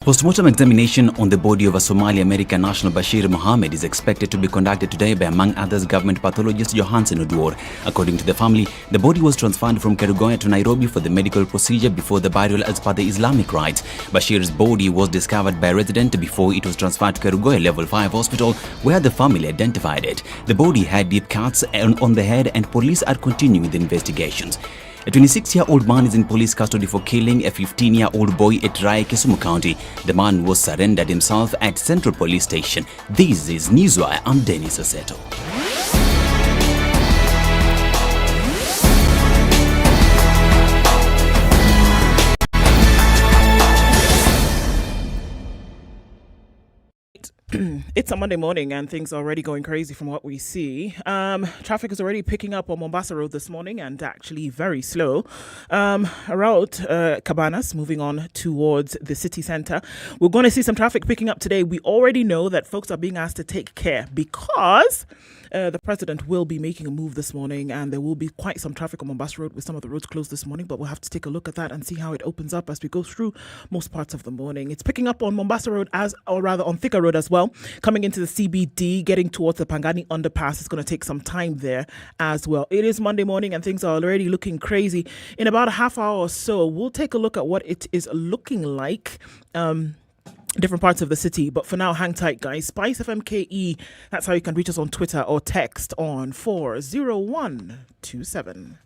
Postmortem examination on the body of a Somali-American national Bashir Mohammed is expected to be conducted today by, among others, government pathologist Johansen Oduor. According to the family, the body was transferred from Kerugoya to Nairobi for the medical procedure before the burial as per the Islamic rites. Bashir's body was discovered by a resident before it was transferred to Kerugoya Level 5 Hospital, where the family identified it. The body had deep cuts on the head and police are continuing the investigations. A 26-year-old man is in police custody for killing a 15-year-old boy at Rai, Kisumu County. The man was surrendered himself at Central Police Station. This is Newswire. I'm Dennis Aseto. It's a Monday morning and things are already going crazy from what we see. Traffic is already picking up on Mombasa Road this morning and actually very slow. Around Cabanas, moving on towards the city centre. We're going to see some traffic picking up today. We already know that folks are being asked to take care because the president will be making a move this morning and there will be quite some traffic on Mombasa Road with some of the roads closed this morning, but we'll have to take a look at that and see how it opens up as we go through most parts of the morning. It's picking up on Mombasa Road on Thika Road as well. Coming into the CBD, getting towards the Pangani underpass, it's going to take some time there as well. It is Monday morning and things are already looking crazy. In about a half hour or so, we'll take a look at what it is looking like. Different parts of the city, but for now, hang tight, guys. SpiceFM KE, that's how you can reach us on Twitter or text on 40127.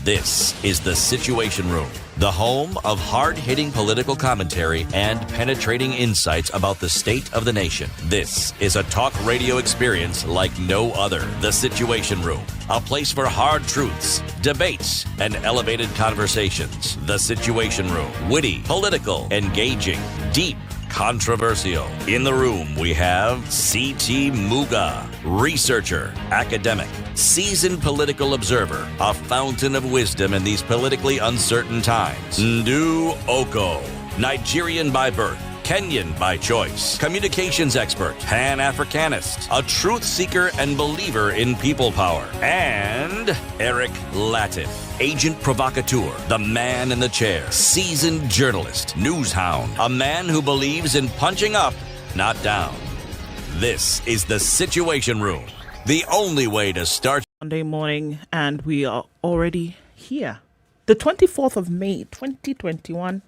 This is The Situation Room, the home of hard-hitting political commentary and penetrating insights about the state of the nation. This is a talk radio experience like no other. The Situation Room, a place for hard truths, debates, and elevated conversations. The Situation Room, witty, political, engaging, deep, controversial. In the room, we have C.T. Muga, researcher, academic, seasoned political observer, a fountain of wisdom in these politically uncertain times. Ndu Oko, Nigerian by birth, Kenyan by choice, communications expert, Pan-Africanist, a truth seeker and believer in people power, and Eric Latif, agent provocateur, the man in the chair, seasoned journalist, news hound, a man who believes in punching up, not down. This is The Situation Room, the only way to start Monday morning, and we are already here. The 24th of May, 2021.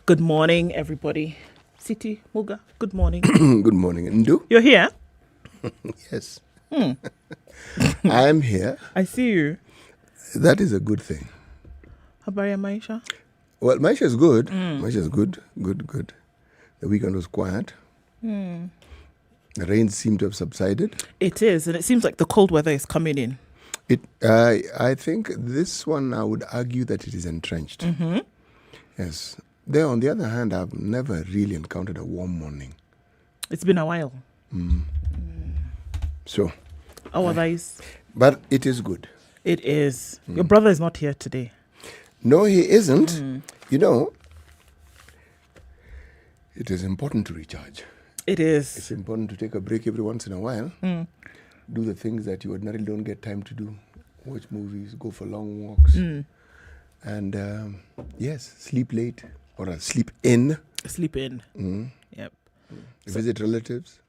Good morning, everybody. City Muga, good morning. Good morning. Ndu? You're here? Yes. I am here. I see you. That is a good thing. How about your Maisha? Well, Maisha is good. Maisha is good. Good. The weekend was quiet. The rain seemed to have subsided. It is, and it seems like the cold weather is coming in. I think this one, I would argue that it is entrenched. Mm-hmm. Yes. There, on the other hand, I've never really encountered a warm morning. It's been a while. So. Otherwise. But it is good. It is. Your brother is not here today. No, he isn't. You know, it is important to recharge. It is. It's important to take a break every once in a while. Do the things that you ordinarily don't get time to do. Watch movies, go for long walks. And yes, sleep late or sleep in. Sleep in. Yep. Visit relatives.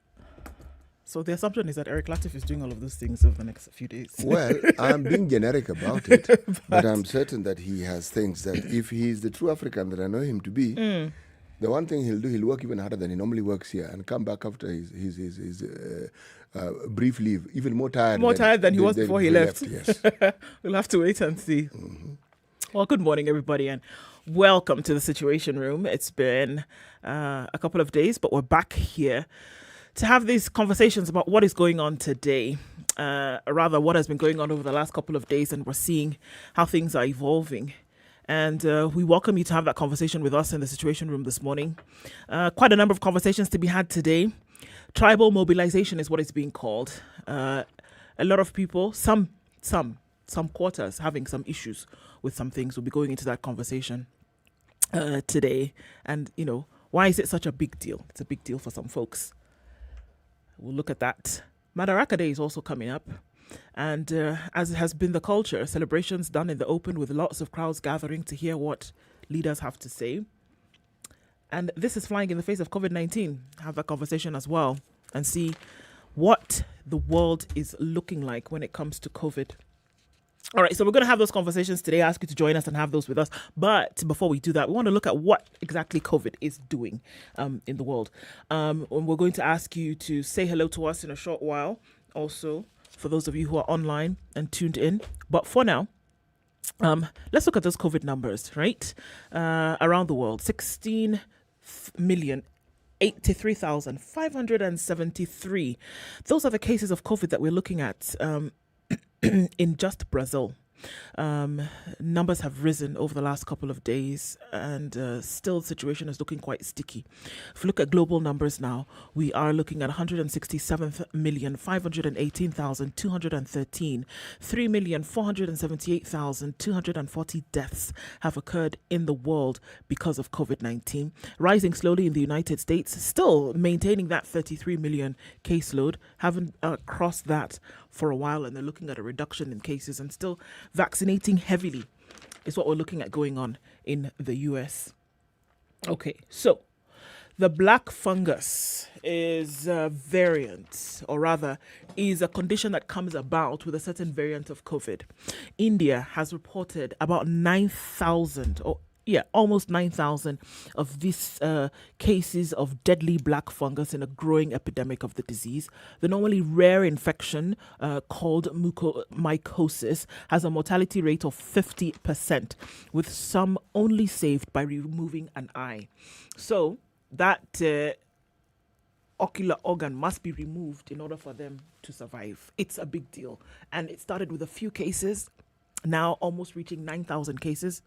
So the assumption is that Eric Latif is doing all of those things over the next few days. Well, I'm being generic about it, but I'm certain that he has things that if he's the true African that I know him to be, the one thing he'll do, he'll work even harder than he normally works here and come back after his brief leave, even more tired. More tired than he was before he left. Yes. We'll have to wait and see. Well, good morning, everybody, and welcome to the Situation Room. It's been a couple of days, but we're back here to have these conversations about what is going on today, rather what has been going on over the last couple of days, and we're seeing how things are evolving. And we welcome you to have that conversation with us in the Situation Room this morning. Quite a number of conversations to be had today. Tribal mobilization is what it's being called. A lot of people, some some quarters having some issues with some things. We'll be going into that conversation today. And, why is it such a big deal? It's a big deal for some folks. We'll look at that. Madaraka Day is also coming up. And as has been the culture, celebrations done in the open with lots of crowds gathering to hear what leaders have to say. And this is flying in the face of COVID-19. Have that conversation as well and see what the world is looking like when it comes to COVID. All right, so we're going to have those conversations today. I ask you to join us and have those with us. But before we do that, we want to look at what exactly COVID is doing in the world. And we're going to ask you to say hello to us in a short while. Also, for those of you who are online and tuned in. But for now, let's look at those COVID numbers, right? Around the world, 16,083,573. Those are the cases of COVID that we're looking at in just Brazil. Numbers have risen over the last couple of days, and still the situation is looking quite sticky. If we look at global numbers now, we are looking at 167,518,213. 3,478,240 deaths have occurred in the world because of COVID-19. Rising slowly in the United States, still maintaining that 33 million caseload, haven't crossed that for a while, and they're looking at a reduction in cases, and still vaccinating heavily is what we're looking at going on in the US. Okay, so the black fungus is a variant, or rather is a condition that comes about with a certain variant of COVID. India has reported about 9,000 almost 9,000 of these cases of deadly black fungus in a growing epidemic of the disease. The normally rare infection called mucormycosis has a mortality rate of 50%, with some only saved by removing an eye. So that ocular organ must be removed in order for them to survive. It's a big deal. And it started with a few cases, now almost reaching 9,000 cases.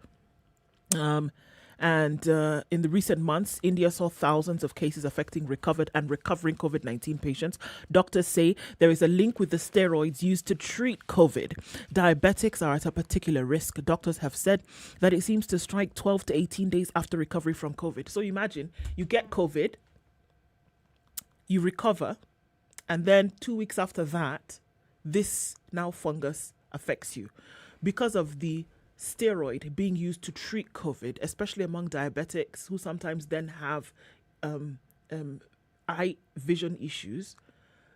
In the recent months, India saw thousands of cases affecting recovered and recovering COVID-19 patients. Doctors say there is a link with the steroids used to treat COVID. Diabetics are at a particular risk. Doctors have said that it seems to strike 12 to 18 days after recovery from COVID. So imagine you get COVID, you recover, and then 2 weeks after that, this now fungus affects you. Because of the steroid being used to treat COVID, especially among diabetics who sometimes then have eye vision issues,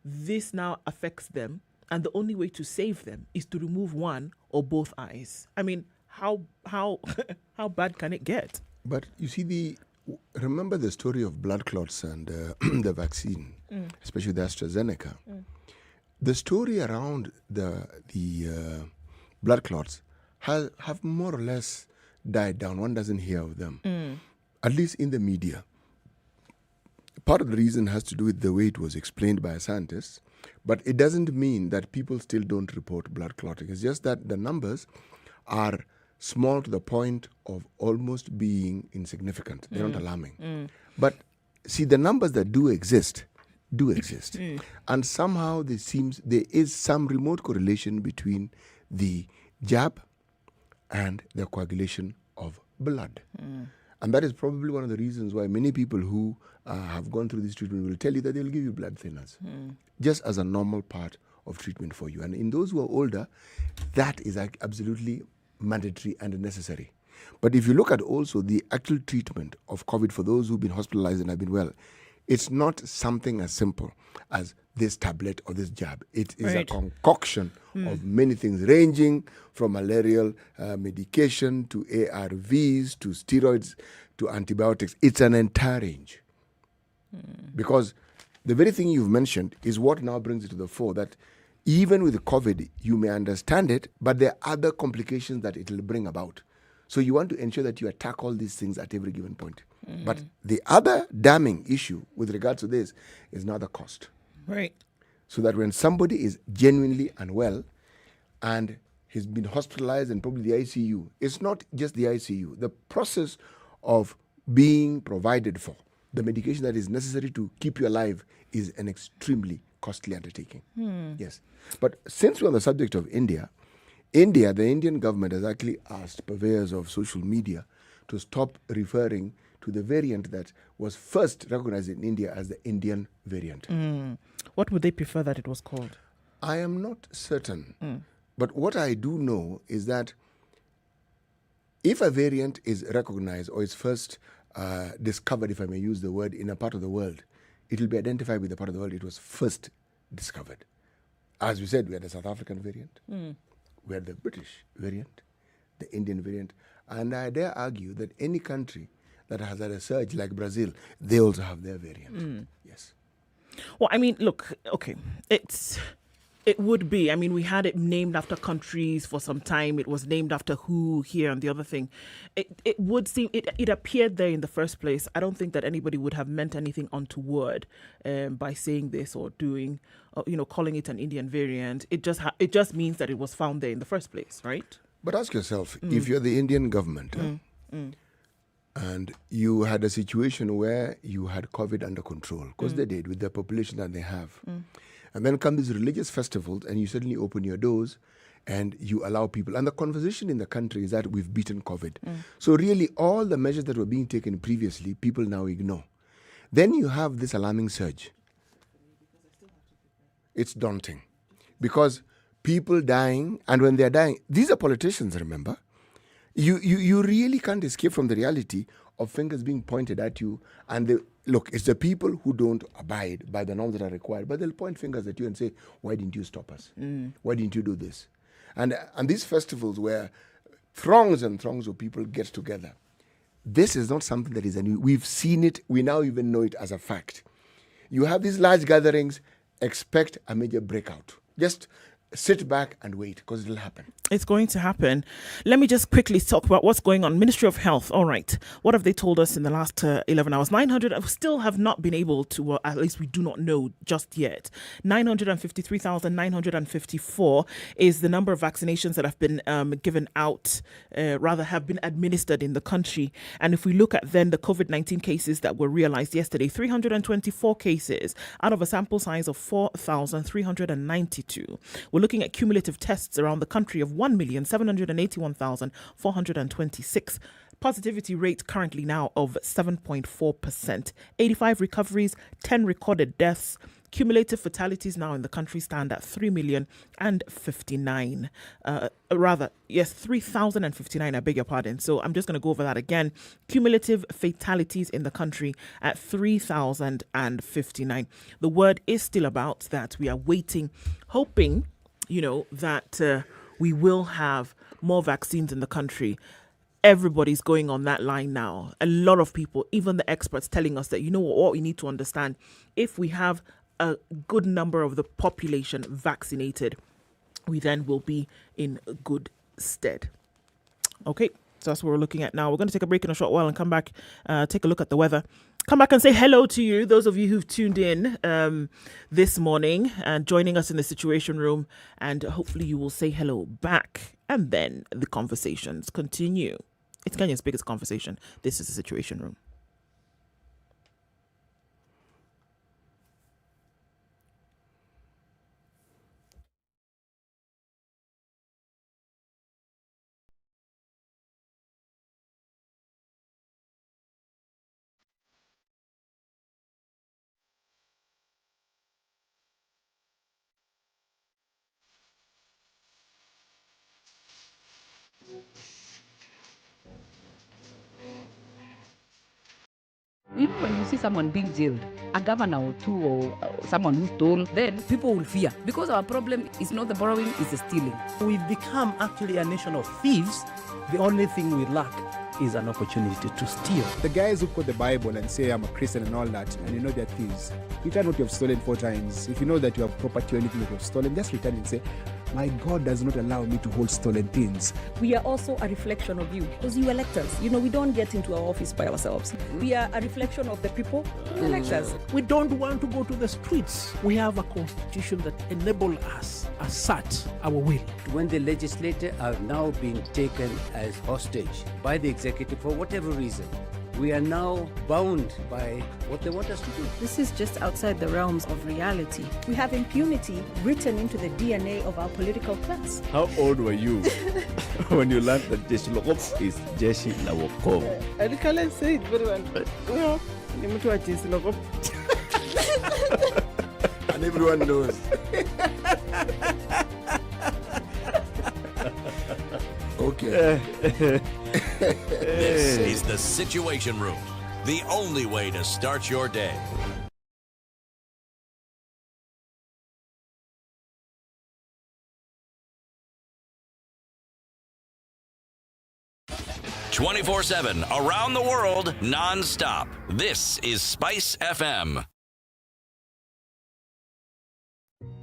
this now affects them, and the only way to save them is to remove one or both eyes. I mean, how bad can it get? But you see, remember the story of blood clots and the vaccine, especially the AstraZeneca. The story around the blood clots have more or less died down. One doesn't hear of them, at least in the media. Part of the reason has to do with the way it was explained by scientists, but it doesn't mean that people still don't report blood clotting. It's just that the numbers are small to the point of almost being insignificant. They're not alarming. But see, the numbers that do exist. And somehow there is some remote correlation between the jab and the coagulation of blood. And that is probably one of the reasons why many people who have gone through this treatment will tell you that they'll give you blood thinners, just as a normal part of treatment for you. And in those who are older, that is absolutely mandatory and necessary. But if you look at also the actual treatment of COVID for those who've been hospitalized and have been well, it's not something as simple as this tablet or this jab. It is a concoction of many things, ranging from malarial medication to ARVs to steroids to antibiotics. It's an entire range. Because the very thing you've mentioned is what now brings it to the fore, that even with COVID, you may understand it, but there are other complications that it will bring about. So you want to ensure that you attack all these things at every given point. But the other damning issue with regards to this is now the cost. Right. So that when somebody is genuinely unwell and he's been hospitalized and probably the ICU, it's not just the ICU. The process of being provided for, the medication that is necessary to keep you alive, is an extremely costly undertaking. Yes. But since we're on the subject of India, India, the Indian government has actually asked purveyors of social media to stop referring to the variant that was first recognized in India as the Indian variant. What would they prefer that it was called? I am not certain. But what I do know is that if a variant is recognized or is first discovered, if I may use the word, in a part of the world, it will be identified with the part of the world it was first discovered. As we said, we had the South African variant, we had the British variant, the Indian variant, and I dare argue that any country that has had a surge like Brazil, they also have their variant. Yes. Well, I mean, look, okay, it would be. I mean, we had it named after countries for some time. It was named after who here and the other thing. It would seem, it appeared there in the first place. I don't think that anybody would have meant anything untoward by saying this or doing, calling it an Indian variant. It just means that it was found there in the first place, right? But ask yourself, if you're the Indian government and you had a situation where you had COVID under control, because they did with the population that they have, and then come these religious festivals and you suddenly open your doors and you allow people. And the conversation in the country is that we've beaten COVID. So really all the measures that were being taken previously, people now ignore. Then you have this alarming surge. It's daunting because people dying, and when they're dying, these are politicians, remember? You really can't escape from the reality of fingers being pointed at you. And look, it's the people who don't abide by the norms that are required, but they'll point fingers at you and say, why didn't you stop us? Why didn't you do this? And these festivals where throngs and throngs of people get together, this is not something that is new. We've seen it. We now even know it as a fact. You have these large gatherings, expect a major breakout. Just sit back and wait, because it'll happen. It's going to happen. Let me just quickly talk about what's going on. Ministry of Health. All right. What have they told us in the last 11 hours? 900 still have not been able to, at least we do not know just yet. 953,954 is the number of vaccinations that have been given out, have been administered in the country. And if we look at then the COVID-19 cases that were realized yesterday, 324 cases out of a sample size of 4,392. We're looking at cumulative tests around the country of 1,781,426. Positivity rate currently now of 7.4%. 85 recoveries, 10 recorded deaths. Cumulative fatalities now in the country stand at 3,059. 3,059, I beg your pardon. So I'm just going to go over that again. Cumulative fatalities in the country at 3,059. The word is still about that we are waiting, hoping, that we will have more vaccines in the country. Everybody's going on that line now. A lot of people, even the experts, telling us that, what we need to understand, if we have a good number of the population vaccinated, we then will be in good stead. Okay, so that's what we're looking at now. We're going to take a break in a short while and come back, take a look at the weather. Come back and say hello to you, those of you who've tuned in this morning and joining us in the Situation Room. And hopefully you will say hello back. And then the conversations continue. It's Kenya's biggest conversation. This is the Situation Room. When you see someone being jailed, a governor or two or someone who stole, then people will fear. Because our problem is not the borrowing, it's the stealing. We've become actually a nation of thieves. The only thing we lack is an opportunity to steal. The guys who quote the Bible and say I'm a Christian and all that, and they're thieves. Return what you have stolen 4 times. If you know that you have property or anything that you have stolen, just return and say, my God does not allow me to hold stolen things. We are also a reflection of you, because you elect us. We don't get into our office by ourselves. We are a reflection of the people who elect us. We don't want to go to the streets. We have a constitution that enables us to assert our will. When the legislature are now being taken as hostage by the executive for whatever reason, We are now bound by what they want us to do. This is just outside the realms of reality. We have impunity written into the DNA of our political class. How old were you when you learned that Jeshi la Wokovu is Jeshi la Wokovu? I can't say it very well. Well, And everyone knows. Okay. This is the Situation Room, the only way to start your day. "24/7 around the world, non-stop. This is Spice FM.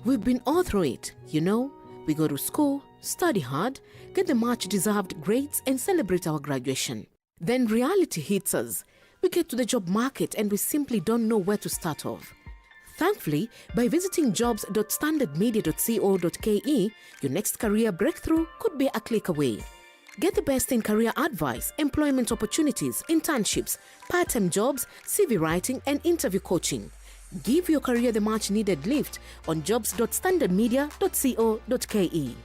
We've been all through it, you know. We go to school, study hard, get the much-deserved grades and celebrate our graduation. Then reality hits us. We get to the job market and we simply don't know where to start off. Thankfully, by visiting jobs.standardmedia.co.ke, your next career breakthrough could be a click away. Get the best in career advice, employment opportunities, internships, part-time jobs, CV writing and interview coaching. Give your career the much-needed lift on jobs.standardmedia.co.ke.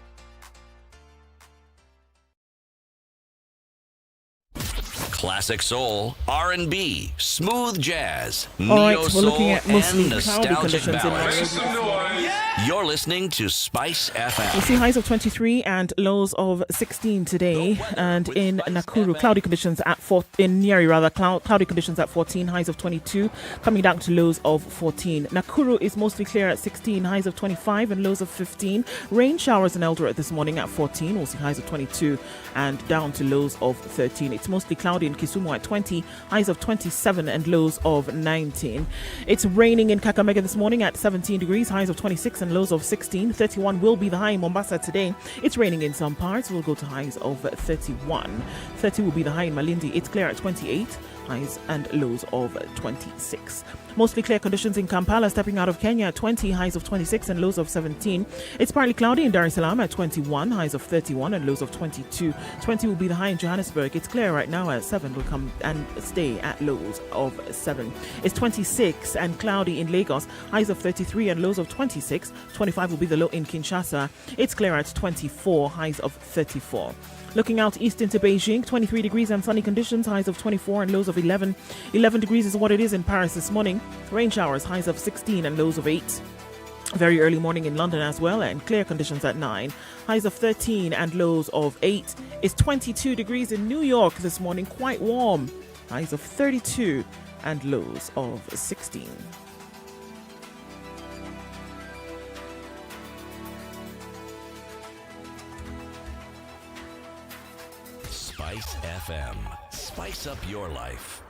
Classic soul, R&B, smooth jazz, All right, neo we're soul, looking at mostly and cloudy nostalgic conditions in ballads. Nairobi. You're listening to Spice We FM. see highs of 23 and lows of 16 today, and in Nakuru, cloudy conditions at in Nyeri rather, cloudy conditions at 14, highs of 22, coming down to lows of 14. Nakuru is mostly clear at 16, highs of 25 and lows of 15. Rain showers in Eldoret this morning at 14, we'll see highs of 22 and down to lows of 13. It's mostly cloudy in Kisumu at 20, highs of 27 and lows of 19. It's raining in Kakamega this morning at 17 degrees, highs of 26 and lows of 16. 31 will be the high in Mombasa today. It's raining in some parts. We'll go to highs of 31. 30 will be the high in Malindi. It's clear at 28, highs and lows of 26. Mostly clear conditions in Kampala, stepping out of Kenya at 20, highs of 26 and lows of 17. It's partly cloudy in Dar es Salaam at 21, highs of 31 and lows of 22. 20 will be the high in Johannesburg. It's clear right now at 7, will come and stay at lows of 7. It's 26 and cloudy in Lagos, highs of 33 and lows of 26. 25 will be the low in Kinshasa. It's clear at 24, highs of 34. Looking out east into Beijing, 23 degrees and sunny conditions, highs of 24 and lows of 11. 11 degrees is what it is in Paris this morning. Rain showers, highs of 16 and lows of 8. Very early morning in London as well, and clear conditions at 9. Highs of 13 and lows of 8. It's 22 degrees in New York this morning, quite warm. Highs of 32 and lows of 16. Spice FM. Spice up your life.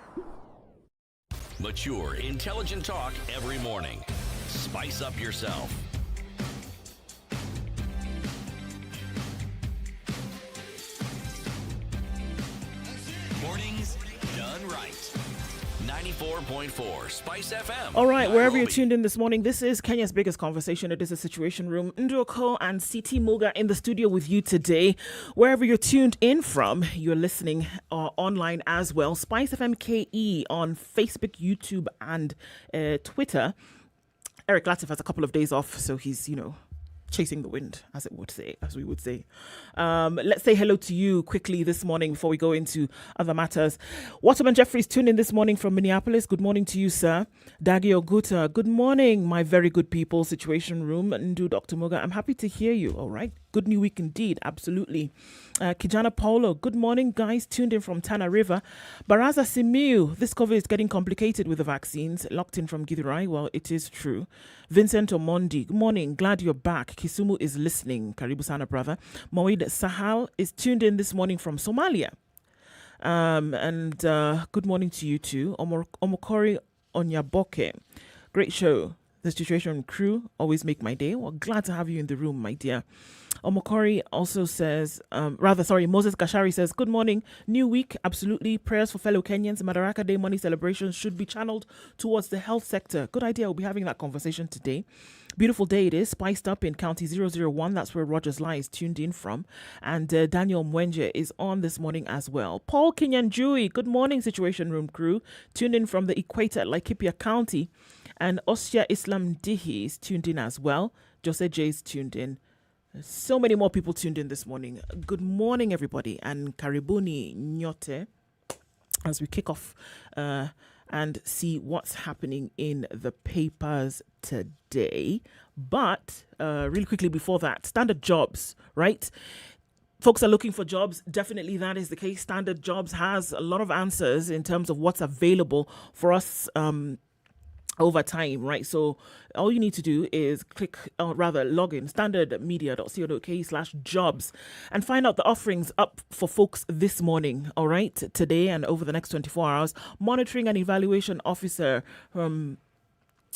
Mature, intelligent talk every morning. Spice up yourself. Mornings done right. 94.4 Spice FM. All right, wherever you're Nairobi. tuned in this morning, this is Kenya's biggest conversation. It is a Situation Room. Nduoko and CT Muga in the studio with you today. Wherever you're tuned in from, you're listening online as well. Spice FM KE on Facebook, YouTube, and Twitter. Eric Latif has a couple of days off, so he's, chasing the wind, as we would say. Let's say hello to you quickly this morning before we go into other matters. Waterman Jeffries tuned in this morning from Minneapolis. Good morning to you, sir. Dagi Oguta, good morning, my very good people. Situation Room. Ndu Dr. Muga, I'm happy to hear you. All right. Good new week indeed. Absolutely. Kijana Paulo, good morning, guys. Tuned in from Tana River. Baraza Simiu, this COVID is getting complicated with the vaccines. Locked in from Githurai. Well, it is true. Vincent Omondi, good morning. Glad you're back. Kisumu is listening. Karibu sana, brother. Moid Sahal is tuned in this morning from Somalia. And good morning to you too. Omokori Onyaboke. Great show. The Situation crew always make my day. Well, glad to have you in the room, my dear. Omokori also says, Moses Kashari says, good morning, new week, absolutely. Prayers for fellow Kenyans. Madaraka Day money celebrations should be channeled towards the health sector. Good idea. We'll be having that conversation today. Beautiful day it is, spiced up in County 001. That's where Rogers Lai is tuned in from. And Daniel Mwenje is on this morning as well. Paul Kinyanjui, good morning, Situation Room crew. Tuned in from the equator at Laikipia County. And Ostia Islam Dihi is tuned in as well. Jose J is tuned in. So many more people tuned in this morning. Good morning, everybody. And Karibuni Nyote as we kick off and see what's happening in the papers today. But really quickly before that, Standard Jobs, right? Folks are looking for jobs. Definitely that is the case. Standard Jobs has a lot of answers in terms of what's available for us over time, right? So all you need to do is log in standardmedia.co.ke/jobs and find out the offerings up for folks this morning, all right? Today and over the next 24 hours. Monitoring and Evaluation Officer from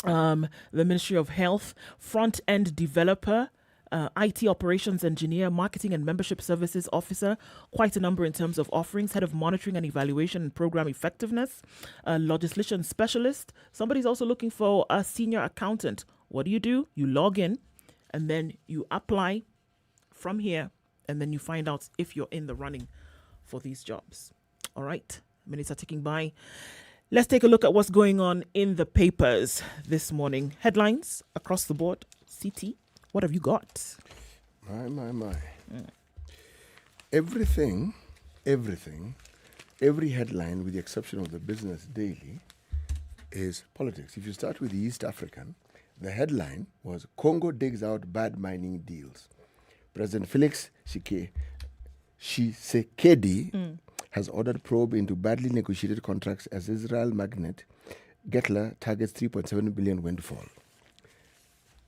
the Ministry of Health, Front-End Developer, IT Operations Engineer, Marketing and Membership Services Officer, quite a number in terms of offerings, Head of Monitoring and Evaluation and Program Effectiveness, Legislation Specialist. Somebody's also looking for a Senior Accountant. What do? You log in and then you apply from here and then you find out if you're in the running for these jobs. All right, minutes are ticking by. Let's take a look at what's going on in the papers this morning. Headlines across the board. CT. What have you got? My. Every headline, with the exception of the Business Daily, is politics. If you start with the East African, the headline was Congo digs out bad mining deals. President Felix Tshisekedi has ordered probe into badly negotiated contracts as Israel magnate Gettler targets 3.7 billion windfall.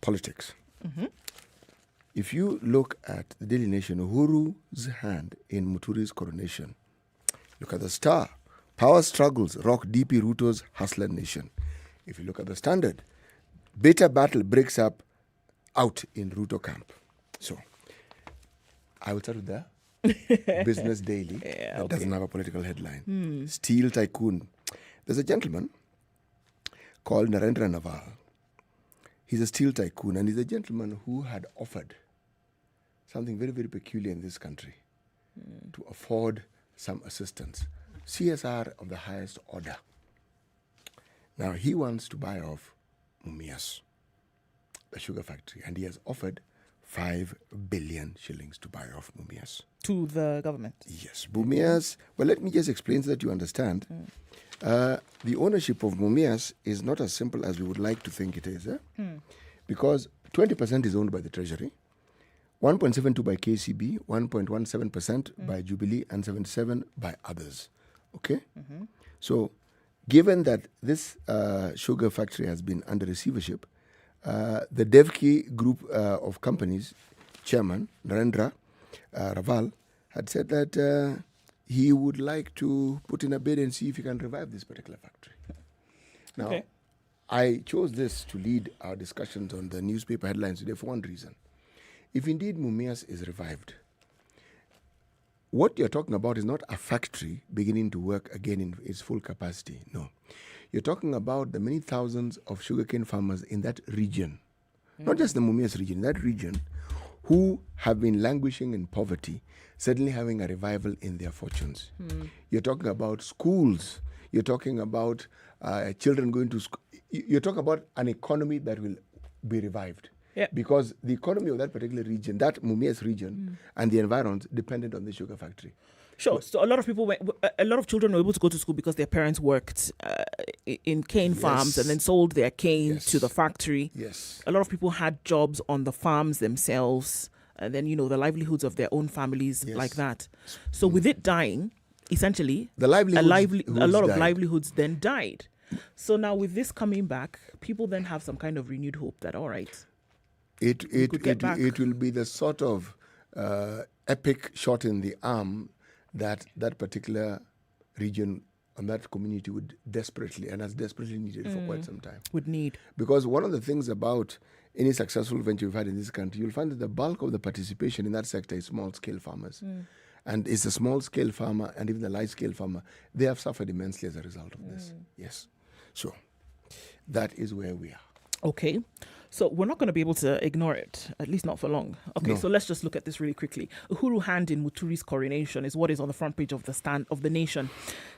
Politics. Mm-hmm. If you look at the Daily Nation, Uhuru's hand in Muturi's coronation. Look at the Star. Power struggles rock DP Ruto's hustler nation. If you look at the Standard, bitter battle breaks out in Ruto camp. So, I will start with the Business Daily that doesn't have a political headline. Steel tycoon. There's a gentleman called Narendra Naval. He's a steel tycoon, and he's a gentleman who had offered something very, very peculiar in this country to afford some assistance. CSR of the highest order. Now, he wants to buy off Mumias, the sugar factory, and he has offered 5 billion shillings to buy off Mumias. To the government? Yes. Mumias, well, let me just explain so that you understand. The ownership of Mumias is not as simple as we would like to think it is. Because 20% is owned by the Treasury, 1.72% by KCB, 1.17% by Jubilee, and 77% by others. Okay? Mm-hmm. So, given that this sugar factory has been under receivership, the Devki group of companies, chairman, Narendra Raval, had said that he would like to put in a bid and see if he can revive this particular factory. Now, I chose this to lead our discussions on the newspaper headlines today for one reason. If indeed Mumias is revived, what you're talking about is not a factory beginning to work again in its full capacity. No. You're talking about the many thousands of sugarcane farmers in that region, not just the Mumias region, that region, who have been languishing in poverty, suddenly having a revival in their fortunes. You're talking about schools. You're talking about children going to school. You're talking about an economy that will be revived. Because the economy of that particular region, that Mumias region, and the environs depended on the sugar factory. Sure. So a lot of children were able to go to school because their parents worked in cane farms and then sold their cane to the factory. Yes. A lot of people had jobs on the farms themselves, and then, the livelihoods of their own families like that. So with it dying, essentially, a lot of livelihoods then died. So now with this coming back, people then have some kind of renewed hope that, all right, it will be the sort of epic shot in the arm that particular region and that community would desperately, and has desperately needed for quite some time. Would need. Because one of the things about any successful venture we've had in this country, you'll find that the bulk of the participation in that sector is small-scale farmers. And it's a small-scale farmer and even the large-scale farmer, they have suffered immensely as a result of this. Yes. So that is where we are. Okay. So we're not going to be able to ignore it, at least not for long. Okay, so let's just look at this really quickly. Uhuru hand in Muturi's coronation is what is on the front page of the Stand of the Nation.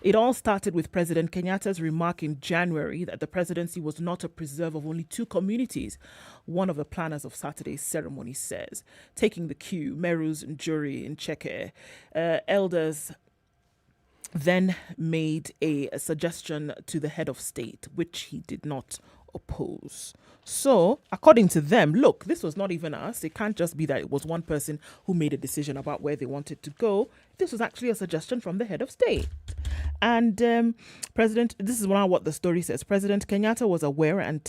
It all started with President Kenyatta's remark in January that the presidency was not a preserve of only two communities. One of the planners of Saturday's ceremony says, taking the cue, Meru's Njuri in Cheke, elders then made a suggestion to the head of state, which he did not oppose. So, according to them, look, this was not even us. It can't just be that it was one person who made a decision about where they wanted to go. This was actually a suggestion from the head of state. And this is now what the story says. President Kenyatta was aware and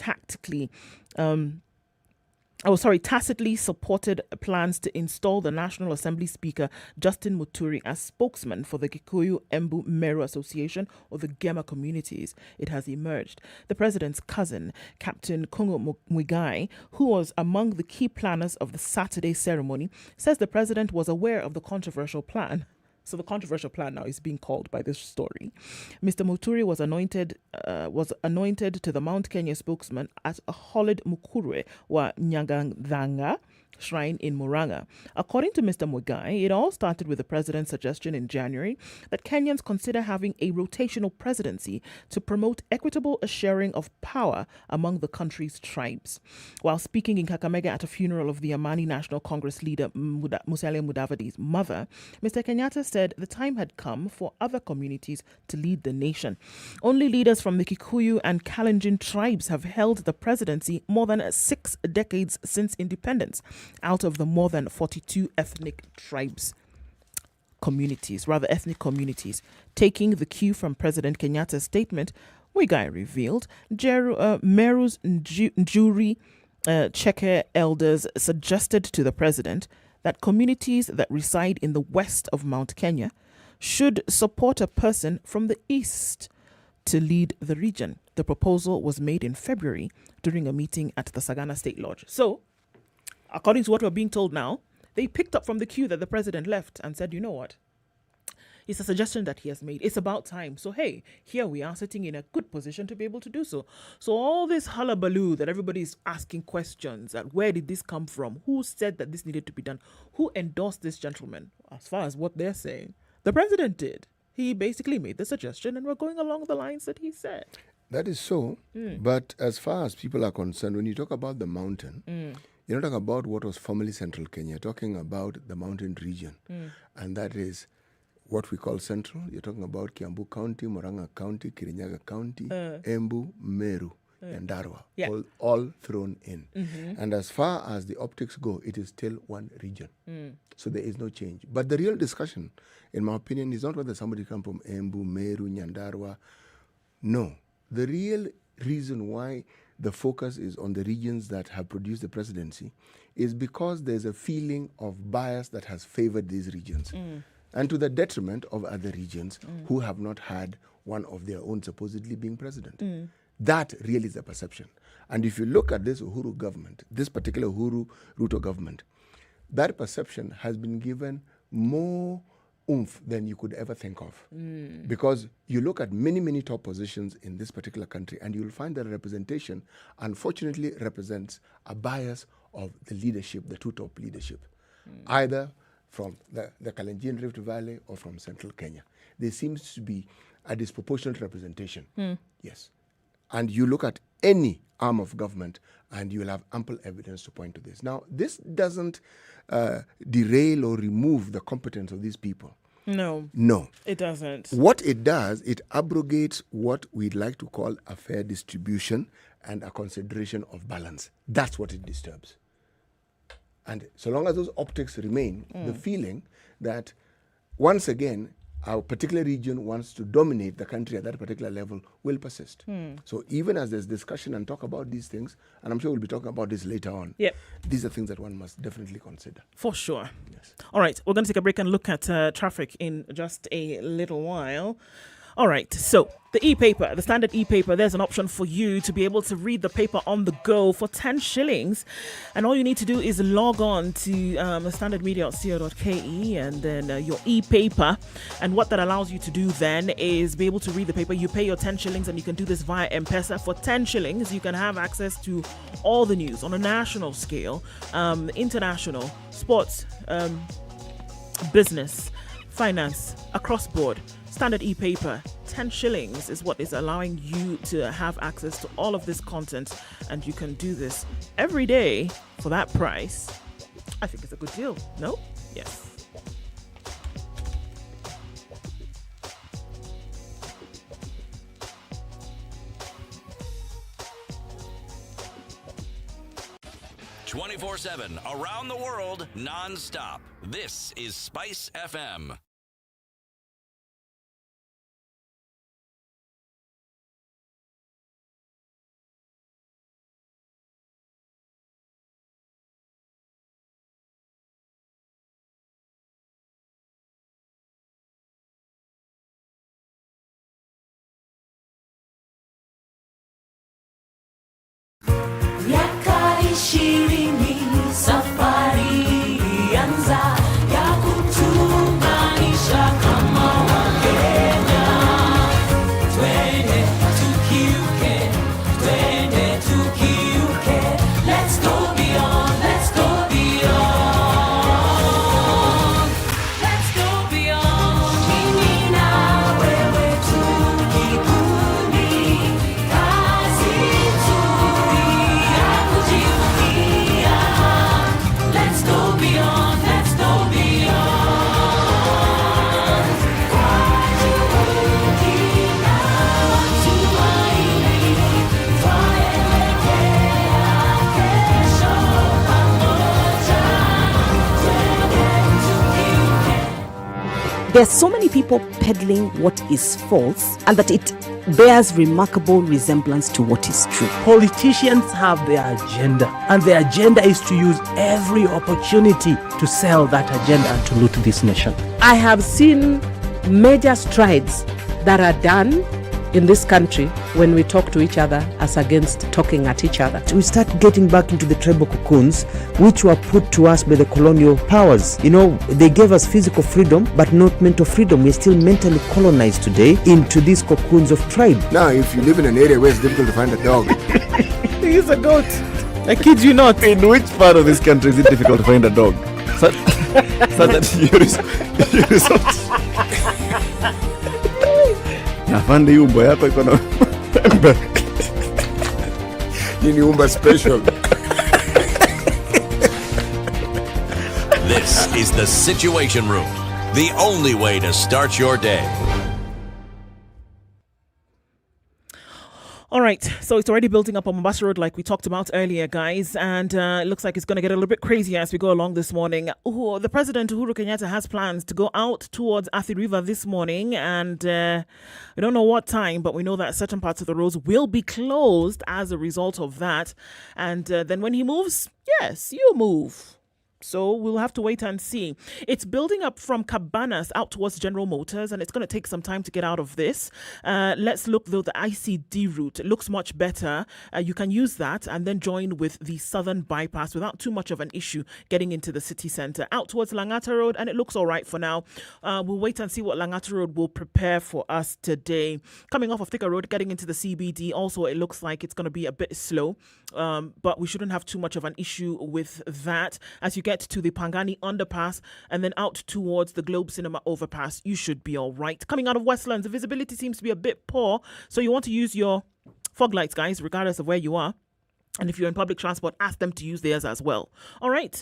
tacitly supported plans to install the National Assembly Speaker Justin Muturi as spokesman for the Kikuyu Embu Meru Association or the Gema communities. It has emerged. The president's cousin, Captain Kongo Muigai, who was among the key planners of the Saturday ceremony, says the president was aware of the controversial plan. So the controversial plan now is being called by this story. Mr. Muturi was anointed to the Mount Kenya spokesman at a Holid Mukure wa Nyangandhanga shrine in Murang'a. According to Mr. Muigai, it all started with the president's suggestion in January that Kenyans consider having a rotational presidency to promote equitable sharing of power among the country's tribes. While speaking in Kakamega at a funeral of the Amani National Congress leader Musalia Mudavadi's mother, Mr. Kenyatta said the time had come for other communities to lead the nation. Only leaders from the Kikuyu and Kalenjin tribes have held the presidency more than 6 decades since independence, out of the more than 42 ethnic communities. Taking the cue from President Kenyatta's statement, Muigai revealed Meru's Njuri Cheke elders suggested to the president that communities that reside in the west of Mount Kenya should support a person from the east to lead the region. The proposal was made in February during a meeting at the Sagana State Lodge. So, according to what we're being told now, they picked up from the cue that the president left and said, you know what? It's a suggestion that he has made. It's about time. So, hey, here we are sitting in a good position to be able to do so. So all this hullabaloo that everybody's asking questions at where did this come from? Who said that this needed to be done? Who endorsed this gentleman? As far as what they're saying, the president did. He basically made the suggestion and we're going along the lines that he said. That is so. But as far as people are concerned, when you talk about the mountain, you're not talking about what was formerly Central Kenya. You're talking about the mountain region. And that is what we call Central. You're talking about Kiambu County, Murang'a County, Kirinyaga County, Embu, Meru, and Nyandarua, all thrown in. And as far as the optics go, it is still one region. So there is no change. But the real discussion, in my opinion, is not whether somebody come from Embu, Meru, Nyandarua. No. The real reason why the focus is on the regions that have produced the presidency is because there's a feeling of bias that has favored these regions and to the detriment of other regions who have not had one of their own supposedly being president. That really is the perception. And if you look at this Uhuru government, this particular Uhuru Ruto government, that perception has been given more oomph than you could ever think of. Because you look at many top positions in this particular country and you'll find that representation unfortunately represents a bias of the leadership, the two top leadership, either from the Kalenjin Rift Valley or from Central Kenya. There seems to be a disproportionate representation. Yes. And you look at any arm of government and you will have ample evidence to point to this. Now, this doesn't derail or remove the competence of these people. No, it doesn't. What it does, it abrogates what we'd like to call a fair distribution and a consideration of balance. That's what it disturbs. And so long as those optics remain, the feeling that once again, our particular region wants to dominate the country at that particular level will persist. So even as there's discussion and talk about these things, and I'm sure we'll be talking about this later on, these are things that one must definitely consider. For sure. Yes. All right, we're going to take a break and look at traffic in just a little while. All right, so the e-paper, the standard e-paper, there's an option for you to be able to read the paper on the go for 10 shillings. And all you need to do is log on to standardmedia.co.ke and then your e-paper. And what that allows you to do then is be able to read the paper. You pay your 10 shillings and you can do this via M-Pesa. For 10 shillings, you can have access to all the news on a national scale, international, sports, business, finance, across board. Standard e-paper, 10 shillings is what is allowing you to have access to all of this content, and you can do this every day for that price. I think it's a good deal. No? Yes. (24/7) around the world, non-stop. This is SpiceFM. Ishirini safari anza ya kutunganisha kama Wakenya. Twende tukiuke, let's go beyond, let's go beyond, let's go beyond. Mimi na wewe tukikuni, kazi nzuri ya kujivunia. Let's go beyond, let's go beyond. Kwa juhudi na matumaini, twaelekea kesho pamoja. Twende tukiuke. There are so many people peddling what is false and that it bears remarkable resemblance to what is true. Politicians have their agenda, and their agenda is to use every opportunity to sell that agenda and to loot this nation. I have seen major strides that are done in this country when we talk to each other as against talking at each other. We start getting back into the tribal cocoons which were put to us by the colonial powers. You know, they gave us physical freedom but not mental freedom. We're still mentally colonized today into these cocoons of tribe. Now, if you live in an area where it's difficult to find a dog, He's a goat. I kid you not. In which part of this country is it difficult to find a dog? So that you resort. Nafandi umbo yako iko na ni umba special. This is the Situation Room, the only way to start your day. All right, so it's already building up on Mombasa Road like we talked about earlier, guys, and it looks like it's going to get a little bit crazy as we go along this morning. The President, Uhuru Kenyatta, has plans to go out towards Athi River this morning, and we don't know what time, but we know that certain parts of the roads will be closed as a result of that. And then when he moves, yes, you move. So we'll have to wait and see. It's building up from Cabanas out towards General Motors, and it's going to take some time to get out of this. Let's look, though, the ICD route. It looks much better. You can use that and then join with the Southern Bypass without too much of an issue getting into the city centre. Out towards Langata Road, and it looks all right for now. We'll wait and see what Langata Road will prepare for us today. Coming off of Thika Road, getting into the CBD, also it looks like it's going to be a bit slow, but we shouldn't have too much of an issue with that. As you get to the Pangani underpass and then out towards the Globe Cinema overpass, you should be all right. Coming out of Westlands, the visibility seems to be a bit poor, so you want to use your fog lights, guys, regardless of where you are. And if you're in public transport, ask them to use theirs as well. All right.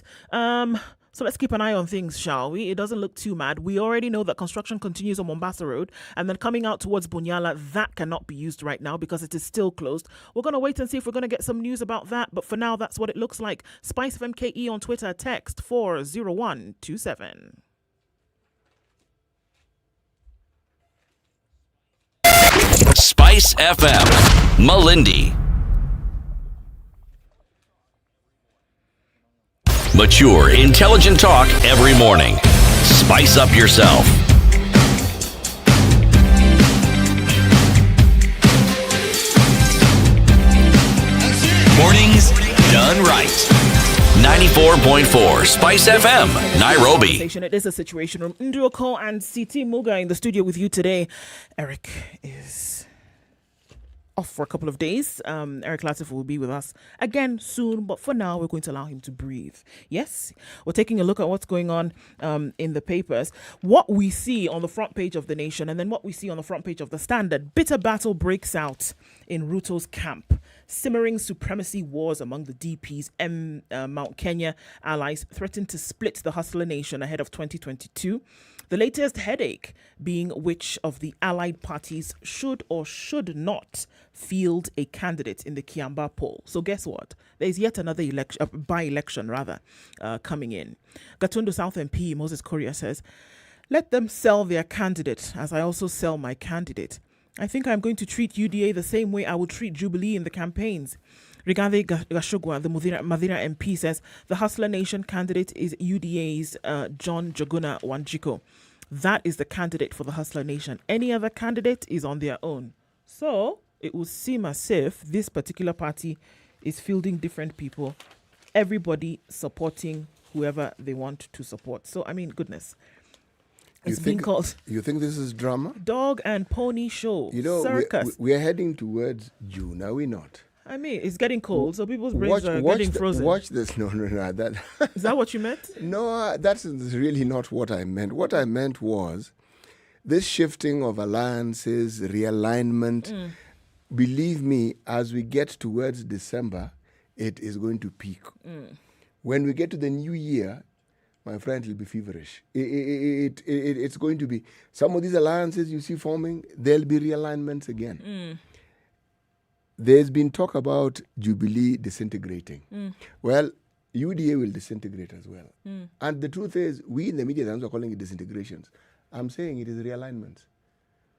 So let's keep an eye on things, shall we? It doesn't look too mad. We already know that construction continues on Mombasa Road, and then coming out towards Bunyala, that cannot be used right now because it is still closed. We're going to wait and see if we're going to get some news about that, but for now, that's what it looks like. SpiceFM KE on Twitter, text 40127. Spice FM, Malindi. Mature, intelligent talk every morning. Spice up yourself. 94.4 Spice FM, Nairobi. It is a situation room. Nduoko and CT Muga in the studio with you today. Eric is off for a couple of days. Eric Latif will be with us again soon, but for now, we're going to allow him to breathe. Yes, we're taking a look at what's going on in the papers. What we see on the front page of The Nation and then what we see on the front page of The Standard. Bitter battle breaks out in Ruto's camp. Simmering supremacy wars among the DP's Mount Kenya allies threaten to split the hustler nation ahead of 2022. The latest headache being which of the allied parties should or should not field a candidate in the Kiamba poll. So guess what? There's yet another by-election coming in. Gatundu South MP Moses Korea says, "Let them sell their candidate as I also sell my candidate. I think I'm going to treat UDA the same way I would treat Jubilee in the campaigns." Rigathi Gachagua, the Madira MP, says the Hustler Nation candidate is UDA's John Joguna Wanjiko. That is the candidate for the Hustler Nation. Any other candidate is on their own. So it will seem as if this particular party is fielding different people, everybody supporting whoever they want to support. So, I mean, goodness. It's being called... You think this is drama? Dog and pony show. You know, circus. we're heading towards June, are we not? I mean, it's getting cold, so people's brains are getting frozen. Watch this. No. Is that what you meant? No, that's really not what I meant. What I meant was this shifting of alliances, realignment. Believe me, as we get towards December, it is going to peak. When we get to the new year, my friend, it'll be feverish. It's going to be, some of these alliances you see forming, there'll be realignments again. There's been talk about Jubilee disintegrating. Well, UDA will disintegrate as well. And the truth is, we in the media are calling it disintegrations. I'm saying it is realignments.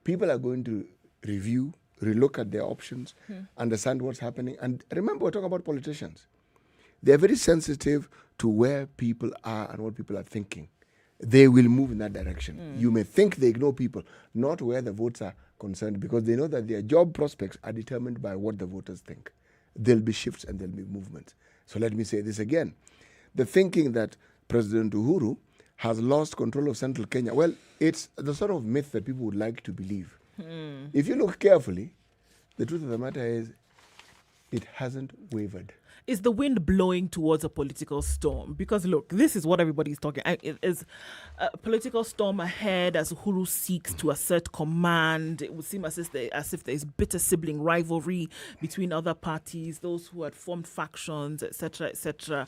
People are going to review, relook at their options, understand what's happening. And remember, we're talking about politicians. They're very sensitive to where people are and what people are thinking. They will move in that direction. You may think they ignore people, not where the votes are concerned, because they know that their job prospects are determined by what the voters think. There'll be shifts and there'll be movements. So let me say this again. The thinking that President Uhuru has lost control of central Kenya, well, it's the sort of myth that people would like to believe. If you look carefully, the truth of the matter is it hasn't wavered. Is the wind blowing towards a political storm? Because look, this is what everybody's talking. It is a political storm ahead as Uhuru seeks to assert command. It would seem as if there's bitter sibling rivalry between other parties, those who had formed factions, etc., etc.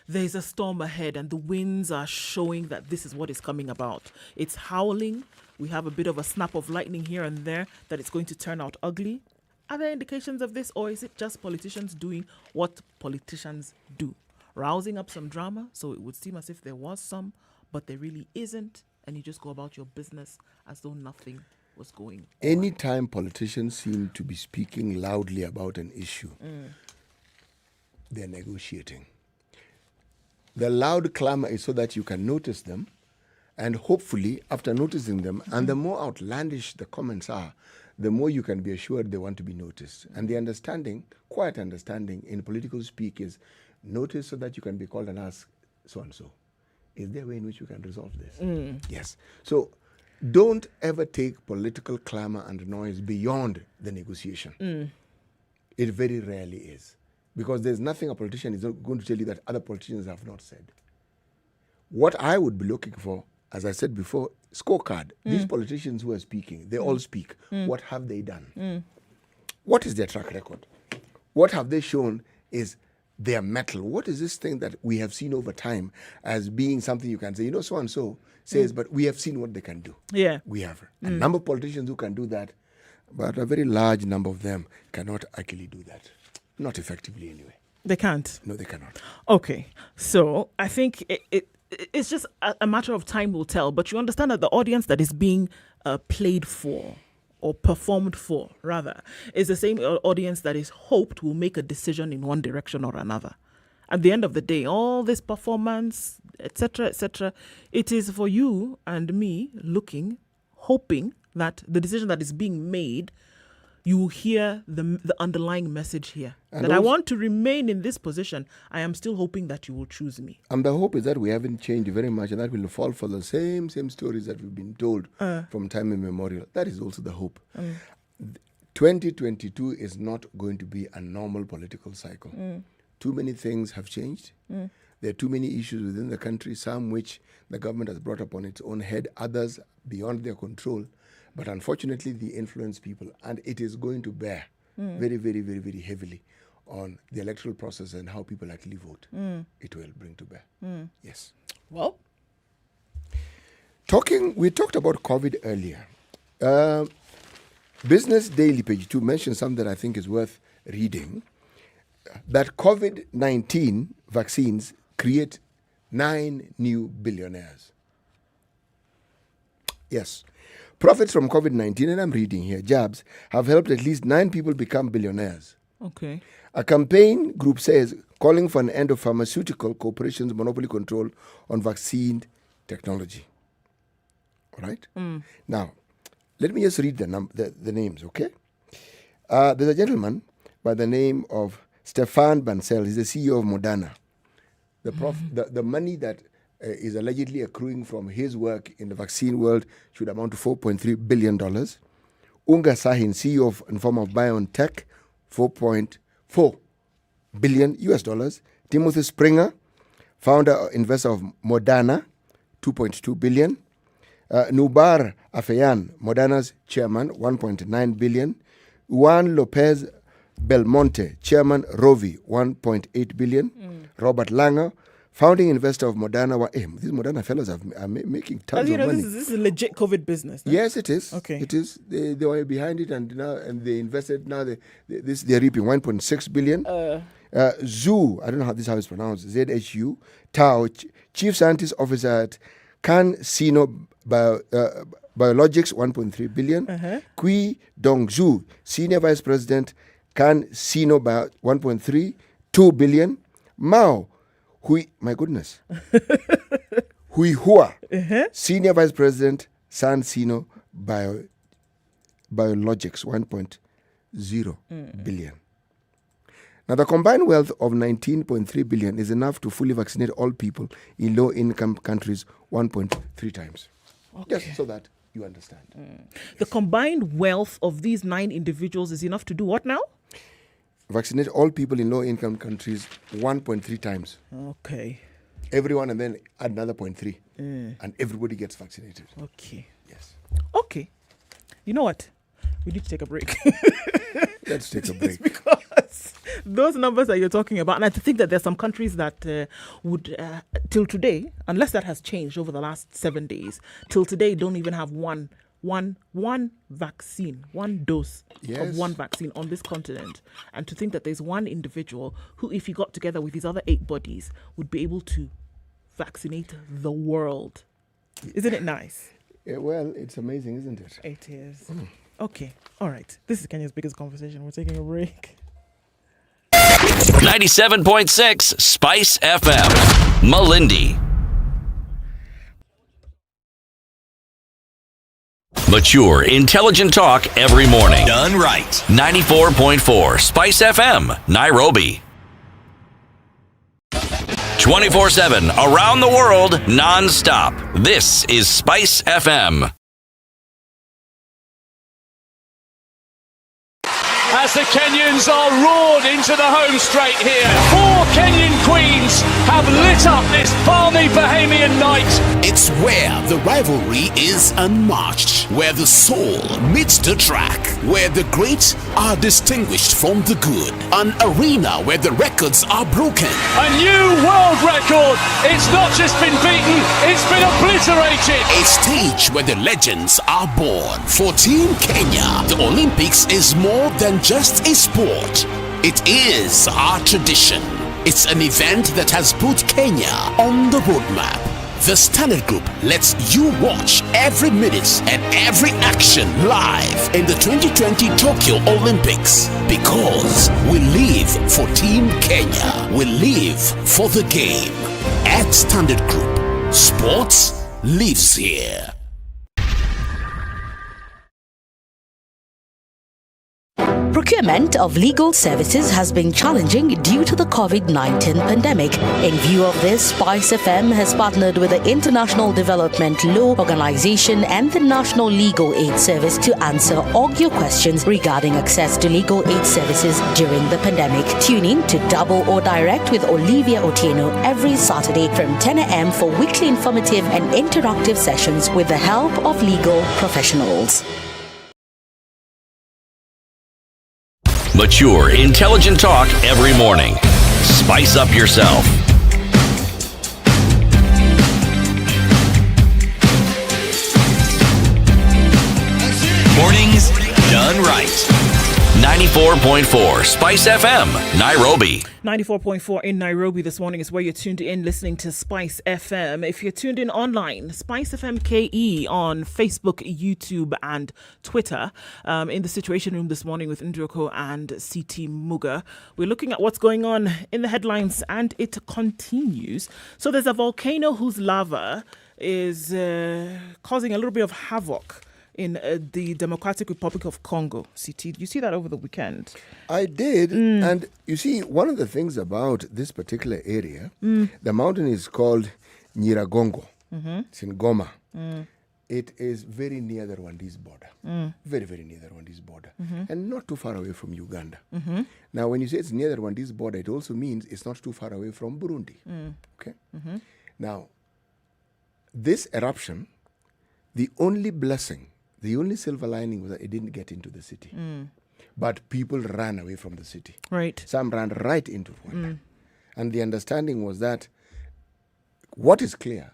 There's a storm ahead, and the winds are showing that this is what is coming about. It's howling. We have a bit of a snap of lightning here and there that it's going to turn out ugly. Are there indications of this, or is it just politicians doing what politicians do? Rousing up some drama, so it would seem as if there was some, but there really isn't, and you just go about your business as though nothing was going on. Anytime politicians seem to be speaking loudly about an issue, they're negotiating. The loud clamor is so that you can notice them, and hopefully, after noticing them, and the more outlandish the comments are, the more you can be assured they want to be noticed. And the understanding, quiet understanding in political speak is notice so that you can be called and ask so-and-so. Is there a way in which you can resolve this? Yes. So don't ever take political clamor and noise beyond the negotiation. It very rarely is. Because there's nothing a politician is going to tell you that other politicians have not said. What I would be looking for, as I said before, scorecard. These politicians who are speaking, they all speak. What have they done? What is their track record? What have they shown is their mettle? What is this thing that we have seen over time as being something you can say, so-and-so says, but we have seen what they can do. Yeah. We have a number of politicians who can do that, but a very large number of them cannot actually do that. Not effectively anyway. They can't? No, they cannot. Okay. So I think it's just a matter of time will tell, but you understand that the audience that is being played for or performed for, rather, is the same audience that is hoped will make a decision in one direction or another. At the end of the day, all this performance, etc., it is for you and me looking, hoping that the decision that is being made, you will hear the underlying message here. And that I also- want to remain in this position. I am still hoping that you will choose me. And the hope is that we haven't changed very much, and that we'll fall for the same stories that we've been told from time immemorial. That is also the hope. 2022 is not going to be a normal political cycle. Too many things have changed. There are too many issues within the country, some which the government has brought upon its own head, others beyond their control. But unfortunately, they influence people, and it is going to bear very, very, very, very heavily on the electoral process and how people actually vote. It will bring to bear. Yes. Well, we talked about COVID earlier. Business Daily, page 2, mentions something that I think is worth reading, that COVID-19 vaccines create 9 new billionaires. Yes. Profits from COVID-19, and I'm reading here, jabs, have helped at least 9 people become billionaires. okay. A campaign group says, calling for an end of pharmaceutical corporations' monopoly control on vaccine technology. All right? Now, let me just read the names, okay? There's a gentleman by the name of Stefan Bancel. He's the CEO of Moderna. The money that is allegedly accruing from his work in the vaccine world should amount to $4.3 billion. Unga Sahin, CEO of Inform of BioNTech, $4.4 billion US dollars. Timothy Springer, founder investor of Moderna, $2.2 billion. Nubar Afeyan, Moderna's chairman, $1.9 billion. Juan Lopez Belmonte, chairman Rovi, $1.8 billion. Robert Langer, founding investor of Moderna. These Moderna fellows are making tons of money. This is a legit COVID business. No? Yes, it is. Okay. It is. They were behind it, and they invested. Now they're reaping $1.6 billion. Zhu, I don't know how this is pronounced. ZHU Tao, chief scientist officer at CanSino Biologics, $1.3 billion. Kui Dongzhu, senior vice president, CanSino $1.32 billion. Mao my goodness. Hui Hua, senior vice president, CanSino Biologics, $1.0 billion. Now, the combined wealth of $19.3 billion is enough to fully vaccinate all people in low-income countries 1.3 times. Okay. Just so that you understand. The combined wealth of these 9 individuals is enough to do what now? Vaccinate all people in low-income countries 1.3 times. Okay. Everyone, and then add another 0.3. And everybody gets vaccinated. Okay. Yes. Okay. You know what? We need to take a break. Let's take a break. Because those numbers that you're talking about, and I think that there's some countries that would, till today, unless that has changed over the last 7 days, till today don't even have one vaccine, one dose of one vaccine on this continent. And to think that there's one individual who, if he got together with his other 8 bodies, would be able to vaccinate the world. Isn't it nice? Well, it's amazing, isn't it? It is. Okay. All right. This is Kenya's biggest conversation. We're taking a break. 97.6 Spice FM, Malindi. Mature, intelligent talk every morning. Done right. 94.4 Spice FM, Nairobi. 24/7 around the world, non-stop. This is Spice FM. As the Kenyans are roared into the home straight here. 4 Kenyan queens have lit up this balmy Bahamian night. It's where the rivalry is unmatched, where the soul meets the track, where the great are distinguished from the good. An arena where the records are broken. A new world record. It's not just been beaten, it's been obliterated. A stage where the legends are born. For Team Kenya, the Olympics is more than just a sport. It is our tradition. It's an event that has put Kenya on the roadmap. The Standard Group lets you watch every minute and every action live in the 2020 Tokyo Olympics, because we live for Team Kenya. We live for the game. At Standard Group, sports lives here. Procurement of legal services has been challenging due to the COVID-19 pandemic. In view of this, SpiceFM has partnered with the International Development Law Organization and the National Legal Aid Service to answer all your questions regarding access to legal aid services during the pandemic. Tune in to Double or Direct with Olivia Otieno every Saturday from 10 a.m. for weekly informative and interactive sessions with the help of legal professionals. Mature, intelligent talk every morning. Spice up yourself. Mornings done right. 94.4 Spice FM, Nairobi. 94.4 in Nairobi this morning is where you're tuned in listening to Spice FM. If you're tuned in online, Spice FM KE on Facebook, YouTube and Twitter. In the Situation Room this morning with Ndroko and CT Muga. We're looking at what's going on in the headlines and it continues. So there's a volcano whose lava is causing a little bit of havoc in the Democratic Republic of Congo. CT, did you see that over the weekend? I did. And you see, one of the things about this particular area, the mountain is called Nyiragongo. It's in Goma. It is very near the Rwandese border. Very, very near the Rwandese border. And not too far away from Uganda. Now, when you say it's near the Rwandese border, it also means it's not too far away from Burundi. Okay? Now, this eruption, the only blessing, the only silver lining was that it didn't get into the city. But people ran away from the city. Right. Some ran right into Rwanda. And the understanding was that what is clear,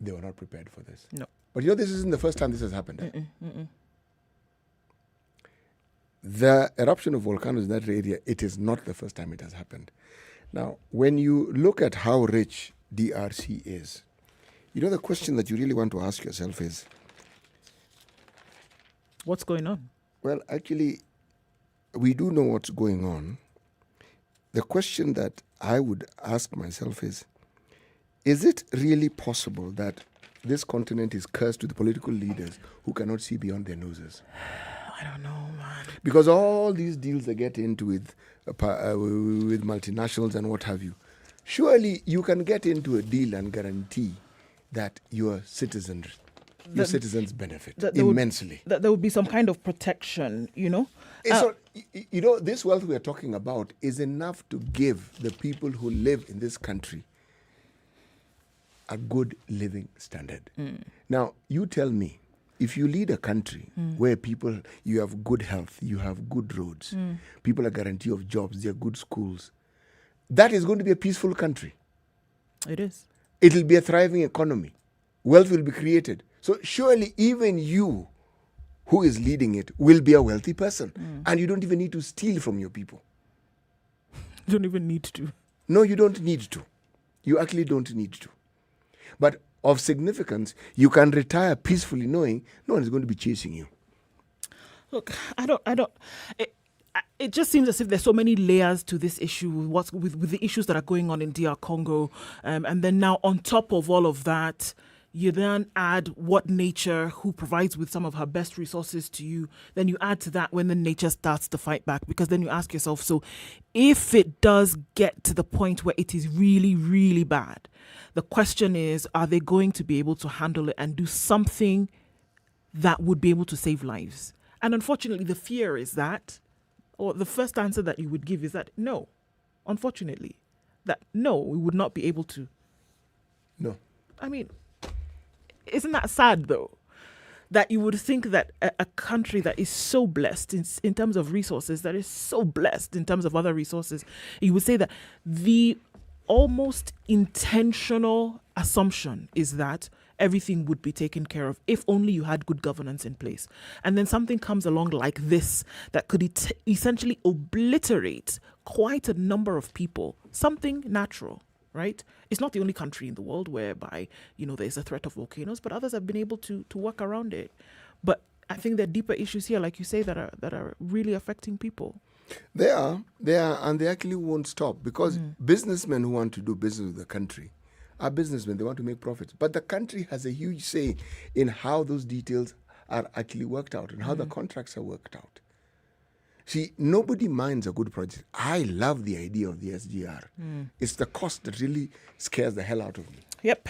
they were not prepared for this. No. But you know, this isn't the first time this has happened. The eruption of volcanoes in that area, it is not the first time it has happened. Now, when you look at how rich DRC is, you know, the question that you really want to ask yourself is, what's going on? Well, actually, we do know what's going on. The question that I would ask myself is it really possible that this continent is cursed with the political leaders who cannot see beyond their noses? I don't know, man. Because all these deals they get into with multinationals and what have you, surely you can get into a deal and guarantee that your citizens benefit immensely. That there would be some kind of protection, you know? You know, this wealth we are talking about is enough to give the people who live in this country a good living standard. Now, you tell me, if you lead a country where you have good health, you have good roads, people are guaranteed of jobs, there are good schools, that is going to be a peaceful country. It is. It will be a thriving economy. Wealth will be created. So surely even you who is leading it will be a wealthy person. And you don't even need to steal from your people. You don't even need to. No, you don't need to. You actually don't need to. But of significance, you can retire peacefully knowing no one is going to be chasing you. Look, it just seems as if there's so many layers to this issue with the issues that are going on in DR Congo. And then now on top of all of that, you then add what nature, who provides with some of her best resources to you, then you add to that when the nature starts to fight back, because then you ask yourself, so if it does get to the point where it is really, really bad, the question is, are they going to be able to handle it and do something that would be able to save lives? And unfortunately, the fear is that, or the first answer that you would give is that no, unfortunately, that no, we would not be able to. No. I mean, isn't that sad, though? That you would think that a country that is so blessed in terms of resources, that is so blessed in terms of other resources, you would say that the almost intentional assumption is that everything would be taken care of if only you had good governance in place. And then something comes along like this that could essentially obliterate quite a number of people, something natural. Right? It's not the only country in the world whereby, you know, there's a threat of volcanoes, but others have been able to work around it. But I think there are deeper issues here, like you say, that are really affecting people. They are, and they actually won't stop, because businessmen who want to do business with the country are businessmen. They want to make profits. But the country has a huge say in how those details are actually worked out and how the contracts are worked out. See, nobody minds a good project. I love the idea of the SGR. It's the cost that really scares the hell out of me. Yep.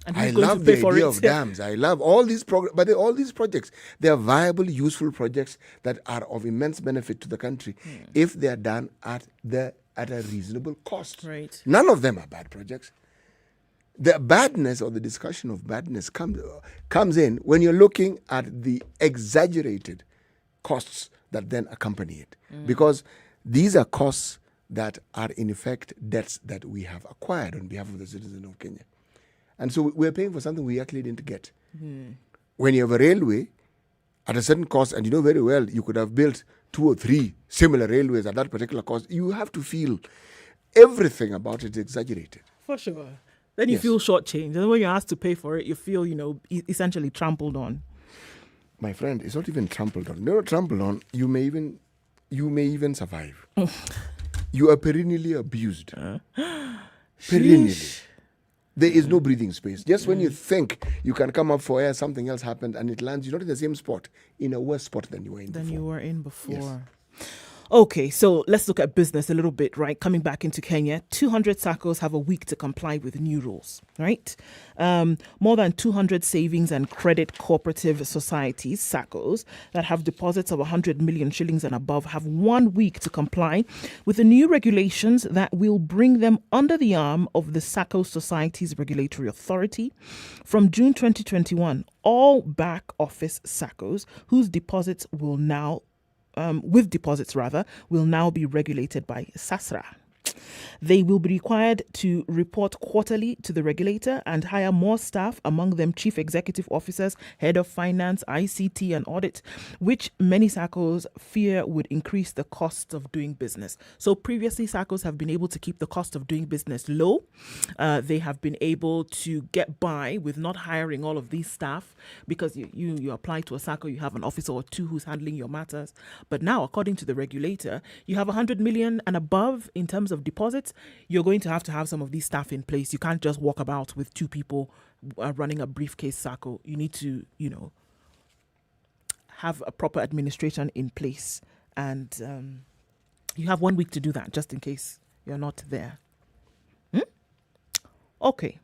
And I who's going love to the pay for idea it? of dams. I love all these all these projects. They are viable, useful projects that are of immense benefit to the country if they are done at a reasonable cost. Right. None of them are bad projects. The badness or the discussion of badness comes in when you're looking at the exaggerated costs that then accompany it. Because these are costs that are in effect debts that we have acquired on behalf of the citizens of Kenya. And so we're paying for something we actually didn't get. When you have a railway at a certain cost, and you know very well you could have built 2 or 3 similar railways at that particular cost, you have to feel everything about it exaggerated. For sure. Then you Yes. feel shortchanged. And when you're asked to pay for it, you feel, essentially trampled on. My friend, it's not even trampled on. No, trampled on, you may even survive. You are perennially abused. Perennially. There is no breathing space. Just when you think you can come up for air, something else happened and it lands you not in the same spot, in a worse spot than you were in before. Yes. Okay, so let's look at business a little bit, right? Coming back into Kenya, 200 SACCOs have a week to comply with new rules, right? More than 200 savings and credit cooperative societies, SACCOs, that have deposits of 100 million shillings and above have 1 week to comply with the new regulations that will bring them under the arm of the SACCO Societies Regulatory Authority. From June 2021, all back office SACCOs whose deposits will now will now be regulated by SASRA. They will be required to report quarterly to the regulator and hire more staff, among them chief executive officers, head of finance, ICT and audit, which many SACCOs fear would increase the cost of doing business. So previously, SACCOs have been able to keep the cost of doing business low. They have been able to get by with not hiring all of these staff because you apply to a SACCO, you have an officer or 2 who's handling your matters. But now, according to the regulator, you have 100 million and above in terms of deposits, you're going to have some of these staff in place. You can't just walk about with 2 people running a briefcase SACCO. You need to, have a proper administration in place. And you have 1 week to do that, just in case you're not there. Okay.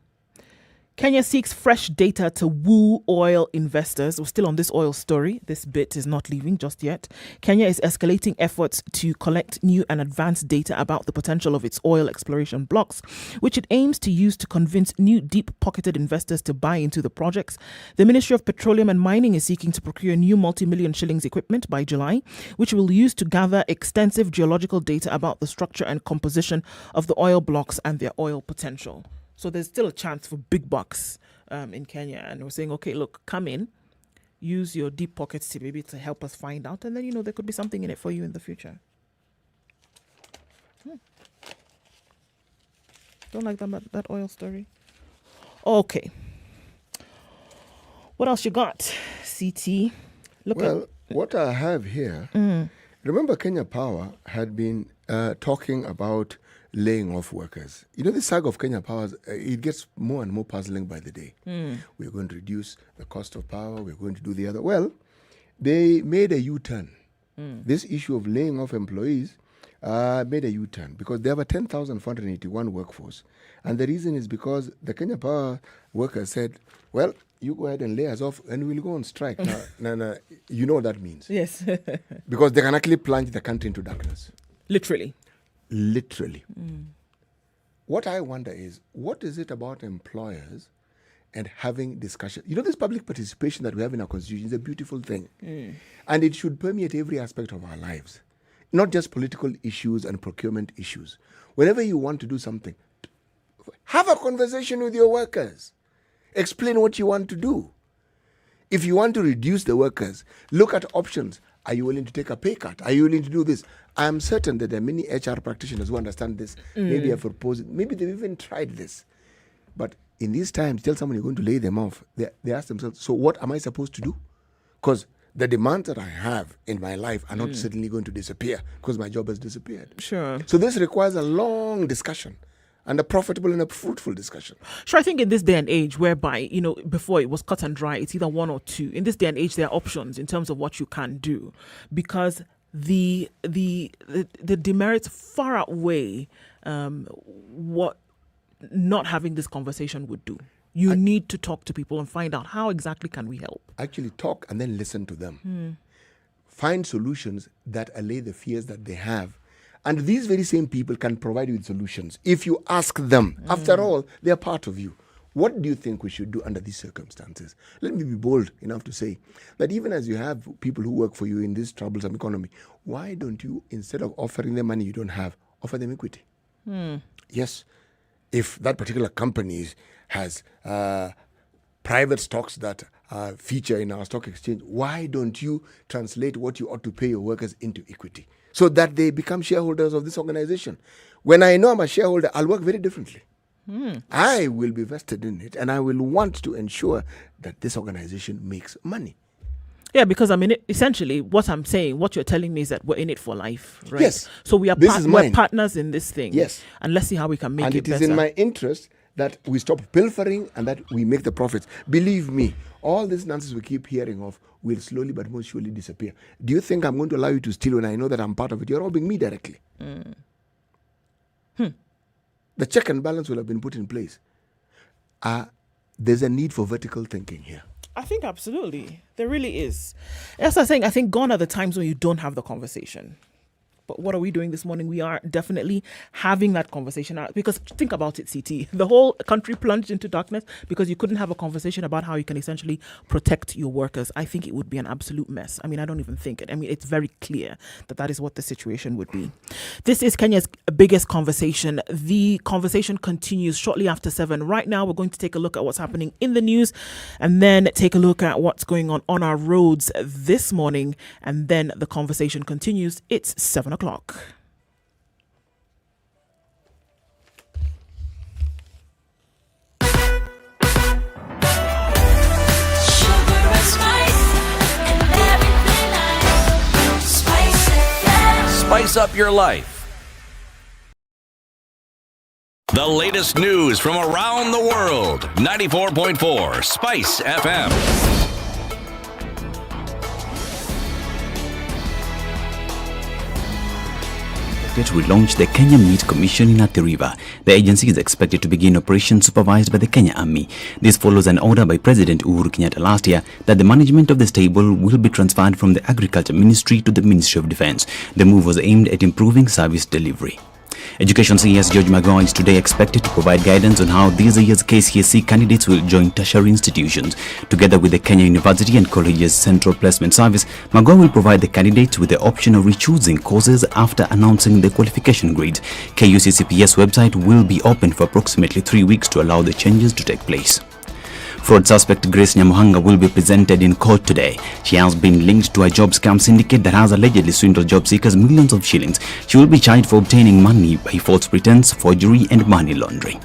Kenya seeks fresh data to woo oil investors. We're still on this oil story. This bit is not leaving just yet. Kenya is escalating efforts to collect new and advanced data about the potential of its oil exploration blocks, which it aims to use to convince new deep-pocketed investors to buy into the projects. The Ministry of Petroleum and Mining is seeking to procure new multi-million shillings equipment by July, which will use to gather extensive geological data about the structure and composition of the oil blocks and their oil potential. So there's still a chance for big bucks in Kenya. And we're saying, okay, look, come in, use your deep pockets to maybe to help us find out. And then, there could be something in it for you in the future. Don't like that oil story. Okay. What else you got, CT? What I have here, remember Kenya Power had been talking about laying off workers. The saga of Kenya Power, it gets more and more puzzling by the day. We're going to reduce the cost of power. We're going to do the other. Well, they made a U-turn. This issue of laying off employees made a U-turn because they have a 10,481 workforce. And the reason is because the Kenya Power workers said, well, you go ahead and lay us off and we'll go on strike. Now, you know what that means. Yes. Because they can actually plunge the country into darkness. Literally. What I wonder is, what is it about employers and having discussion? This public participation that we have in our constitution is a beautiful thing. And it should permeate every aspect of our lives, not just political issues and procurement issues. Whenever you want to do something, have a conversation with your workers. Explain what you want to do. If you want to reduce the workers, look at options. Are you willing to take a pay cut? Are you willing to do this? I am certain that there are many HR practitioners who understand this. Maybe have proposed it. Maybe they've even tried this. But in these times, tell someone you're going to lay them off. They ask themselves, so what am I supposed to do? Because the demands that I have in my life are not suddenly going to disappear because my job has disappeared. Sure. So this requires a long discussion and a profitable and a fruitful discussion. Sure, I think in this day and age whereby, before it was cut and dry, it's either one or two. In this day and age, there are options in terms of what you can do because the demerits far outweigh what not having this conversation would do. You need to talk to people and find out how exactly can we help. Actually talk and then listen to them. Find solutions that allay the fears that they have. And these very same people can provide you with solutions if you ask them. After all, they are part of you. What do you think we should do under these circumstances? Let me be bold enough to say that even as you have people who work for you in this troublesome economy, why don't you, instead of offering them money you don't have, offer them equity? Yes, if that particular company has private stocks that feature in our stock exchange, why don't you translate what you ought to pay your workers into equity so that they become shareholders of this organization? When I know I'm a shareholder, I'll work very differently. I will be vested in it, and I will want to ensure that this organization makes money. Yeah, because I mean, essentially, what I'm saying, what you're telling me is that we're in it for life, right? Yes. So we are we're partners in this thing. Yes. And let's see how we can make and it it is better. in my interest that we stop pilfering and that we make the profits. Believe me, all this nonsense we keep hearing of will slowly but most surely disappear. Do you think I'm going to allow you to steal when I know that I'm part of it? You're robbing me directly. The check and balance will have been put in place. There's a need for vertical thinking here. I think absolutely. There really is. As I was saying, I think gone are the times when you don't have the conversation. But what are we doing this morning? We are definitely having that conversation. Because think about it, CT. The whole country plunged into darkness because you couldn't have a conversation about how you can essentially protect your workers. I think it would be an absolute mess. I mean, I don't even think it. I mean, it's very clear that that is what the situation would be. This is Kenya's biggest conversation. The conversation continues shortly after 7. Right now, we're going to take a look at what's happening in the news and then take a look at what's going on our roads this morning. And then the conversation continues. It's 7 o'clock. Spice up your life. The latest news from around the world. 94.4 Spice FM. To relaunch the Kenya Meat Commission in Athi River. The agency is expected to begin operations supervised by the Kenya Army. This follows an order by President Uhuru Kenyatta last year that the management of the stable will be transferred from the Agriculture Ministry to the Ministry of Defence. The move was aimed at improving service delivery. Education CS George Magoa is today expected to provide guidance on how this year's KCSE candidates will join tertiary institutions. Together with the Kenya University and Colleges Central Placement Service, Magoa will provide the candidates with the option of re-choosing courses after announcing the qualification grades. KUCCPS website will be open for approximately 3 weeks to allow the changes to take place. Fraud suspect Grace Nyamuhanga will be presented in court today. She has been linked to a job scam syndicate that has allegedly swindled job seekers millions of shillings. She will be charged for obtaining money by false pretense, forgery and money laundering.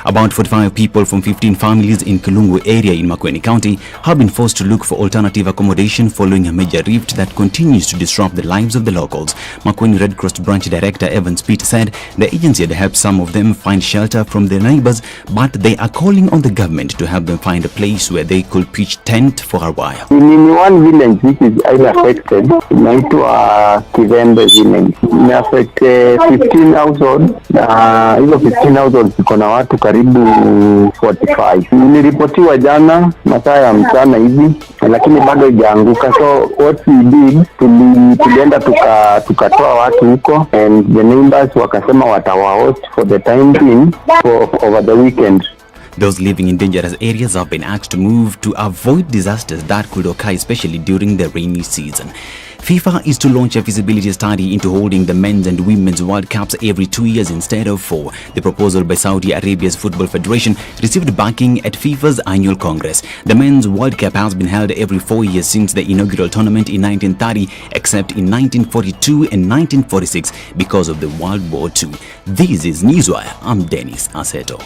About 45 people from 15 families in Kilungu area in Makueni County have been forced to look for alternative accommodation following a major rift that continues to disrupt the lives of the locals. Makueni Red Cross Branch Director Evans Peter said the agency had helped some of them find shelter from their neighbors, but they are calling on the government to help them find a place where they could pitch tent for a while. In one village which is highly affected, inaitwa Kivembe village, inaffect 15 households. Hizo 15 households ziko na watu karibu 45. Niliripotiwa jana masaa ya mchana hivi, lakini bado haijaanguka. So what we did, tulienda tukatoa watu huko, and the neighbors wakasema watawahost for the time being for over the weekend. Those living in dangerous areas have been asked to move to avoid disasters that could occur, especially during the rainy season. FIFA is to launch a feasibility study into holding the men's and women's World Cups every 2 years instead of 4. The proposal by Saudi Arabia's Football Federation received backing at FIFA's annual Congress. The men's World Cup has been held every 4 years since the inaugural tournament in 1930, except in 1942 and 1946 because of the World War II. This is Newswire. I'm Dennis Aseto.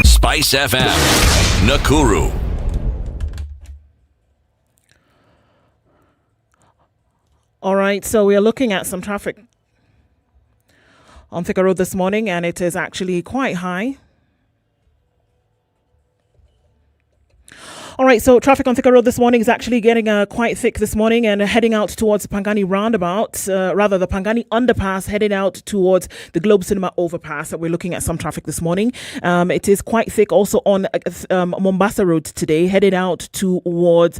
Spice FM, Nakuru. All right, so we are looking at some traffic on Thika Road this morning, and it is actually quite high. All right, so traffic on Thika Road this morning is actually getting quite thick this morning and heading out towards the Pangani roundabout, the Pangani underpass, heading out towards the Globe Cinema overpass. We're looking at some traffic this morning. It is quite thick also on Mombasa Road today, headed out towards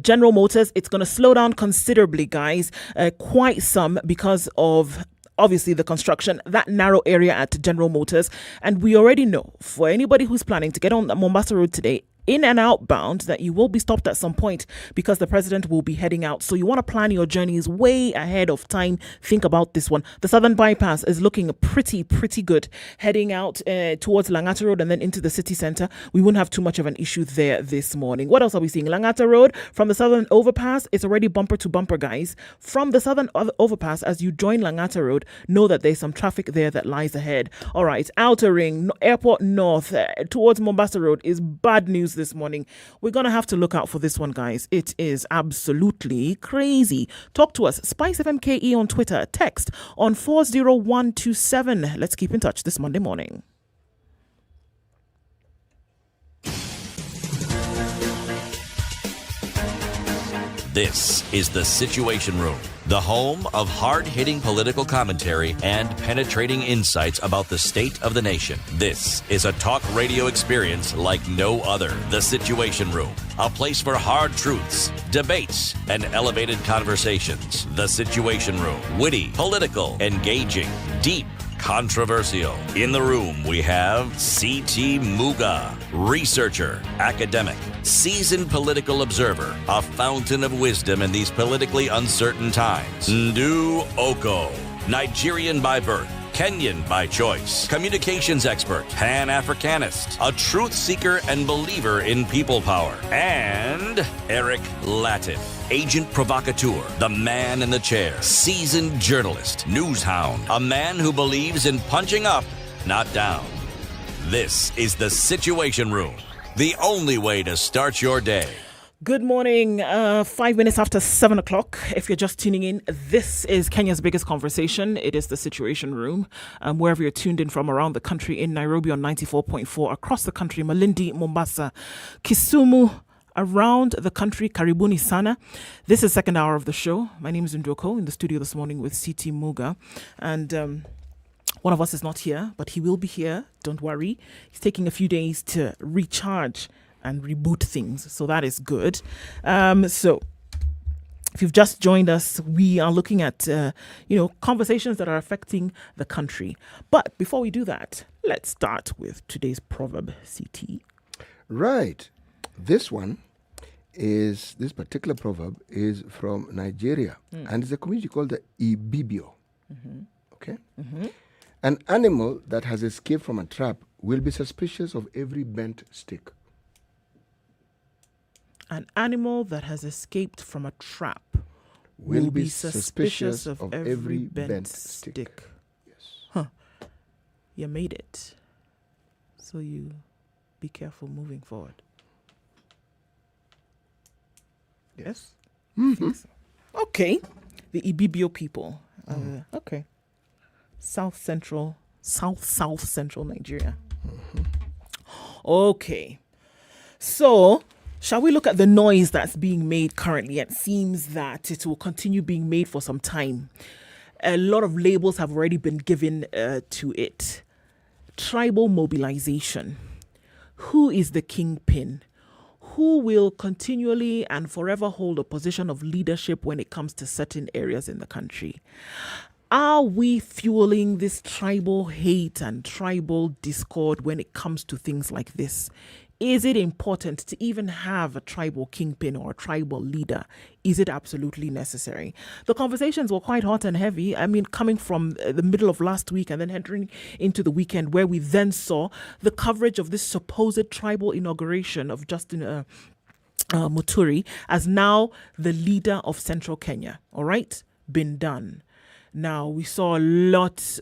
General Motors. It's going to slow down considerably, guys, quite some because of obviously the construction, that narrow area at General Motors. And we already know for anybody who's planning to get on Mombasa Road today, in and outbound, that you will be stopped at some point because the president will be heading out. So you want to plan your journeys way ahead of time. Think about this one. The Southern Bypass is looking pretty good. Heading out towards Langata Road and then into the city centre. We won't have too much of an issue there this morning. What else are we seeing? Langata Road from the Southern Overpass, it's already bumper to bumper, guys. From the Southern Overpass, as you join Langata Road, know that there's some traffic there that lies ahead. All right, Outer Ring, Airport North towards Mombasa Road is bad news this morning. We're going to have to look out for this one, guys. It is absolutely crazy. Talk to us. SpiceFM KE on Twitter. Text on 40127. Let's keep in touch this Monday morning. This is the Situation Room, the home of hard-hitting political commentary and penetrating insights about the state of the nation. This is a talk radio experience like no other. The Situation Room, a place for hard truths, debates, and elevated conversations. The Situation Room, witty, political, engaging, deep, controversial. In the room, we have C.T. Muga, researcher, academic, seasoned political observer, a fountain of wisdom in these politically uncertain times. Ndu Oko, Nigerian by birth, Kenyan by choice, communications expert, Pan-Africanist, a truth seeker and believer in people power, and Eric Latin, agent provocateur, the man in the chair, seasoned journalist, news hound, a man who believes in punching up, not down. This is the Situation Room, the only way to start your day. Good morning, 5 minutes after 7 o'clock. If you're just tuning in, this is Kenya's biggest conversation. It is the Situation Room. Wherever you're tuned in from around the country, in Nairobi on 94.4, across the country, Malindi, Mombasa, Kisumu, around the country, Karibuni Sana. This is second hour of the show. My name is Ndoko, in the studio this morning with C.T. Muga. And one of us is not here, but he will be here. Don't worry. He's taking a few days to recharge and reboot things, so that is good. So if you've just joined us, we are looking at conversations that are affecting the country. But before we do that, let's start with today's proverb, CT. Right. This particular proverb is from Nigeria, and it's a community called the Ibibio. Okay? An animal that has escaped from a trap will be suspicious of every bent stick. An animal that has escaped from a trap will be suspicious of every bent stick. Yes. Huh. You made it. So you be careful moving forward. Yes? Think so. Okay. The Ibibio people. Okay. South central Nigeria. Okay. So, shall we look at the noise that's being made currently? It seems that it will continue being made for some time. A lot of labels have already been given to it. Tribal mobilization. Who is the kingpin? Who will continually and forever hold a position of leadership when it comes to certain areas in the country? Are we fueling this tribal hate and tribal discord when it comes to things like this? Is it important to even have a tribal kingpin or a tribal leader? Is it absolutely necessary? The conversations were quite hot and heavy. I mean, coming from the middle of last week and then entering into the weekend, where we then saw the coverage of this supposed tribal inauguration of Justin Muturi as now the leader of Central Kenya. All right, been done. Now we saw a lot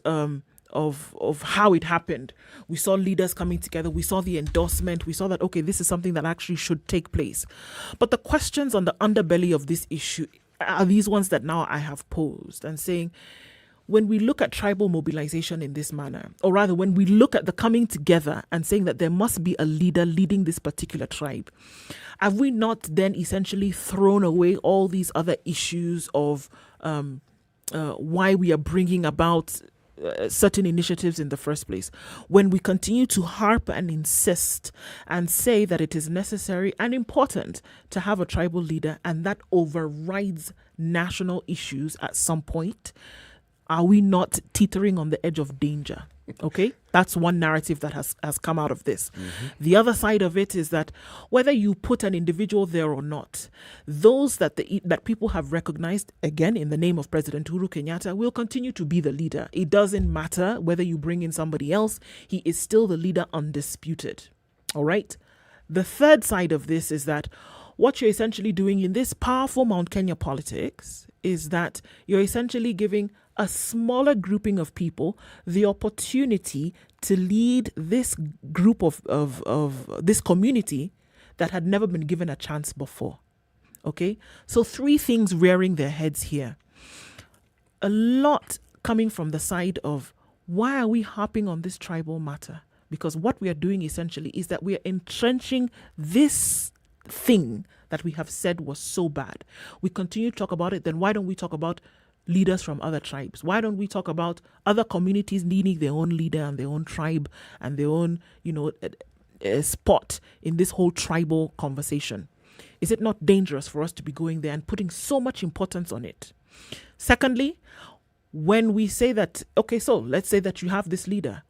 of how it happened. We saw leaders coming together. We saw the endorsement. We saw that, okay, this is something that actually should take place. But the questions on the underbelly of this issue are these ones that now I have posed and saying, when we look at tribal mobilization in this manner, or rather when we look at the coming together and saying that there must be a leader leading this particular tribe, have we not then essentially thrown away all these other issues of why we are bringing about certain initiatives in the first place, when we continue to harp and insist and say that it is necessary and important to have a tribal leader and that overrides national issues at some point? Are we not teetering on the edge of danger? Okay, that's one narrative that has come out of this. The other side of it is that whether you put an individual there or not, those that that people have recognized, again, in the name of President Uhuru Kenyatta, will continue to be the leader. It doesn't matter whether you bring in somebody else. He is still the leader, undisputed. All right. The third side of this is that what you're essentially doing in this powerful Mount Kenya politics is that you're essentially giving a smaller grouping of people the opportunity to lead this group of this community that had never been given a chance before. Okay? So 3 things rearing their heads here. A lot coming from the side of, why are we harping on this tribal matter? Because what we are doing essentially is that we are entrenching this thing that we have said was so bad. We continue to talk about it, then why don't we talk about leaders from other tribes? Why don't we talk about other communities needing their own leader and their own tribe and their own, spot in this whole tribal conversation? Is it not dangerous for us to be going there and putting so much importance on it? Secondly, when we say that, okay, so let's say that you have this leader,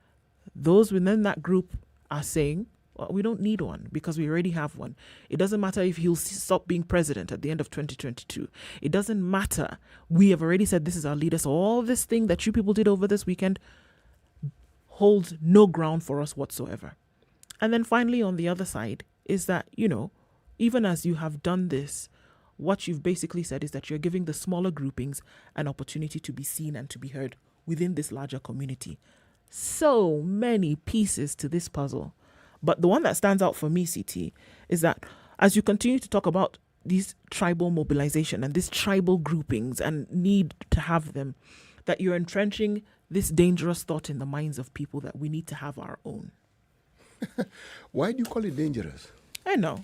those within that group are saying, well, we don't need one because we already have one. It doesn't matter if he'll stop being president at the end of 2022. It doesn't matter. We have already said this is our leader. So all this thing that you people did over this weekend holds no ground for us whatsoever. And then finally, on the other side is that, even as you have done this, what you've basically said is that you're giving the smaller groupings an opportunity to be seen and to be heard within this larger community. So many pieces to this puzzle. But the one that stands out for me, CT, is that as you continue to talk about these tribal mobilization and these tribal groupings and need to have them, that you're entrenching this dangerous thought in the minds of people that we need to have our own. Why do you call it dangerous? I know.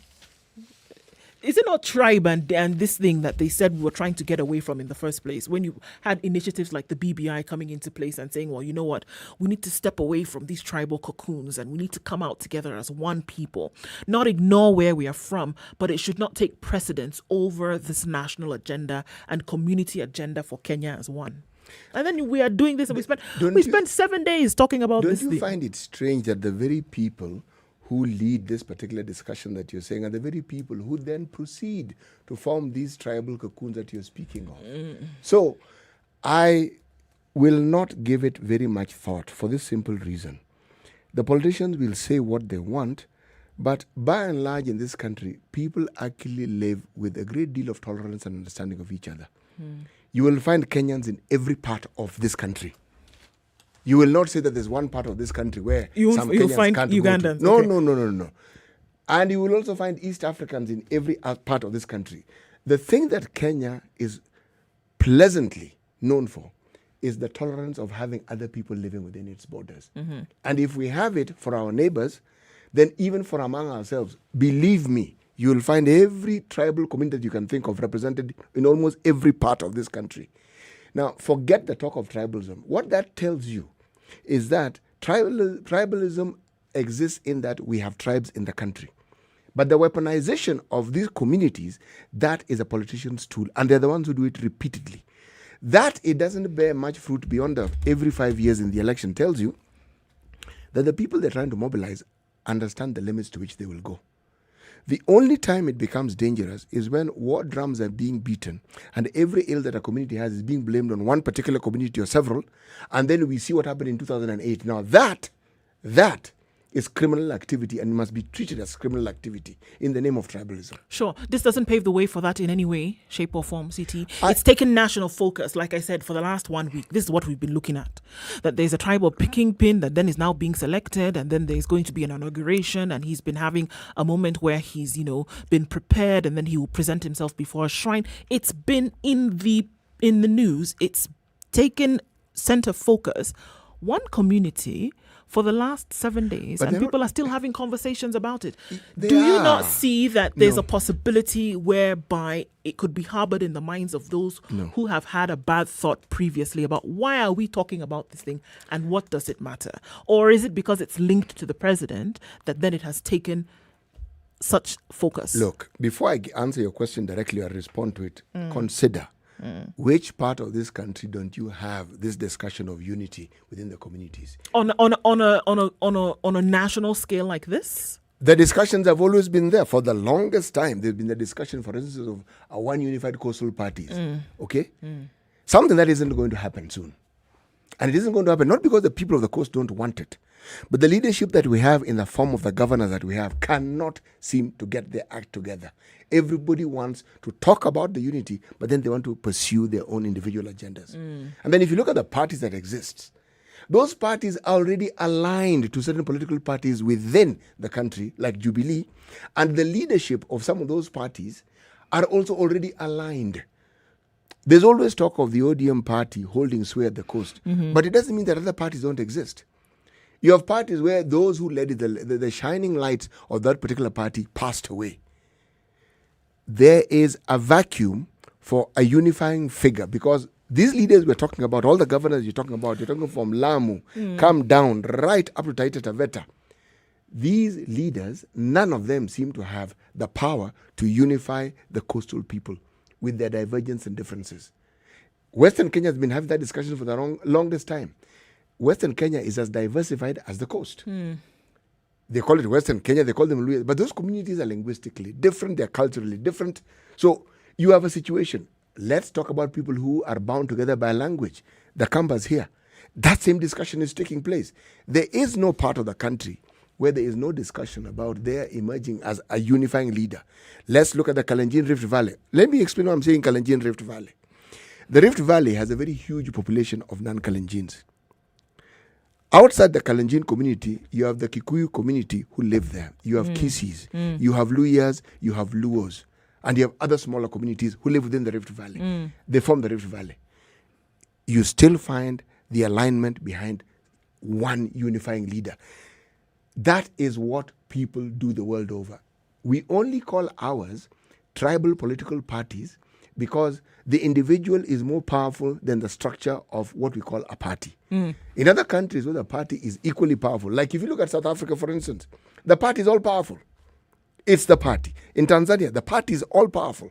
Is it not tribe and this thing that they said we were trying to get away from in the first place? When you had initiatives like the BBI coming into place and saying, well, you know what, we need to step away from these tribal cocoons and we need to come out together as one people, not ignore where we are from, but it should not take precedence over this national agenda and community agenda for Kenya as one. And then we are doing this and we spent 7 days talking about this thing. Don't you find it strange that the very people who lead this particular discussion that you're saying are the very people who then proceed to form these tribal cocoons that you're speaking of? So I will not give it very much thought for this simple reason. The politicians will say what they want, but by and large in this country, people actually live with a great deal of tolerance and understanding of each other. You will find Kenyans in every part of this country. You will not say that there's one part of this country where you'll Kenyans find can't Ugandans. go to. Okay. No. And you will also find East Africans in every part of this country. The thing that Kenya is pleasantly known for is the tolerance of having other people living within its borders. And if we have it for our neighbors, then even for among ourselves, believe me, you will find every tribal community that you can think of represented in almost every part of this country. Now, forget the talk of tribalism. What that tells you is that tribalism exists in that we have tribes in the country. But the weaponization of these communities, that is a politician's tool, and they're the ones who do it repeatedly. That it doesn't bear much fruit beyond every 5 years in the election tells you that the people they're trying to mobilize understand the limits to which they will go. The only time it becomes dangerous is when war drums are being beaten and every ill that a community has is being blamed on one particular community or several, and then we see what happened in 2008. Now that is criminal activity and must be treated as criminal activity in the name of tribalism. Sure. This doesn't pave the way for that in any way, shape, or form, CT. It's taken national focus, like I said, for the last 1 week. This is what we've been looking at. That there's a tribal picking pin that then is now being selected, and then there's going to be an inauguration, and he's been having a moment where he's, been prepared, and then he will present himself before a shrine. It's been in the news. It's taken center focus. One community for the last 7 days, and people are still having conversations about it. Do you not see that there's a possibility whereby it could be harbored in the minds of those who have had a bad thought previously about why are we talking about this thing and what does it matter? Or is it because it's linked to the president that then it has taken such focus? Look, before I answer your question directly or respond to it, consider which part of this country don't you have this discussion of unity within the communities? On a national scale like this? The discussions have always been there. For the longest time, there's been the discussion, for instance, of one unified coastal parties. Okay? Something that isn't going to happen soon. And it isn't going to happen not because the people of the coast don't want it, but the leadership that we have in the form of the governors that we have cannot seem to get their act together. Everybody wants to talk about the unity, but then they want to pursue their own individual agendas. And then if you look at the parties that exist, those parties are already aligned to certain political parties within the country, like Jubilee, and the leadership of some of those parties are also already aligned. There's always talk of the ODM party holding sway at the coast, but it doesn't mean that other parties don't exist. You have parties where those who led it, the shining lights of that particular party passed away. There is a vacuum for a unifying figure because these leaders we're talking about, all the governors you're talking about, you're talking from Lamu, come down right up to Taita Taveta. These leaders, none of them seem to have the power to unify the coastal people with their divergence and differences. Western Kenya has been having that discussion for the longest time. Western Kenya is as diversified as the coast. They call it Western Kenya, they call them Luya, but those communities are linguistically different, they're culturally different. So you have a situation. Let's talk about people who are bound together by language. The Kambas here. That same discussion is taking place. There is no part of the country where there is no discussion about their emerging as a unifying leader. Let's look at the Kalenjin Rift Valley. Let me explain why I'm saying Kalenjin Rift Valley. The Rift Valley has a very huge population of non-Kalenjins. Outside the Kalenjin community, you have the Kikuyu community who live there. You have Kisis, you have Luyas, you have Luos, and you have other smaller communities who live within the Rift Valley. They form the Rift Valley. You still find the alignment behind one unifying leader. That is what people do the world over. We only call ours tribal political parties because the individual is more powerful than the structure of what we call a party. In other countries where the party is equally powerful, like if you look at South Africa, for instance, the party is all powerful. It's the party. In Tanzania, the party is all powerful.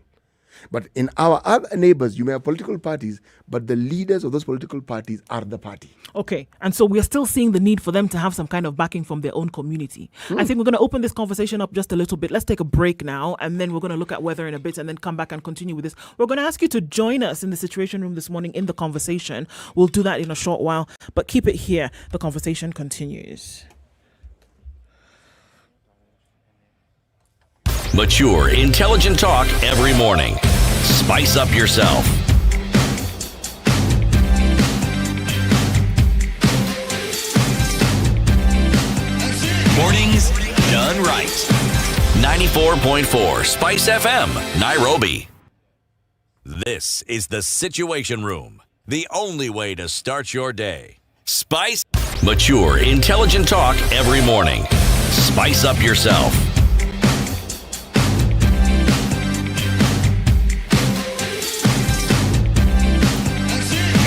But in our other neighbors, you may have political parties, but the leaders of those political parties are the party. Okay, and so we are still seeing the need for them to have some kind of backing from their own community. I think we're going to open this conversation up just a little bit. Let's take a break now, and then we're going to look at weather in a bit and then come back and continue with this. We're going to ask you to join us in the Situation Room this morning in the conversation. We'll do that in a short while, but keep it here. The conversation continues. Mature, intelligent talk every morning. Spice up yourself. Mornings done right. 94.4 Spice FM, Nairobi. This is the Situation Room. The only way to start your day. Spice. Mature, intelligent talk every morning. Spice up yourself.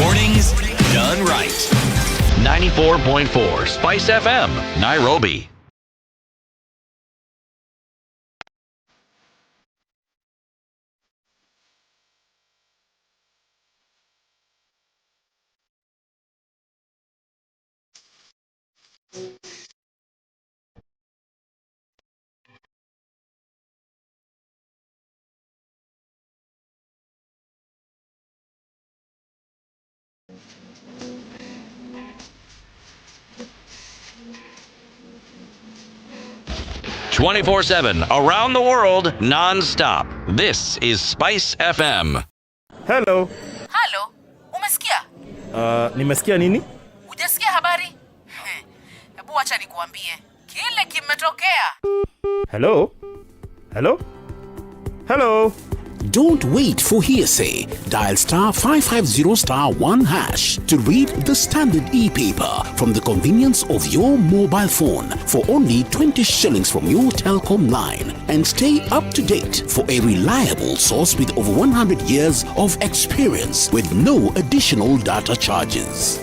Mornings done right. 94.4 Spice FM, Nairobi. 24/7, around the world, non-stop. This is Spice FM. Hello. Halo, umesikia? Nimesikia nini? Hujasikia habari? Hebu wacha nikuambie kile kimetokea. Hello? Hello? Hello? Don't wait for hearsay. Dial *550*1# to read the standard e-paper from the convenience of your mobile phone for only 20 shillings from your telecom line, and stay up to date for a reliable source with over 100 years of experience with no additional data charges.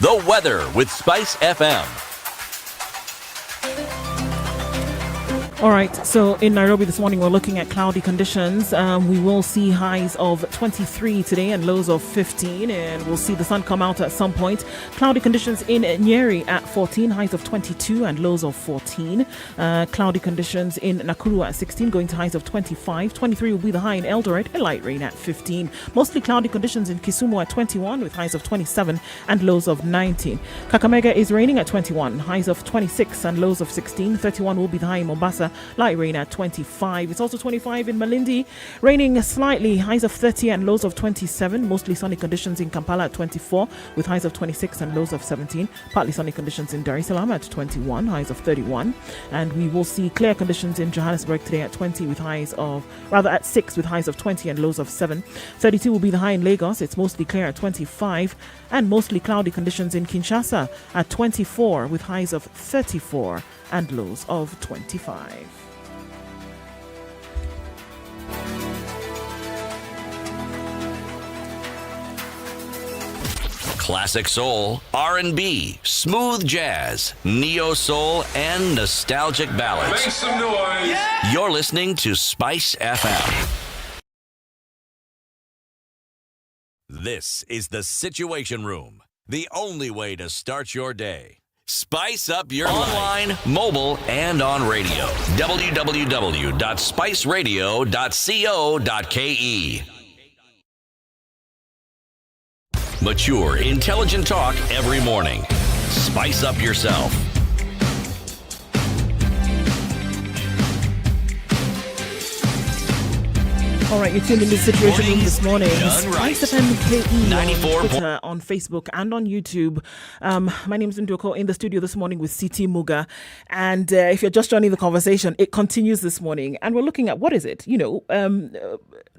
The weather with Spice FM. All right, so in Nairobi this morning, we're looking at cloudy conditions. We will see highs of 23 today and lows of 15, and we'll see the sun come out at some point. Cloudy conditions in Nyeri at 14, highs of 22 and lows of 14. Cloudy conditions in Nakuru at 16, going to highs of 25. 23 will be the high in Eldoret, and light rain at 15. Mostly cloudy conditions in Kisumu at 21, with highs of 27 and lows of 19. Kakamega is raining at 21, highs of 26 and lows of 16. 31 will be the high in Mombasa, light rain at 25. It's also 25 in Malindi, raining slightly, highs of 30 and lows of 27. Mostly sunny conditions in Kampala at 24, with highs of 26 and lows of 17. Partly sunny conditions in Dar es Salaam at 21, highs of 31. And we will see clear conditions in Johannesburg today at 20, with highs of, rather at 6, with highs of 20 and lows of 7. 32 will be the high in Lagos. It's mostly clear at 25, and mostly cloudy conditions in Kinshasa at 24, with highs of 34 and lows of 25. Classic soul, R&B, smooth jazz, neo soul, and nostalgic ballads. Make some noise. Yeah. You're listening to Spice FM. This is the Situation Room, the only way to start your day. Spice up your online, mobile, and on radio. www.spiceradio.co.ke. Mature, intelligent talk every morning. Spice up yourself. All right, you're tuned in the Situation Room this morning. Right. SpiceFM KE 94. on Twitter, on Facebook, and on YouTube. My name is Nduoko, in the studio this morning with CT Muga. And if you're just joining the conversation, it continues this morning. And we're looking at, what is it?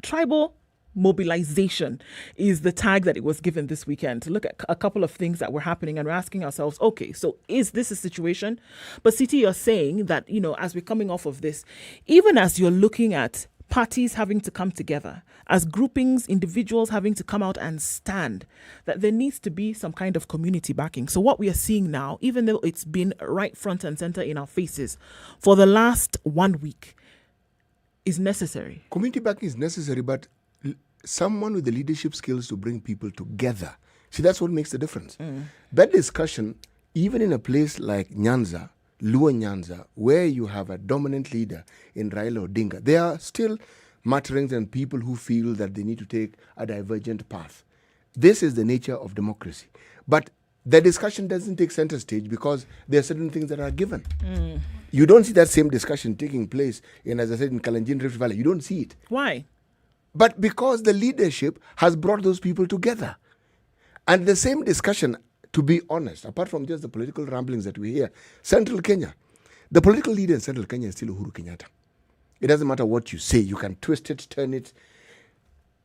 Tribal mobilization is the tag that it was given this weekend, to look at a couple of things that were happening, and we're asking ourselves, okay, so is this a situation? But CT, you're saying that, as we're coming off of this, even as you're looking at parties having to come together, as groupings, individuals having to come out and stand, that there needs to be some kind of community backing. So what we are seeing now, even though it's been right front and center in our faces for the last 1 week, is necessary. Community backing is necessary, but someone with the leadership skills to bring people together. See, that's what makes the difference. That discussion, even in a place like Nyanza, Luo Nyanza, where you have a dominant leader in Raila Odinga, there are still mutterings and people who feel that they need to take a divergent path. This is the nature of democracy. But the discussion doesn't take center stage because there are certain things that are given. You don't see that same discussion taking place in, as I said, in Kalenjin Rift Valley. You don't see it. Why? But because the leadership has brought those people together. And the same discussion, to be honest, apart from just the political ramblings that we hear, Central Kenya, the political leader in Central Kenya is still Uhuru Kenyatta. It doesn't matter what you say. You can twist it, turn it.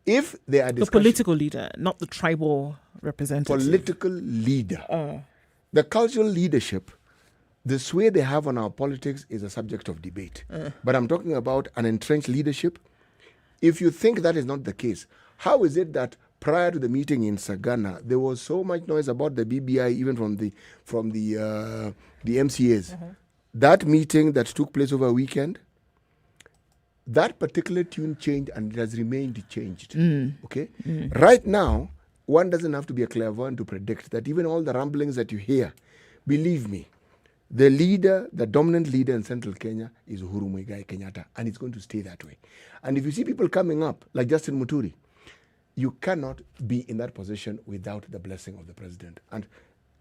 If there are the political leader, not the tribal representative. Political leader. The cultural leadership, the sway they have on our politics is a subject of debate. But I'm talking about an entrenched leadership. If you think that is not the case, how is it that prior to the meeting in Sagana, there was so much noise about the BBI, even from the MCAs? That meeting that took place over a weekend, that particular tune changed and it has remained changed. Okay? Right now, one doesn't have to be a clairvoyant to predict that even all the rumblings that you hear, believe me, the leader, the dominant leader in Central Kenya is Uhuru Muigai Kenyatta, and it's going to stay that way. And if you see people coming up, like Justin Muturi, you cannot be in that position without the blessing of the president. And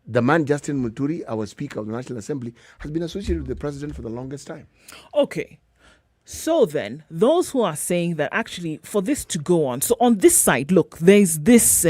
the man, Justin Muturi, our Speaker of the National Assembly, has been associated with the president for the longest time. Okay. So then, those who are saying that actually for this to go on, so on this side, look, there's this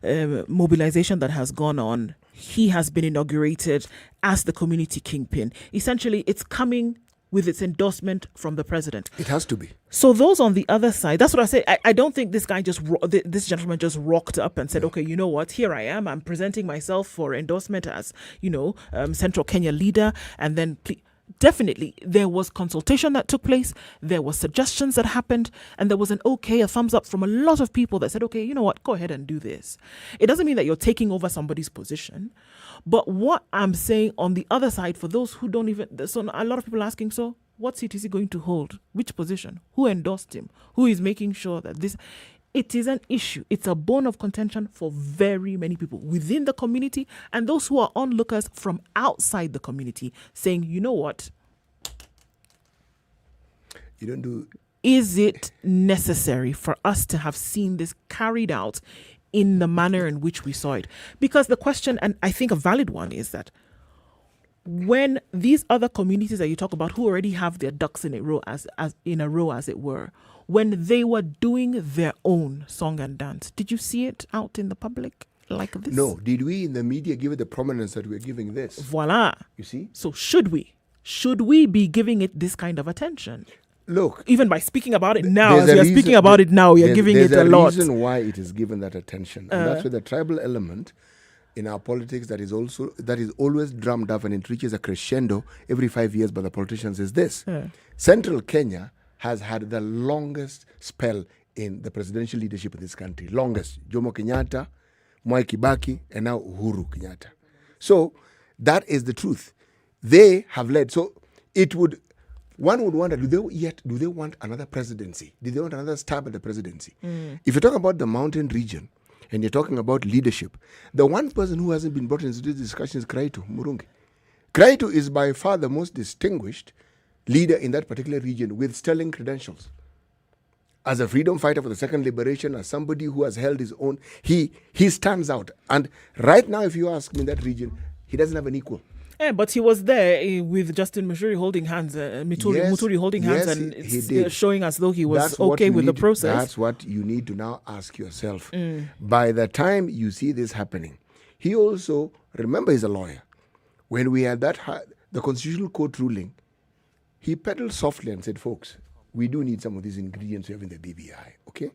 mobilization that has gone on. He has been inaugurated as the community kingpin. Essentially, it's coming with its endorsement from the president. It has to be. So those on the other side, that's what I say. I don't think this guy this gentleman just rocked up and said, okay, you know what, here I am. I'm presenting myself for endorsement as, Central Kenya leader. And then definitely there was consultation that took place. There was suggestions that happened. And there was a thumbs up from a lot of people that said, okay, you know what, go ahead and do this. It doesn't mean that you're taking over somebody's position. But what I'm saying on the other side, for those who don't even, so a lot of people are asking, so what seat is he going to hold? Which position? Who endorsed him? Who is making sure that this? It is an issue. It's a bone of contention for very many people within the community and those who are onlookers from outside the community saying, you know what? Is it necessary for us to have seen this carried out in the manner in which we saw it? Because the question, and I think a valid one, is that when these other communities that you talk about who already have their ducks in a row as it were, when they were doing their own song and dance, did you see it out in the public like this? No. Did we in the media give it the prominence that we're giving this? Voila. You see? So should we? Should we be giving it this kind of attention? Look. Even by speaking about it now, as you're speaking about it now, you're giving it a lot. There's a reason why it is given that attention. And that's where the tribal element in our politics that is always drummed up and it reaches a crescendo every 5 years by the politicians is this. Central Kenya has had the longest spell in the presidential leadership in this country. Longest. Jomo Kenyatta, Mwai Kibaki, and now Uhuru Kenyatta. So that is the truth. They have led. So one would wonder, do they want another presidency? Do they want another stab at the presidency? If you talk about the mountain region and you're talking about leadership, the one person who hasn't been brought into this discussion is Kraitu Murungi. Kraitu is by far the most distinguished leader in that particular region with sterling credentials. As a freedom fighter for the second liberation, as somebody who has held his own, he stands out. And right now, if you ask me in that region, he doesn't have an equal. Yeah, but he was there with Justin Muturi holding hands, Muturi holding hands, and it's showing as though he was okay with the process. That's what you need to now ask yourself. By the time you see this happening, he also, remember he's a lawyer. When we had the Constitutional Court ruling, he pedaled softly and said, folks, we do need some of these ingredients we have in the BBI, okay?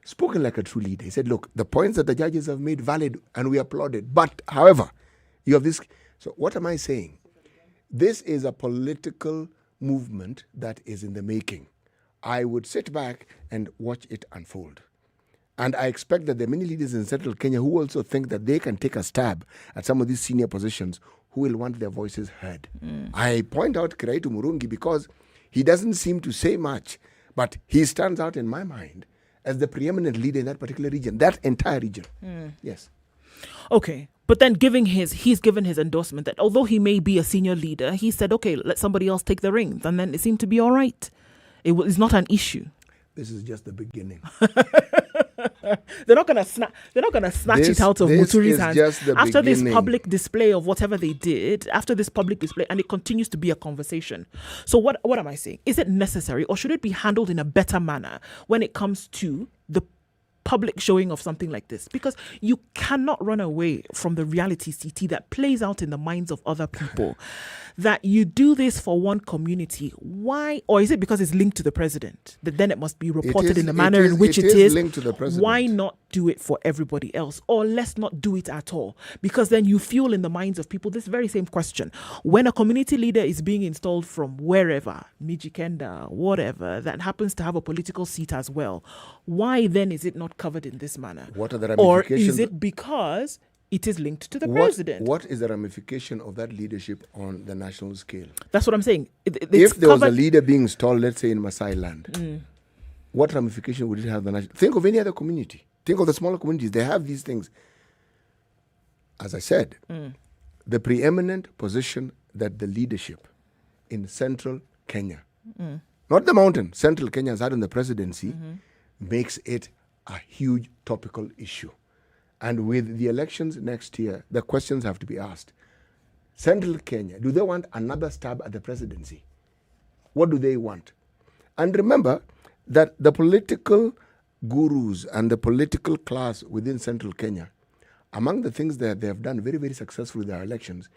Spoken like a true leader. He said, look, the points that the judges have made valid and we applaud it. But, however, you have this. So what am I saying? This is a political movement that is in the making. I would sit back and watch it unfold. And I expect that there are many leaders in Central Kenya who also think that they can take a stab at some of these senior positions who will want their voices heard. I point out Kiraitu Murungi because he doesn't seem to say much, but he stands out in my mind as the preeminent leader in that particular region, that entire region. Yes. Okay. But then he's given his endorsement that although he may be a senior leader, he said, okay, let somebody else take the reins. And then it seemed to be all right. It's not an issue. This is just the beginning. They're not gonna snatch it out of Muturi's hands after this public display of whatever they did. After this public display, and it continues to be a conversation. So what am I saying? Is it necessary, or should it be handled in a better manner when it comes to the public showing of something like this? Because you cannot run away from the reality, CT, that plays out in the minds of other people. That you do this for one community. Why? Or is it because it's linked to the president? That then it must be reported in the manner in which it is linked to the president. Why not do it for everybody else? Or let's not do it at all. Because then you fuel in the minds of people this very same question. When a community leader is being installed from wherever, Mijikenda, whatever, that happens to have a political seat as well, why then is it not covered in this manner? What are the ramifications? Or is it because it is linked to the president? What is the ramification of that leadership on the national scale? That's what I'm saying. If there was a leader being installed, let's say in Maasai land, what ramification would it have on the national? Think of any other community. Think of the smaller communities. They have these things. As I said, the preeminent position that the leadership in central Kenya, not the mountain, central Kenya has had in the presidency, makes it a huge topical issue. And with the elections next year, the questions have to be asked. Central Kenya, do they want another stab at the presidency? What do they want? And remember that the political gurus and the political class within Central Kenya, among the things that they have done very, very successfully with their elections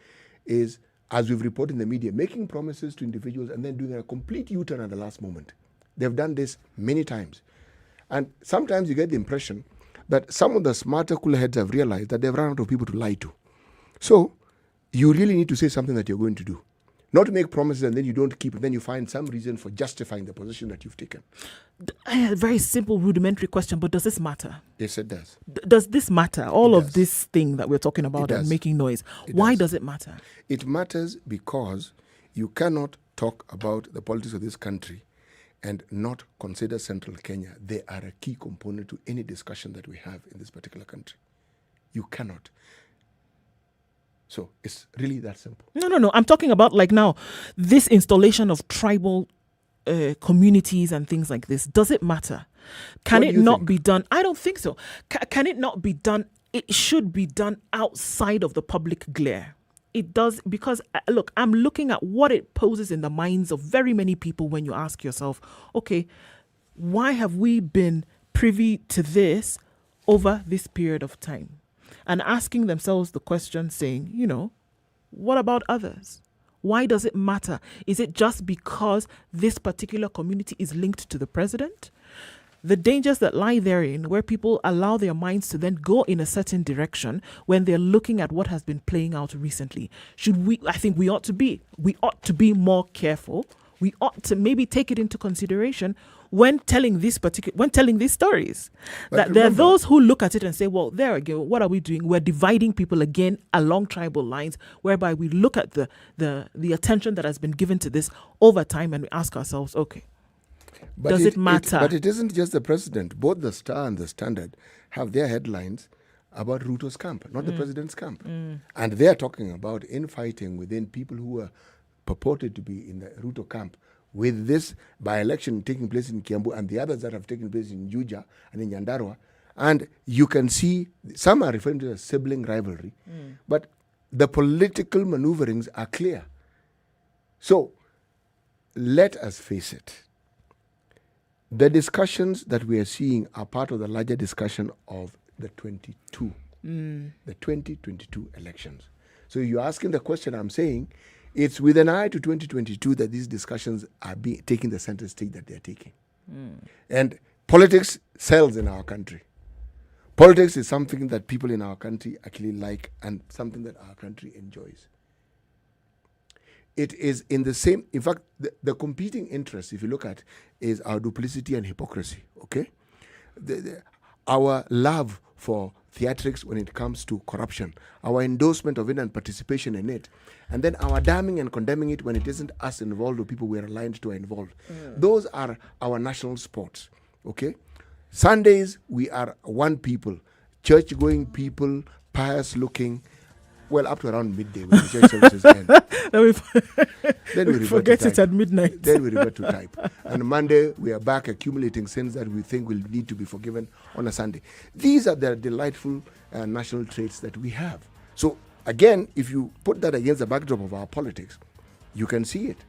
is, as we've reported in the media, making promises to individuals and then doing a complete U-turn at the last moment. They've done this many times. And sometimes you get the impression that some of the smarter, cooler heads have realized that they've run out of people to lie to. So you really need to say something that you're going to do. Not to make promises and then you don't keep it, then you find some reason for justifying the position that you've taken. I have a very simple, rudimentary question, but does this matter? Yes, it does. Does this matter? All of this thing that we're talking about and making noise. Why does it matter? It matters because you cannot talk about the politics of this country and not consider Central Kenya. They are a key component to any discussion that we have in this particular country. You cannot. So it's really that simple. No. I'm talking about like now, this installation of tribal communities and things like this. Does it matter? Can it not be done? I don't think so. Can it not be done? It should be done outside of the public glare. It does, because look, I'm looking at what it poses in the minds of very many people when you ask yourself, okay, why have we been privy to this over this period of time? And asking themselves the question saying, what about others? Why does it matter? Is it just because this particular community is linked to the president? The dangers that lie therein, where people allow their minds to then go in a certain direction when they're looking at what has been playing out recently. I think we ought to be more careful. We ought to maybe take it into consideration when telling these stories. That there are those who look at it and say, well, there again, what are we doing? We're dividing people again along tribal lines, whereby we look at the attention that has been given to this over time and we ask ourselves, okay, does it matter? But it isn't just the president. Both the Star and the Standard have their headlines about Ruto's camp, not the president's camp. And they're talking about infighting within people who are purported to be in the Ruto camp, with this by-election taking place in Kiambu and the others that have taken place in Juja and in Nyandarua. And you can see, some are referring to a sibling rivalry, but the political maneuverings are clear. So, let us face it. The discussions that we are seeing are part of the larger discussion of the 2022 elections. So you're asking the question, I'm saying, it's with an eye to 2022 that these discussions are taking the center stage that they're taking. And politics sells in our country. Politics is something that people in our country actually like and something that our country enjoys. It is in the same, in fact, the competing interests, if you look at, is our duplicity and hypocrisy, okay? Our love for theatrics when it comes to corruption, our endorsement of it and participation in it, and then our damning and condemning it when it isn't us involved or people we're aligned to are involved. Those are our national sports, okay? Sundays, we are one people, church-going people, pious-looking, well, up to around midday when the church services end. Then we forget it at midnight. Then we revert to type. And Monday, we are back accumulating sins that we think will need to be forgiven on a Sunday. These are the delightful national traits that we have. So, again, if you put that against the backdrop of our politics, you can see it.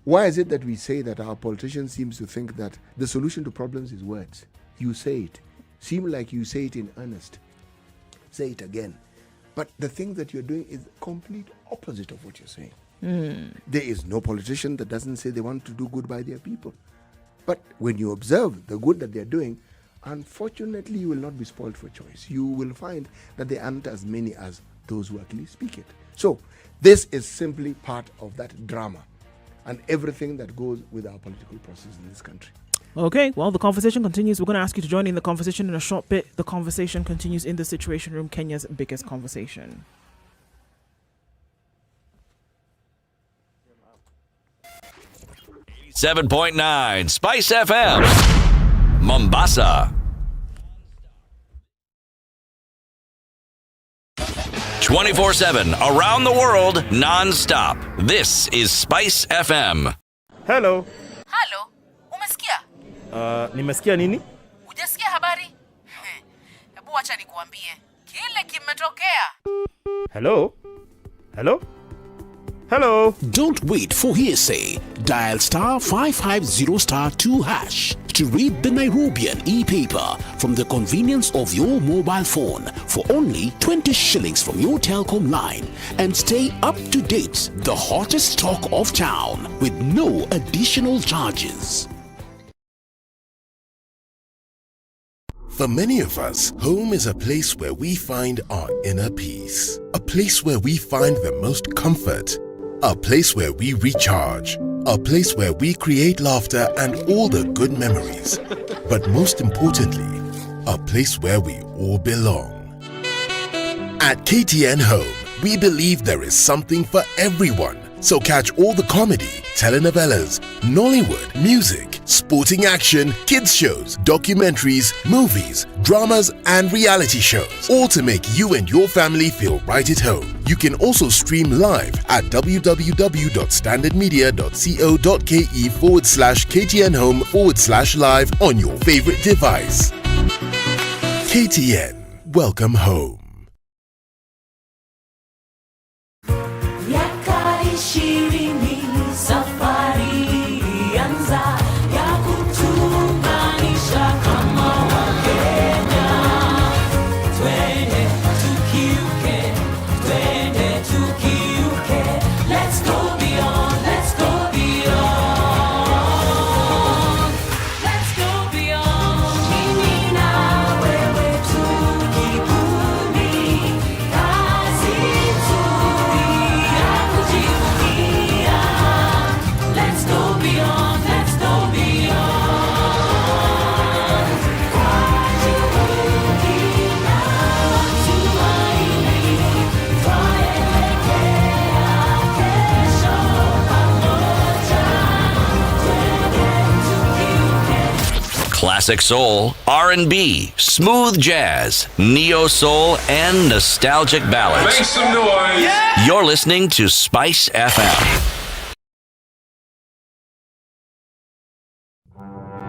Why is it that we say that our politicians seem to think that the solution to problems is words? You say it. Seem like you say it in earnest. Say it again. But the thing that you're doing is the complete opposite of what you're saying. There is no politician that doesn't say they want to do good by their people. But when you observe the good that they're doing, unfortunately, you will not be spoiled for choice. You will find that there aren't as many as those who actually speak it. So this is simply part of that drama and everything that goes with our political process in this country. Okay, well, the conversation continues. We're going to ask you to join in the conversation in a short bit. The conversation continues in the Situation Room, Kenya's biggest conversation. .9 Spice FM, Mombasa. 24/7 around the world, non-stop. This is Spice FM. Hello. Halo, umesikia? Nimesikia nini? Hujasikia habari? Hebu acha nikuambie kile kimetokea. Hello? Hello? Hello? Don't wait for hearsay. Dial star 550 star 2 hash to read the Nairobian e-paper from the convenience of your mobile phone for only 20 shillings from your telecom line and stay up to date. The hottest talk of town with no additional charges. For many of us, home is a place where we find our inner peace. A place where we find the most comfort. A place where we recharge. A place where we create laughter and all the good memories. But most importantly, a place where we all belong. At KTN Home, we believe there is something for everyone. So catch all the comedy, telenovelas, Nollywood, music, sporting action, kids shows, documentaries, movies, dramas and reality shows. All to make you and your family feel right at home. You can also stream live at www.standardmedia.co.ke/KTN Home/live on your favorite device. KTN, welcome home. Miaka 20 safari anza ya kutuunganisha kama Wakenya. Twende tukiuke, let's go beyond, let's go beyond, let's go beyond. Mimi na wewe tukibuni kazi nzuri ya kujivunia. Let's go beyond, let's go beyond. Kwa juhudi na matumaini twaelekea kesho pamoja. Twende tukiuke. Classic soul, R&B, smooth jazz, neo soul, and nostalgic ballads. Make some noise. You're listening to Spice FM.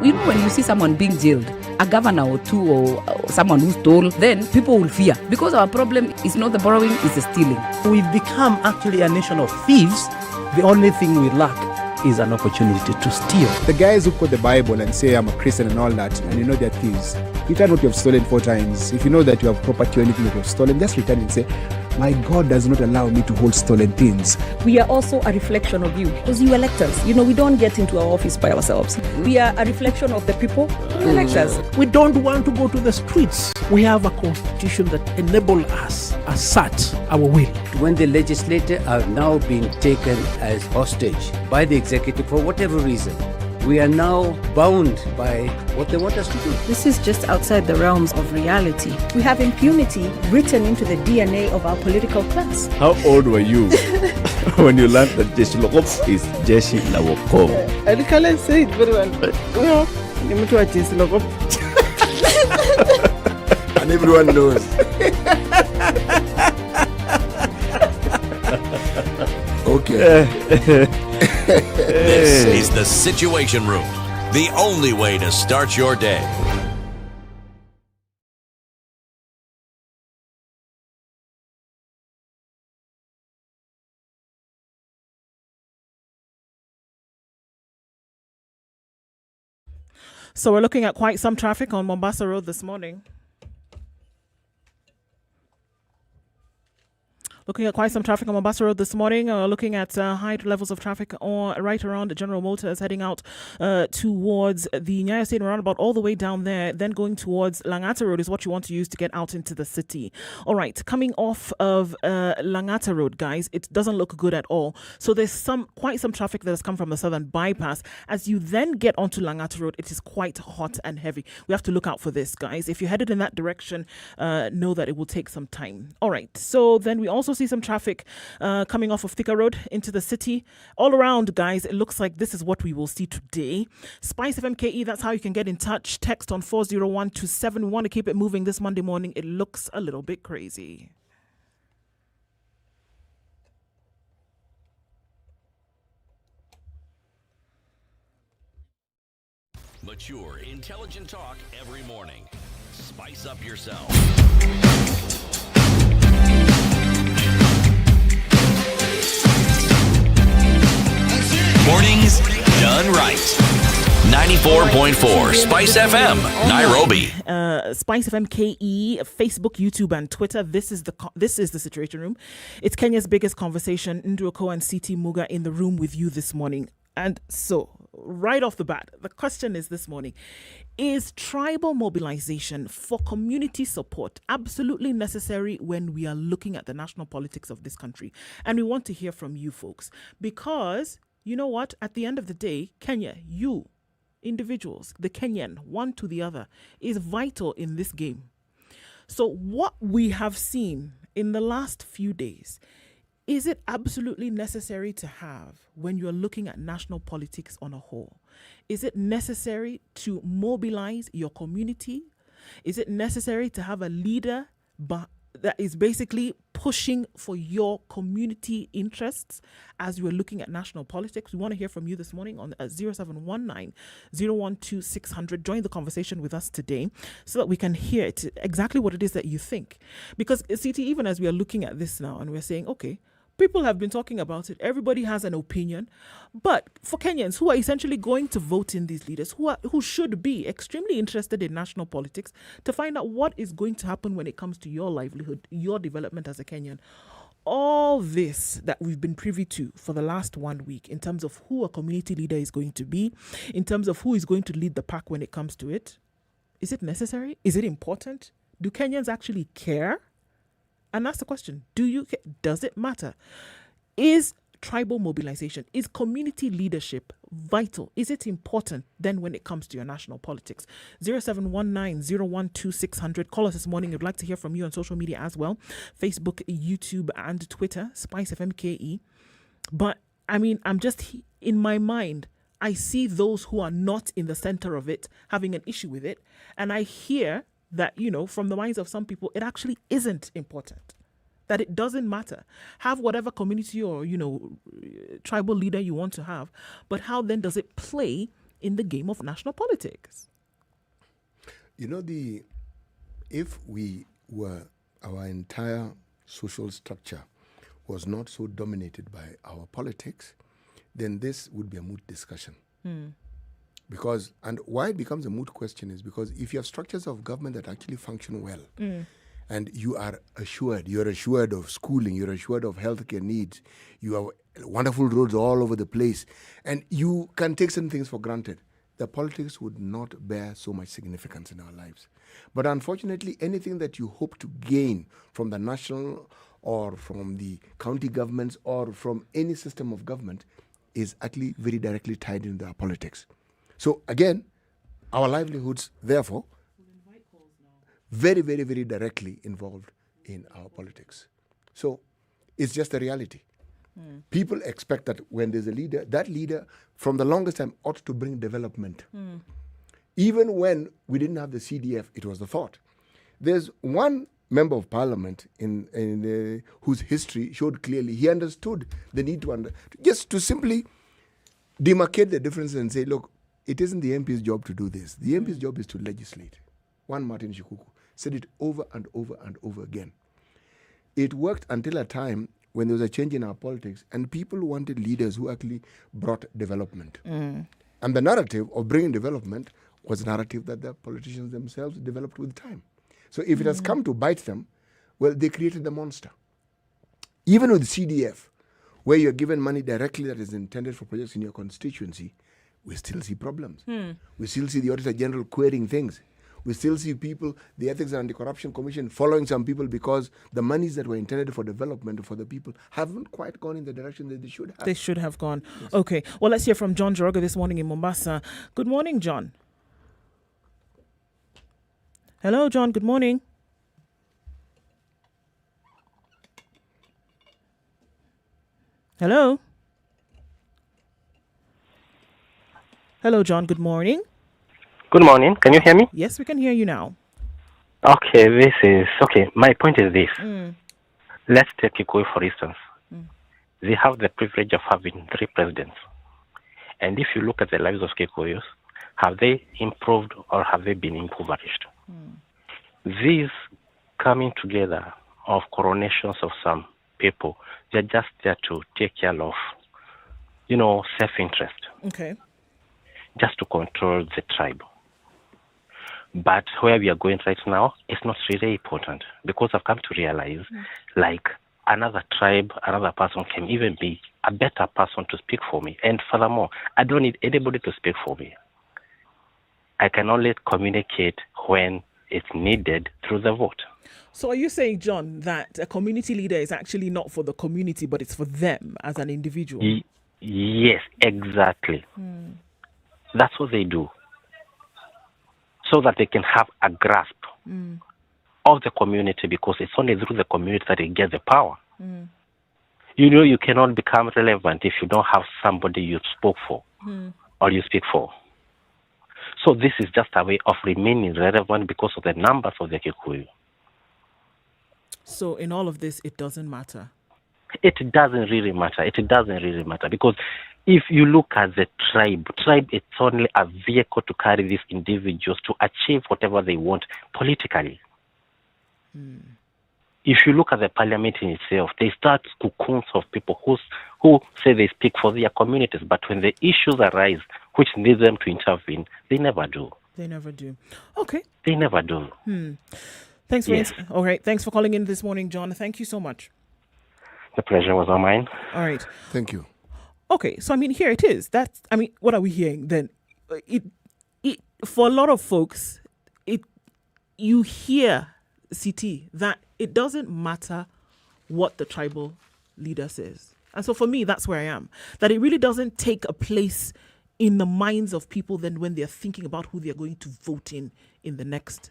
You know, when you see someone being jailed, a governor or two or someone who stole, then people will fear. Because our problem is not the borrowing, it's the stealing. We've become actually a nation of thieves. The only thing we lack is an opportunity to steal. The guys who quote the Bible and say I'm a Christian and all that, and you know they're thieves. Return what you have stolen 4 times. If you know that you have property or anything that you have stolen, just return and say, my God does not allow me to hold stolen things. We are also a reflection of you because you elect us. You know, we don't get into our office by ourselves. We are a reflection of the people who elect us. We don't want to go to the streets. We have a constitution that enables us to assert our will. When the legislators are now being taken as hostage by the executive for whatever reason, we are now bound by what they want us to do. This is just outside the realms of reality. We have impunity written into the DNA of our political class. How old were you when you learned that Jeshi Lokop is Jeshi la Wokovu? I can't say it very well. No, ni mtu wa jinsi loko. And everyone knows. Okay. This is the Situation Room, the only way to start your day. So we're looking at quite some traffic on Mombasa Road this morning. Looking at quite some traffic on Mombasa Road this morning. Looking at high levels of traffic right around General Motors, heading out towards the Nyeri Stadium roundabout, all the way down there. Then going towards Langata Road is what you want to use to get out into the city. All right, coming off of Langata Road, guys, it doesn't look good at all. So there's quite some traffic that has come from the southern bypass. As you then get onto Langata Road, it is quite hot and heavy. We have to look out for this, guys. If you're headed in that direction, know that it will take some time. All right, so then we also see some traffic coming off of Thika Road into the city. All around, guys, it looks like this is what we will see today. SpiceFM KE, that's how you can get in touch. Text on 40127. We want to keep it moving this Monday morning. It looks a little bit crazy. Mature, intelligent talk every morning. Spice up yourself. Mornings done right. 94.4 Spice FM, Nairobi. Spice FM KE, Facebook, YouTube, and Twitter. This is the Situation Room. It's Kenya's biggest conversation. Nduoko and CT Muga in the room with you this morning. And so, right off the bat, the question is this morning: is tribal mobilization for community support absolutely necessary when we are looking at the national politics of this country? And we want to hear from you folks, because you know what? At the end of the day, Kenya, you individuals, the Kenyan, one to the other, is vital in this game. So what we have seen in the last few days, is it absolutely necessary to have when you're looking at national politics on a whole? Is it necessary to mobilize your community? Is it necessary to have a leader that is basically pushing for your community interests as you are looking at national politics? We want to hear from you this morning on 0719 012 600. Join the conversation with us today so that we can hear exactly what it is that you think. Because, CT, even as we are looking at this now and we're saying, okay, people have been talking about it. Everybody has an opinion. But for Kenyans who are essentially going to vote in these leaders, who should be extremely interested in national politics to find out what is going to happen when it comes to your livelihood, your development as a Kenyan, all this that we've been privy to for the last 1 week in terms of who a community leader is going to be, in terms of who is going to lead the pack when it comes to it, is it necessary? Is it important? Do Kenyans actually care? And that's the question. Does it matter? Is tribal mobilization, is community leadership vital? Is it important then when it comes to your national politics? 0719 012 600. Call us this morning. We'd like to hear from you on social media as well. Facebook, YouTube, and Twitter, Spice FM KE. But I mean, I'm just in my mind, I see those who are not in the center of it having an issue with it. And I hear that, from the minds of some people, it actually isn't important, that it doesn't matter. Have whatever community or, tribal leader you want to have, but how then does it play in the game of national politics? If our entire social structure was not so dominated by our politics, then this would be a moot discussion. Because, and why it becomes a moot question is because if you have structures of government that actually function well, and you're assured of schooling, you're assured of healthcare needs, you have wonderful roads all over the place, and you can take some things for granted, the politics would not bear so much significance in our lives. But unfortunately, anything that you hope to gain from the national or from the county governments or from any system of government is actually very directly tied into our politics. So again, our livelihoods, therefore, very, very, very directly involved in our politics. So it's just a reality. People expect that when there's a leader, that leader, from the longest time, ought to bring development. Even when we didn't have the CDF, it was the thought. There's one member of parliament whose history showed clearly he understood the need just to simply demarcate the differences and say, look, it isn't the MP's job to do this. The MP's job is to legislate. One Martin Shikuku said it over and over and over again. It worked until a time when there was a change in our politics and people wanted leaders who actually brought development. And the narrative of bringing development was a narrative that the politicians themselves developed with time. So if it has come to bite them, well, they created the monster. Even with CDF, where you're given money directly that is intended for projects in your constituency, we still see problems. We still see the Auditor General querying things. We still see people, the Ethics and Anti-Corruption Commission, following some people because the monies that were intended for development for the people haven't quite gone in the direction that they should have. They should have gone. Yes. Okay. Well, let's hear from John Joroga this morning in Mombasa. Good morning, John. Hello, John. Good morning. Hello. Hello, John. Good morning. Good morning. Can you hear me? Yes, we can hear you now. Okay, my point is this. Let's take Kikuyu, for instance. They have the privilege of having 3 presidents. And if you look at the lives of Kikuyus, have they improved or have they been impoverished? These coming together of coronations of some people, they're just there to take care of, self-interest. Okay. Just to control the tribe. But where we are going right now, it's not really important because I've come to realize, like, another tribe, another person can even be a better person to speak for me. And furthermore, I don't need anybody to speak for me. I can only communicate when it's needed through the vote. So are you saying, John, that a community leader is actually not for the community, but it's for them as an individual? Yes, exactly. That's what they do. So that they can have a grasp of the community, because it's only through the community that they get the power. You cannot become relevant if you don't have somebody you spoke for or you speak for. So this is just a way of remaining relevant because of the numbers of the Kikuyu. So in all of this, it doesn't matter? It doesn't really matter. It doesn't really matter because if you look at the tribe, it's only a vehicle to carry these individuals to achieve whatever they want politically. If you look at the parliament in itself, they start cocoons of people who say they speak for their communities, but when the issues arise, which need them to intervene, they never do. They never do. Okay. They never do. Thanks for all right. Thanks for calling in this morning, John. Thank you so much. The pleasure was all mine. All right. Thank you. Okay, so here it is. What are we hearing then? It for a lot of folks, you hear, CT, that it doesn't matter what the tribal leader says. And so for me, that's where I am. That it really doesn't take a place in the minds of people then when they're thinking about who they're going to vote in the next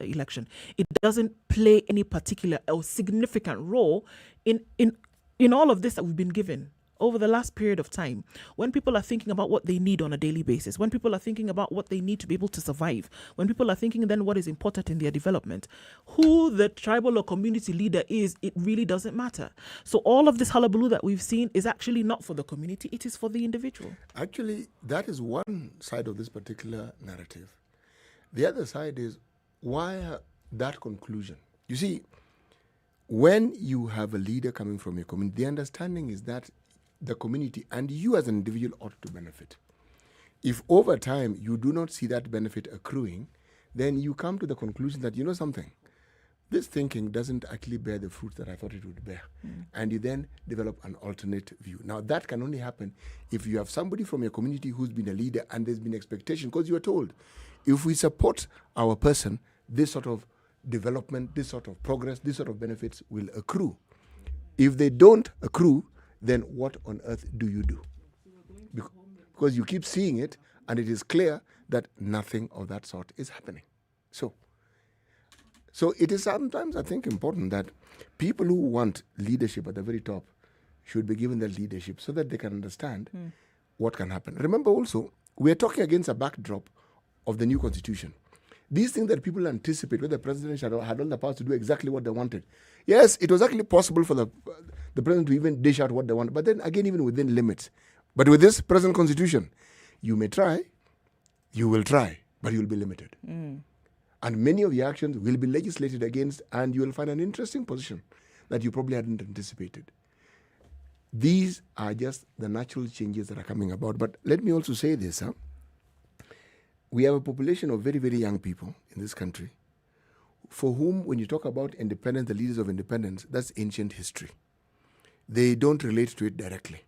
election. It doesn't play any particular or significant role in all of this that we've been given over the last period of time, when people are thinking about what they need on a daily basis, when people are thinking about what they need to be able to survive, when people are thinking then what is important in their development, who the tribal or community leader is, it really doesn't matter. So all of this hullabaloo that we've seen is actually not for the community, it is for the individual. Actually, that is one side of this particular narrative. The other side is why that conclusion. You see, when you have a leader coming from your community, the understanding is that the community and you as an individual ought to benefit. If over time you do not see that benefit accruing, then you come to the conclusion that, something, this thinking doesn't actually bear the fruit that I thought it would bear. And you then develop an alternate view. Now, that can only happen if you have somebody from your community who's been a leader and there's been expectation, because you are told, if we support our person, this sort of development, this sort of progress, this sort of benefits will accrue. If they don't accrue, then what on earth do you do? Because you keep seeing it, and it is clear that nothing of that sort is happening. So it is sometimes, I think, important that people who want leadership at the very top should be given that leadership so that they can understand what can happen. Remember also, we are talking against a backdrop of the new constitution. These things that people anticipate, where the president had all the powers to do exactly what they wanted. Yes, it was actually possible for the president to even dish out what they wanted, but then again, even within limits. But with this present constitution, you may try, you will try, but you will be limited. And many of your actions will be legislated against, and you will find an interesting position that you probably hadn't anticipated. These are just the natural changes that are coming about. But let me also say this, we have a population of very, very young people in this country for whom, when you talk about independence, the leaders of independence, that's ancient history. They don't relate to it directly.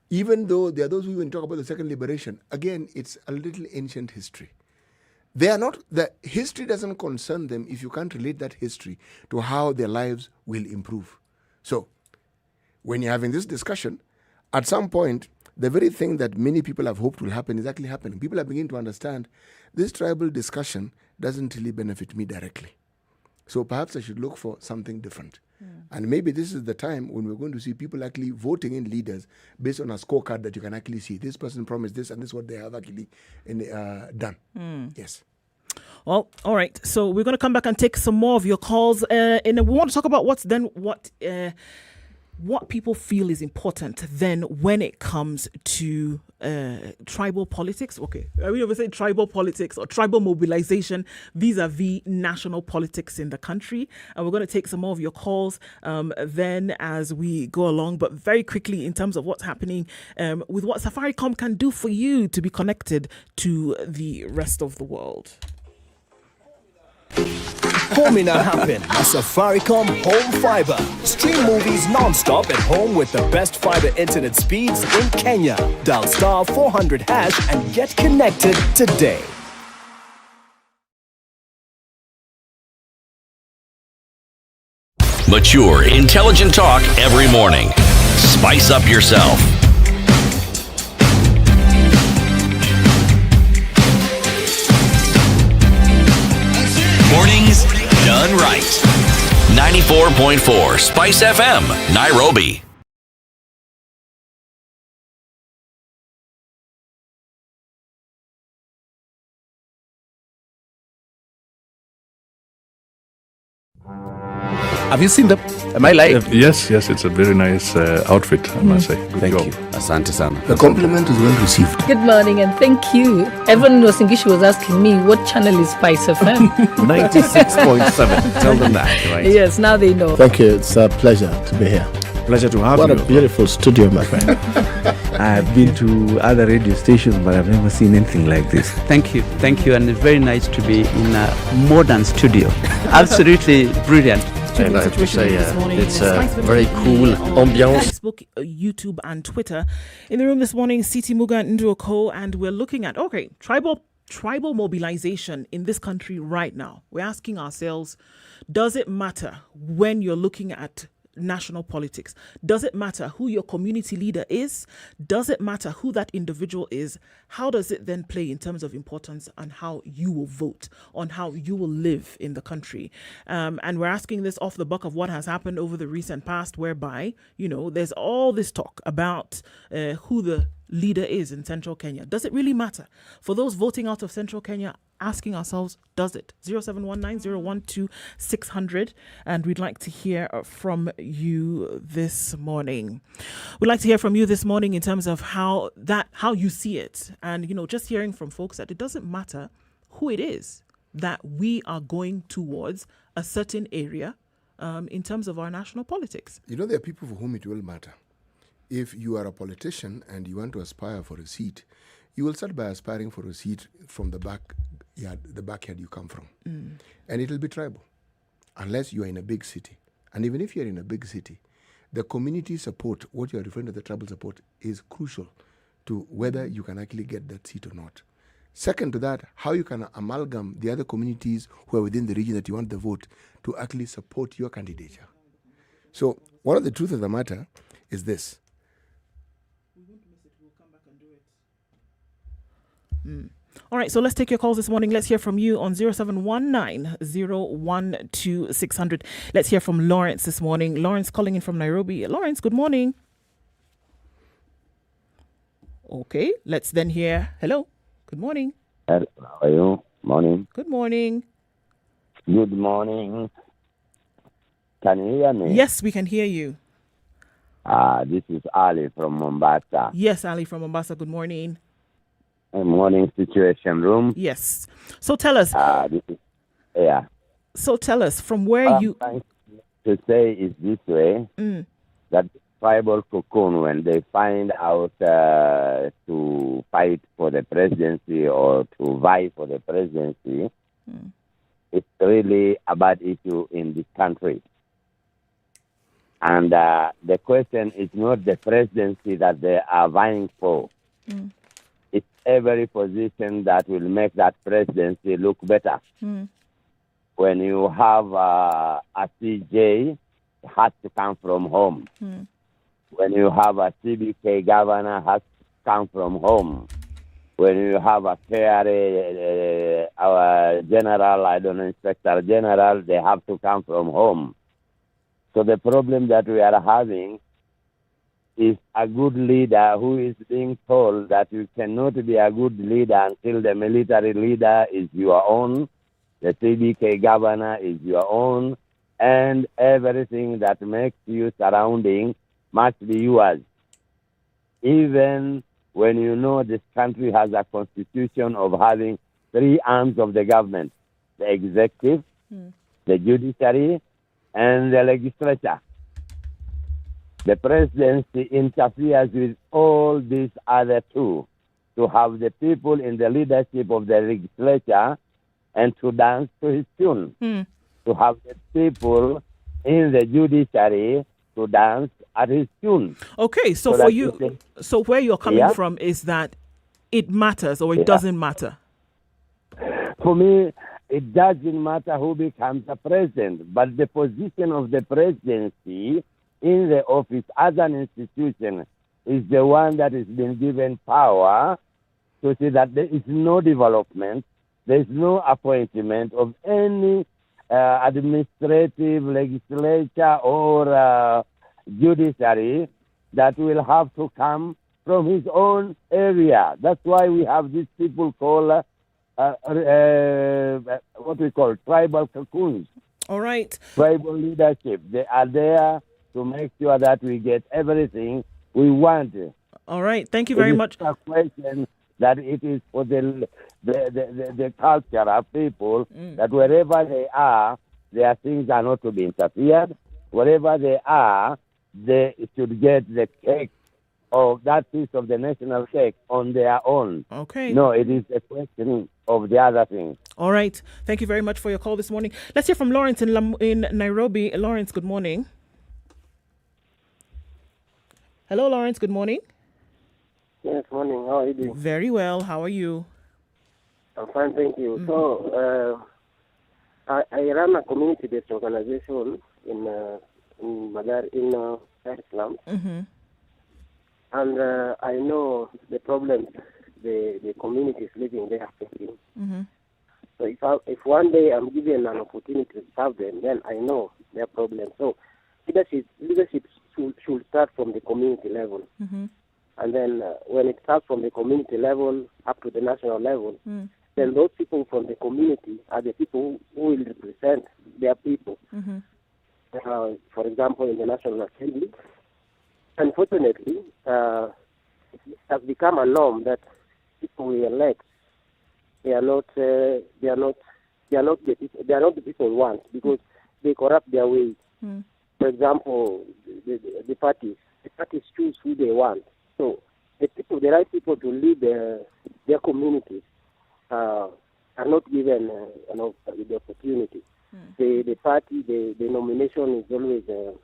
Even though there are those who even talk about the second liberation, again, it's a little ancient history. The history doesn't concern them if you can't relate that history to how their lives will improve. So, when you're having this discussion, at some point, the very thing that many people have hoped will happen is actually happening. People are beginning to understand this tribal discussion doesn't really benefit me directly. So perhaps I should look for something different. And maybe this is the time when we're going to see people actually voting in leaders based on a scorecard that you can actually see. This person promised this, and this is what they have actually done. Yes. Well, all right. So we're going to come back and take some more of your calls. And we want to talk about what what people feel is important then when it comes to tribal politics. Okay, we never say tribal politics or tribal mobilization vis-a-vis national politics in the country. And we're going to take some more of your calls then as we go along. But very quickly, in terms of what's happening with what Safaricom can do for you to be connected to the rest of the world. Home in a happen, a Safaricom Home Fiber. Stream movies non-stop at home with the best fiber internet speeds in Kenya. Dial star 400 hash and get connected today. Mature, intelligent talk every morning. Spice up yourself. Mornings done right. 94.4 Spice FM, Nairobi. Have you seen them? Am I lying? Yes, it's a very nice outfit, I must say. Good Thank job. you. Asante sana. The compliment is well received. Good morning and thank you. Everyone in Wasingishu was asking me what channel is Spice FM. 96.7. Tell them that, right? Yes, now they know. Thank you. It's a pleasure to be here. Pleasure to have What you. a beautiful studio, my friend. I've been to other radio stations, but I've never seen anything like this. Thank you. And it's very nice to be in a modern studio. Absolutely brilliant. It's a very cool ambiance. Facebook, YouTube, and Twitter. In the room this morning, Siti Muga and Nduoko, and we're looking at tribal mobilization in this country right now. We're asking ourselves, does it matter when you're looking at national politics? Does it matter who your community leader is? Does it matter who that individual is? How does it then play in terms of importance on how you will vote, on how you will live in the country? And we're asking this off the back of what has happened over the recent past, whereby, there's all this talk about who the leader is in central Kenya. Does it really matter? For those voting out of central Kenya, asking ourselves, does it? 0719-012-600, and we'd like to hear from you this morning. We'd like to hear from you this morning in terms of how you see it, and just hearing from folks that it doesn't matter who it is that we are going towards a certain area in terms of our national politics. There are people for whom it will matter. If you are a politician and you want to aspire for a seat, you will start by aspiring for a seat from the backyard you come from. And it'll be tribal, unless you are in a big city. And even if you're in a big city, the community support, what you're referring to the tribal support, is crucial to whether you can actually get that seat or not. Second to that, how you can amalgam the other communities who are within the region that you want the vote to actually support your candidature. So one of the truth of the matter is this. All right, so let's take your calls this morning. Let's hear from you on 0719-012-600. Let's hear from Lawrence this morning. Lawrence calling in from Nairobi. Lawrence, good morning. Okay, let's then hear. Hello, good morning. Hello, how are you? Morning. Good morning. Good morning. Can you hear me? Yes, we can hear you. This is Ali from Mombasa. Yes, Ali from Mombasa. Good morning. Morning situation room. Yes. So tell us. Yeah. So tell us from where you. Trying to say is this way that tribal cocoon, when they find out to fight for the presidency or to vie for the presidency, it's really a bad issue in this country. And the question is not the presidency that they are vying for. It's every position that will make that presidency look better. When you have a CJ, it has to come from home. When you have a CBK governor, it has to come from home. When you have a KRA, our general, inspector general, they have to come from home. So the problem that we are having is a good leader who is being told that you cannot be a good leader until the military leader is your own, the CBK governor is your own, and everything that makes you surrounding must be yours. Even when you know this country has a constitution of having 3 arms of the government, the executive, the judiciary, and the legislature. The presidency interferes with all these other 2 to have the people in the leadership of the legislature and to dance to his tune. To have the people in the judiciary to dance at his tune. Okay, so for you, so where you're coming from is that it matters or it doesn't matter? For me, it doesn't matter who becomes the president, but the position of the presidency in the office as an institution is the one that has been given power to see that there is no development, there is no appointment of any administrative, legislature, or judiciary that will have to come from his own area. That's why we have these people called what we call tribal cocoons. All right. Tribal leadership. They are there to make sure that we get everything we want. All right. Thank you very much. It's a question that it is for the culture of people that wherever they are, their things are not to be interfered. Wherever they are, they should get the cake of that piece of the national cake on their own. Okay. No, it is a question of the other things. All right. Thank you very much for your call this morning. Let's hear from Lawrence in Nairobi. Lawrence, good morning. Hello, Lawrence. Good morning. Yes, morning. How are you doing? Very well. How are you? I'm fine, thank you. So, I run a community-based organization in Dar es Salaam. And I know the problems the community is living there are facing. So if one day I'm given an opportunity to serve them, then I know their problems. So leadership should start from the community level. And then when it starts from the community level up to the national level, then those people from the community are the people who will represent their people. For example, in the National Assembly, unfortunately, it has become a norm that people we elect, they are not the people we want because they corrupt their ways. For example, the parties choose who they want. So the right people to lead their communities are not given the opportunity. The party, the nomination is always a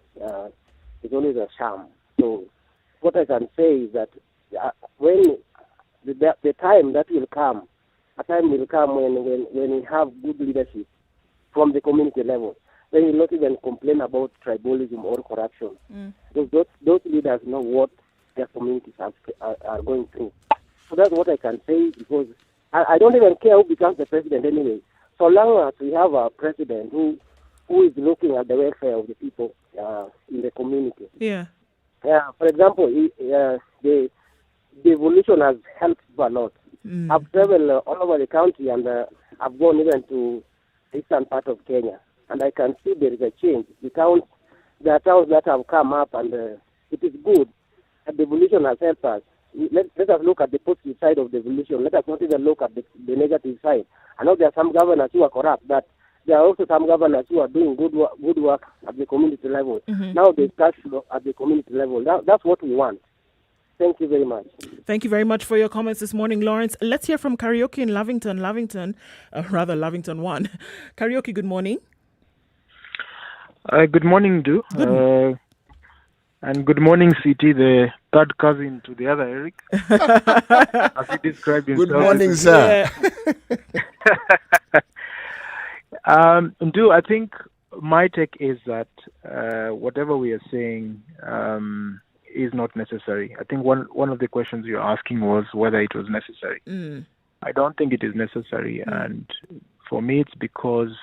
sham. So what I can say is that when the time that will come, a time will come when we have good leadership from the community level. They will not even complain about tribalism or corruption. Because those leaders know what their communities are going through. So that's what I can say, because I don't even care who becomes the president anyway. So long as we have a president who is looking at the welfare of the people in the community. Yeah. For example, the evolution has helped a lot. I've traveled all over the country, and I've gone even to the eastern part of Kenya, and I can see there is a change. There are towns that have come up, and it is good. And the evolution has helped us. Let us look at the positive side of the evolution. Let us not even look at the negative side. I know there are some governors who are corrupt, but there are also some governors who are doing good work at the community level. Now they start at the community level. That's what we want. Thank you very much. Thank you very much for your comments this morning, Lawrence. Let's hear from Karaoke in Lavington 1. Karaoke, good morning. Good morning, Du. And good morning, CT, the third cousin to the other Eric. As he described himself. Good morning, sir. Du, I think my take is that whatever we are saying is not necessary. I think one of the questions you're asking was whether it was necessary. I don't think it is necessary. And for me, it's because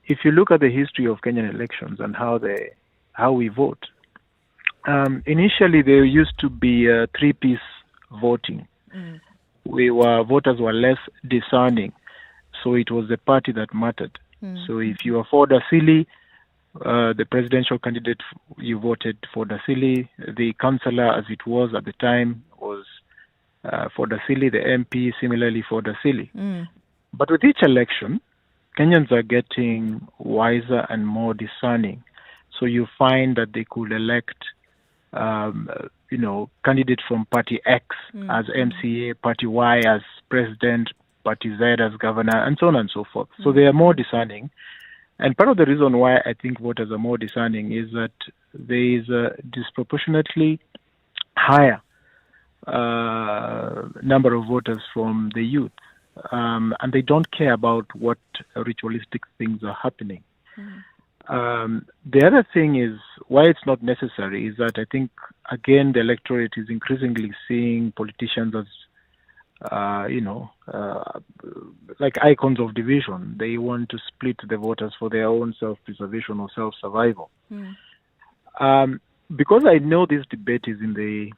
if you look at the history of Kenyan elections and how we vote, initially there used to be three-piece voting. Voters were less discerning, so it was the party that mattered. So if you afford a silly, the presidential candidate, you voted for Dasili. The councillor, as it was at the time, was for Dasili. The MP, similarly for Dasili. But with each election, Kenyans are getting wiser and more discerning. So you find that they could elect, candidate from Party X as MCA, Party Y as president, Party Z as governor, and so on and so forth. So they are more discerning. And part of the reason why I think voters are more discerning is that there is a disproportionately higher number of voters from the youth. And they don't care about what ritualistic things are happening. The other thing is why it's not necessary is that I think, again, the electorate is increasingly seeing politicians as, like icons of division. They want to split the voters for their own self-preservation or self-survival. Because I know this debate is in the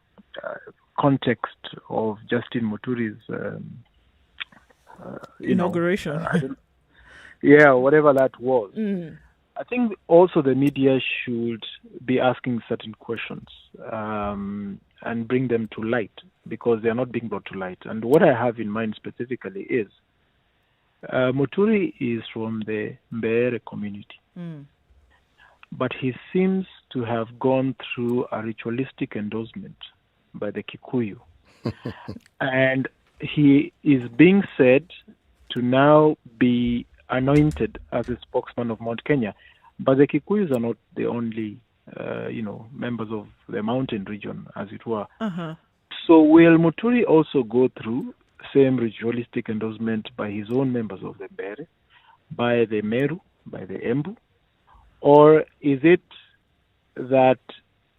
context of Justin Muturi's inauguration. Whatever that was. I think also the media should be asking certain questions and bring them to light because they are not being brought to light. And what I have in mind specifically is Muturi is from the Mbere community, but he seems to have gone through a ritualistic endorsement by the Kikuyu. And he is being said to now be anointed as a spokesman of Mount Kenya. But the Kikuyus are not the only, members of the mountain region, as it were. So will Muturi also go through same ritualistic endorsement by his own members of the Mbere, by the Meru, by the Embu? Or is it that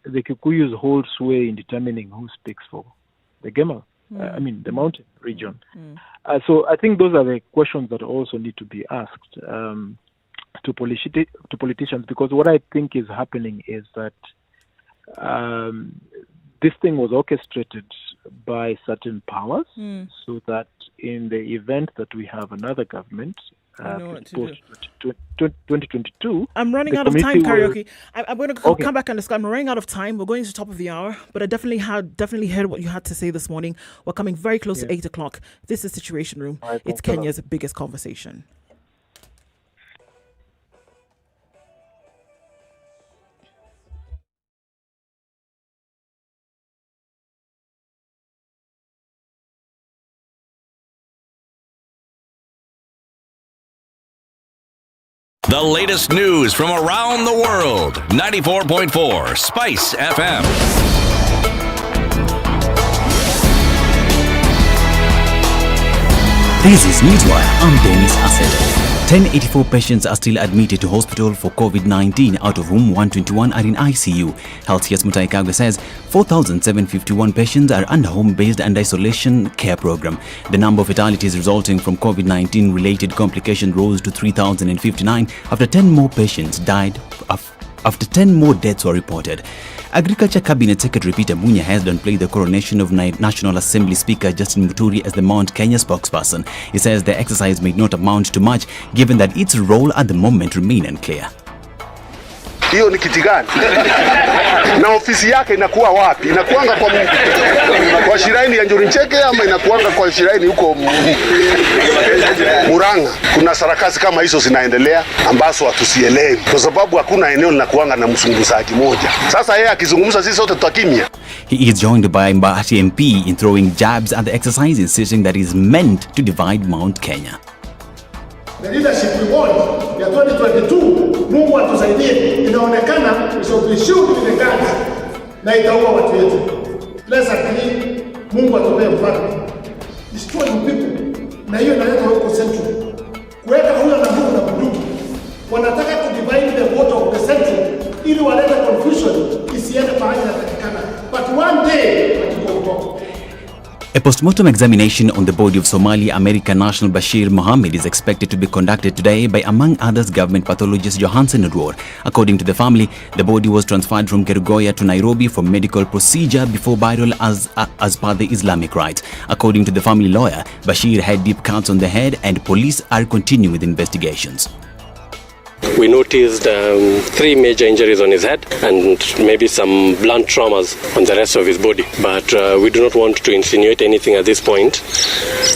the Kikuyus hold sway in determining who speaks for the Gemal? The mountain region. So I think those are the questions that also need to be asked to politicians, because what I think is happening is that this thing was orchestrated by certain powers so that in the event that we have another government, 2022. I'm running out of time, Karaoke. I'm going to come back and discuss. I'm running out of time. We're going to the top of the hour, but I definitely heard what you had to say this morning. We're coming very close to 8 o'clock. This is Situation Room. It's Kenya's biggest conversation. The latest news from around the world. 94.4 Spice FM. This is Newswire. I'm Dennis Asset. 1084 patients are still admitted to hospital for COVID-19, out of whom 121 are in ICU. Healthcare's Mutai Kagwe says 4,751 patients are under home-based and isolation care program. The number of fatalities resulting from COVID-19 related complications rose to 3,059 after 10 more patients died. After 10 more deaths were reported. Agriculture Cabinet Secretary Peter Munya has downplayed the coronation of National Assembly Speaker Justin Muturi as the Mount Kenya spokesperson. He says the exercise may not amount to much given that its role at the moment remain unclear. Hiyo ni kiti gani? Na ofisi yake inakuwa wapi? Inakuanga kwa shiraini ya Njuricheke ama inakuanga kwa shiraini huko Murang'a? Kuna sarakasi kama hizo zinaendelea ambazo hatusielewi kwa sababu hakuna eneo linakuanga na mzungumzaji moja. Sasa yeye akizungumza sisi sote tutakimia. He is joined by Mbahati MP in throwing jabs at the exercise, insisting that it is meant to divide Mount Kenya. The leadership we want ya 2022, Mungu atusaidie, inaonekana we should be the guns na itaua watu wetu. Let's agree, Mungu atupee mfano. Destroying people, na hiyo inaleta huko central. Kuweka huyo na Mungu na bunduki. Wanataka to divide the vote of the central ili walete confusion isiende pahali inatakikana. But one day watakuwa. A postmortem examination on the body of Somali-American national Bashir Mohammed is expected to be conducted today by, among others, government pathologist Johansen Odwor. According to the family, the body was transferred from Kerugoya to Nairobi for medical procedure before burial as per the Islamic rite. According to the family lawyer, Bashir had deep cuts on the head and police are continuing with investigations. We noticed 3 major injuries on his head and maybe some blunt traumas on the rest of his body. But we do not want to insinuate anything at this point.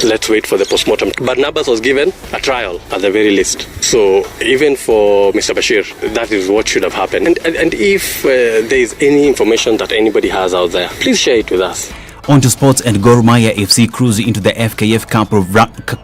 Let's wait for the postmortem. Barnabas was given a trial at the very least. So even for Mr. Bashir, that is what should have happened. And if there is any information that anybody has out there, please share it with us. On to sports, and Gor Mahia FC cruise into the FKF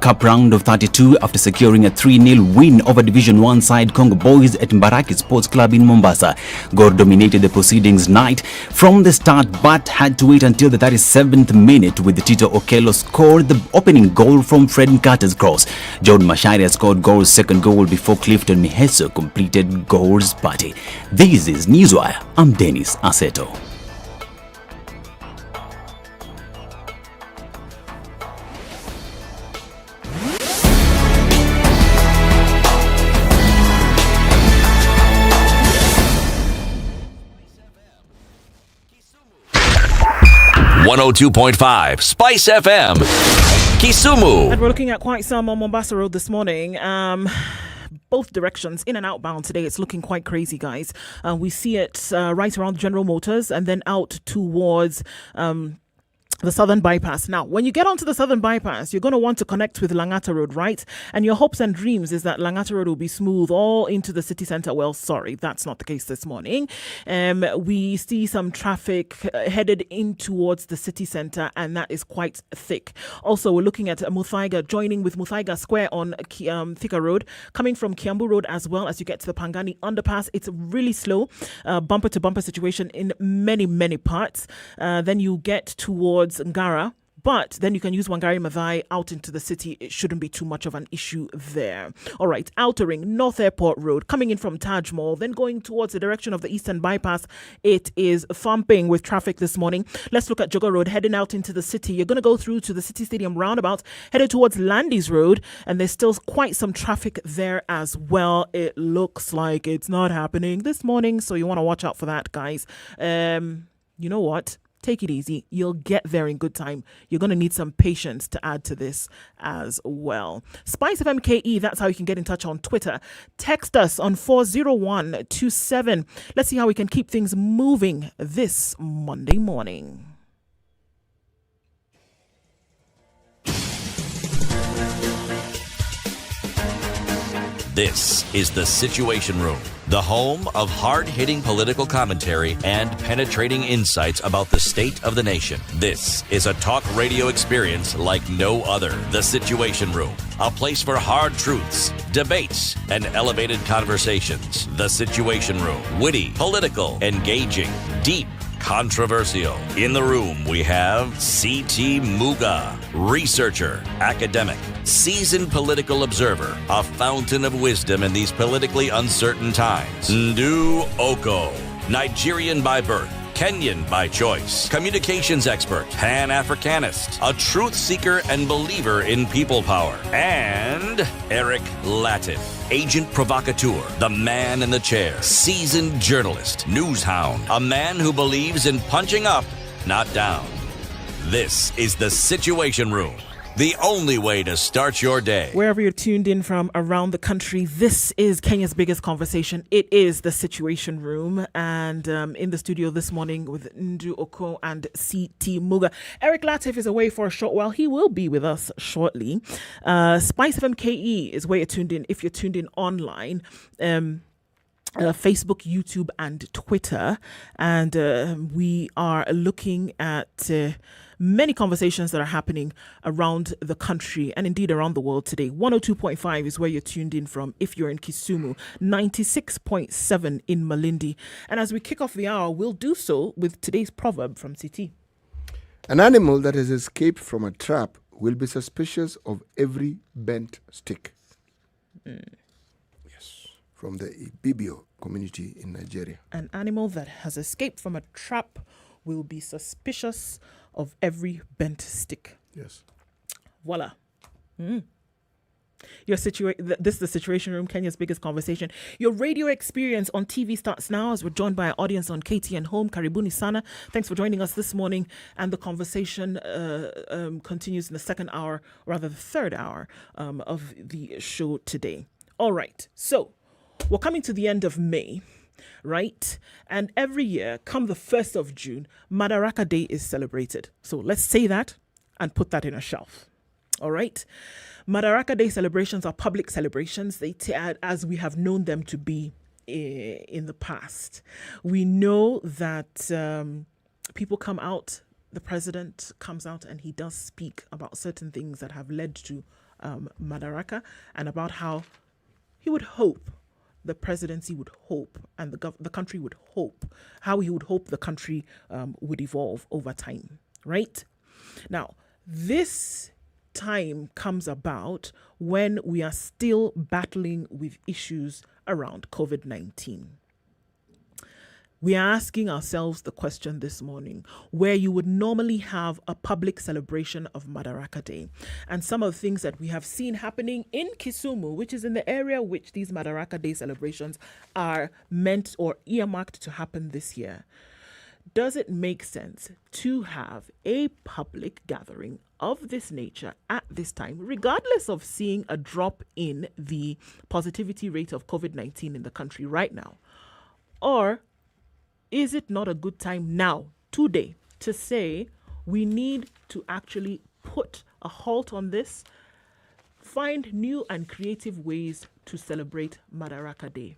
Cup round of 32 after securing a 3-0 win over Division 1 side Congo Boys at Mbaraki Sports Club in Mombasa. Gor dominated the proceedings night from the start but had to wait until the 37th minute with Tito Okello scored the opening goal from Fred Carter's cross. John Macharia scored Gor's second goal before Clifton Miheso completed Gor's party. This is Newswire. I'm Dennis Aseto. .5 Spice FM, Kisumu. And we're looking at quite some on Mombasa Road this morning. Both directions, in and outbound today, it's looking quite crazy, guys. We see it right around General Motors and then out towards the Southern Bypass. Now, when you get onto the Southern Bypass, you're going to want to connect with Langata Road, right? And your hopes and dreams is that Langata Road will be smooth all into the city centre. Well, sorry, that's not the case this morning. We see some traffic headed in towards the city centre, and that is quite thick. Also, we're looking at Muthaiga, joining with Muthaiga Square on Thika Road, coming from Kiambu Road as well as you get to the Pangani Underpass. It's really slow, bumper-to-bumper situation in many, many parts. Then you get towards Ngara, but then you can use Wangari Maathai out into the city. It shouldn't be too much of an issue there. All right, Outer Ring, North Airport Road, coming in from Taj Mall, then going towards the direction of the Eastern Bypass. It is thumping with traffic this morning. Let's look at Jogo Road, heading out into the city. You're going to go through to the City Stadium roundabout, headed towards Landys Road, and there's still quite some traffic there as well. It looks like it's not happening this morning, so you want to watch out for that, guys. You know what? Take it easy. You'll get there in good time. You're going to need some patience to add to this as well. SpiceFM KE, that's how you can get in touch on Twitter. Text us on 40127. Let's see how we can keep things moving this Monday morning. This is the Situation Room, the home of hard-hitting political commentary and penetrating insights about the state of the nation. This is a talk radio experience like no other. The Situation Room, a place for hard truths, debates, and elevated conversations. The Situation Room, witty, political, engaging, deep, controversial. In the room, we have C.T. Muga, researcher, academic, seasoned political observer, a fountain of wisdom in these politically uncertain times. Ndu Oko, Nigerian by birth, Kenyan by choice, communications expert, Pan-Africanist, a truth seeker and believer in people power, and Eric Latif, agent provocateur, the man in the chair, seasoned journalist, news hound, a man who believes in punching up, not down. This is the Situation Room, the only way to start your day. Wherever you're tuned in from around the country, this is Kenya's biggest conversation. It is the Situation Room. And in the studio this morning with Ndu Oko and C.T. Muga. Eric Latif is away for a short while. He will be with us shortly. SpiceFM KE is where you're tuned in if you're tuned in online. Facebook, YouTube, and Twitter. And we are looking at many conversations that are happening around the country and indeed around the world today. 102.5 is where you're tuned in from if you're in Kisumu, 96.7 in Malindi. And as we kick off the hour, we'll do so with today's proverb from CT. An animal that has escaped from a trap will be suspicious of every bent stick. Yes, from the Ibibio community in Nigeria. An animal that has escaped from a trap will be suspicious of every bent stick. Yes. Voila. This is the Situation Room, Kenya's biggest conversation. Your radio experience on TV starts now as we're joined by our audience on KTN Home. Karibuni Sana. Thanks for joining us this morning. And the conversation continues in the second hour, or rather the third hour of the show today. All right. So We're coming to the end of May, right? And every year, come the 1st of June, Madaraka Day is celebrated. So let's say that and put that in a shelf. All right? Madaraka Day celebrations are public celebrations, as we have known them to be in the past. We know that people come out, the president comes out and he does speak about certain things that have led to Madaraka, and about how he would hope the presidency would hope and the country would hope, how he would hope the country would evolve over time, right? Now, this time comes about when we are still battling with issues around COVID-19. We are asking ourselves the question this morning, where you would normally have a public celebration of Madaraka Day, and some of the things that we have seen happening in Kisumu, which is in the area which these Madaraka Day celebrations are meant or earmarked to happen this year. Does it make sense to have a public gathering of this nature at this time, regardless of seeing a drop in the positivity rate of COVID-19 in the country right now? Or is it not a good time now, today, to say we need to actually put a halt on this, find new and creative ways to celebrate Madaraka Day?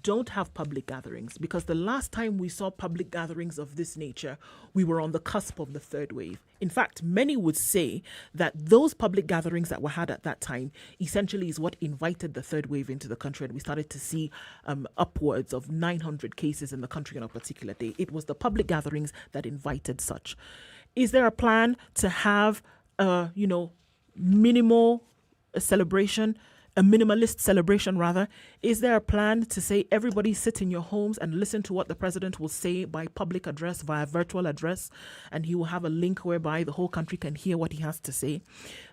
Don't have public gatherings, because the last time we saw public gatherings of this nature, we were on the cusp of the third wave. In fact, many would say that those public gatherings that were had at that time essentially is what invited the third wave into the country, and we started to see upwards of 900 cases in the country on a particular day. It was the public gatherings that invited such. Is there a plan to have minimal celebration? A minimalist celebration, rather? Is there a plan to say everybody sit in your homes and listen to what the president will say by public address, via virtual address, and he will have a link whereby the whole country can hear what he has to say?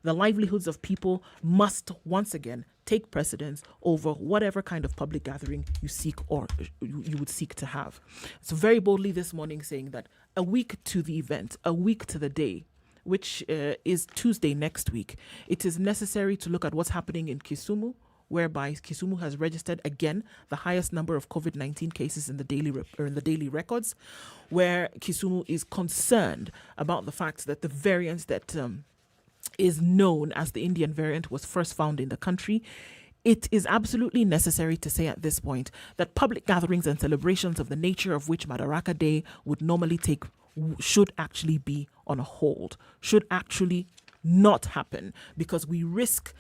The livelihoods of people must once again take precedence over whatever kind of public gathering you seek or you would seek to have. So very boldly this morning saying that a week to the event, a week to the day, which is Tuesday next week, it is necessary to look at what's happening in Kisumu, whereby Kisumu has registered again the highest number of COVID-19 cases in the daily records, where Kisumu is concerned about the fact that the variant that is known as the Indian variant was first found in the country. It is absolutely necessary to say at this point that public gatherings and celebrations of the nature of which Madaraka Day would normally take should actually be on a hold, should actually not happen, because we risk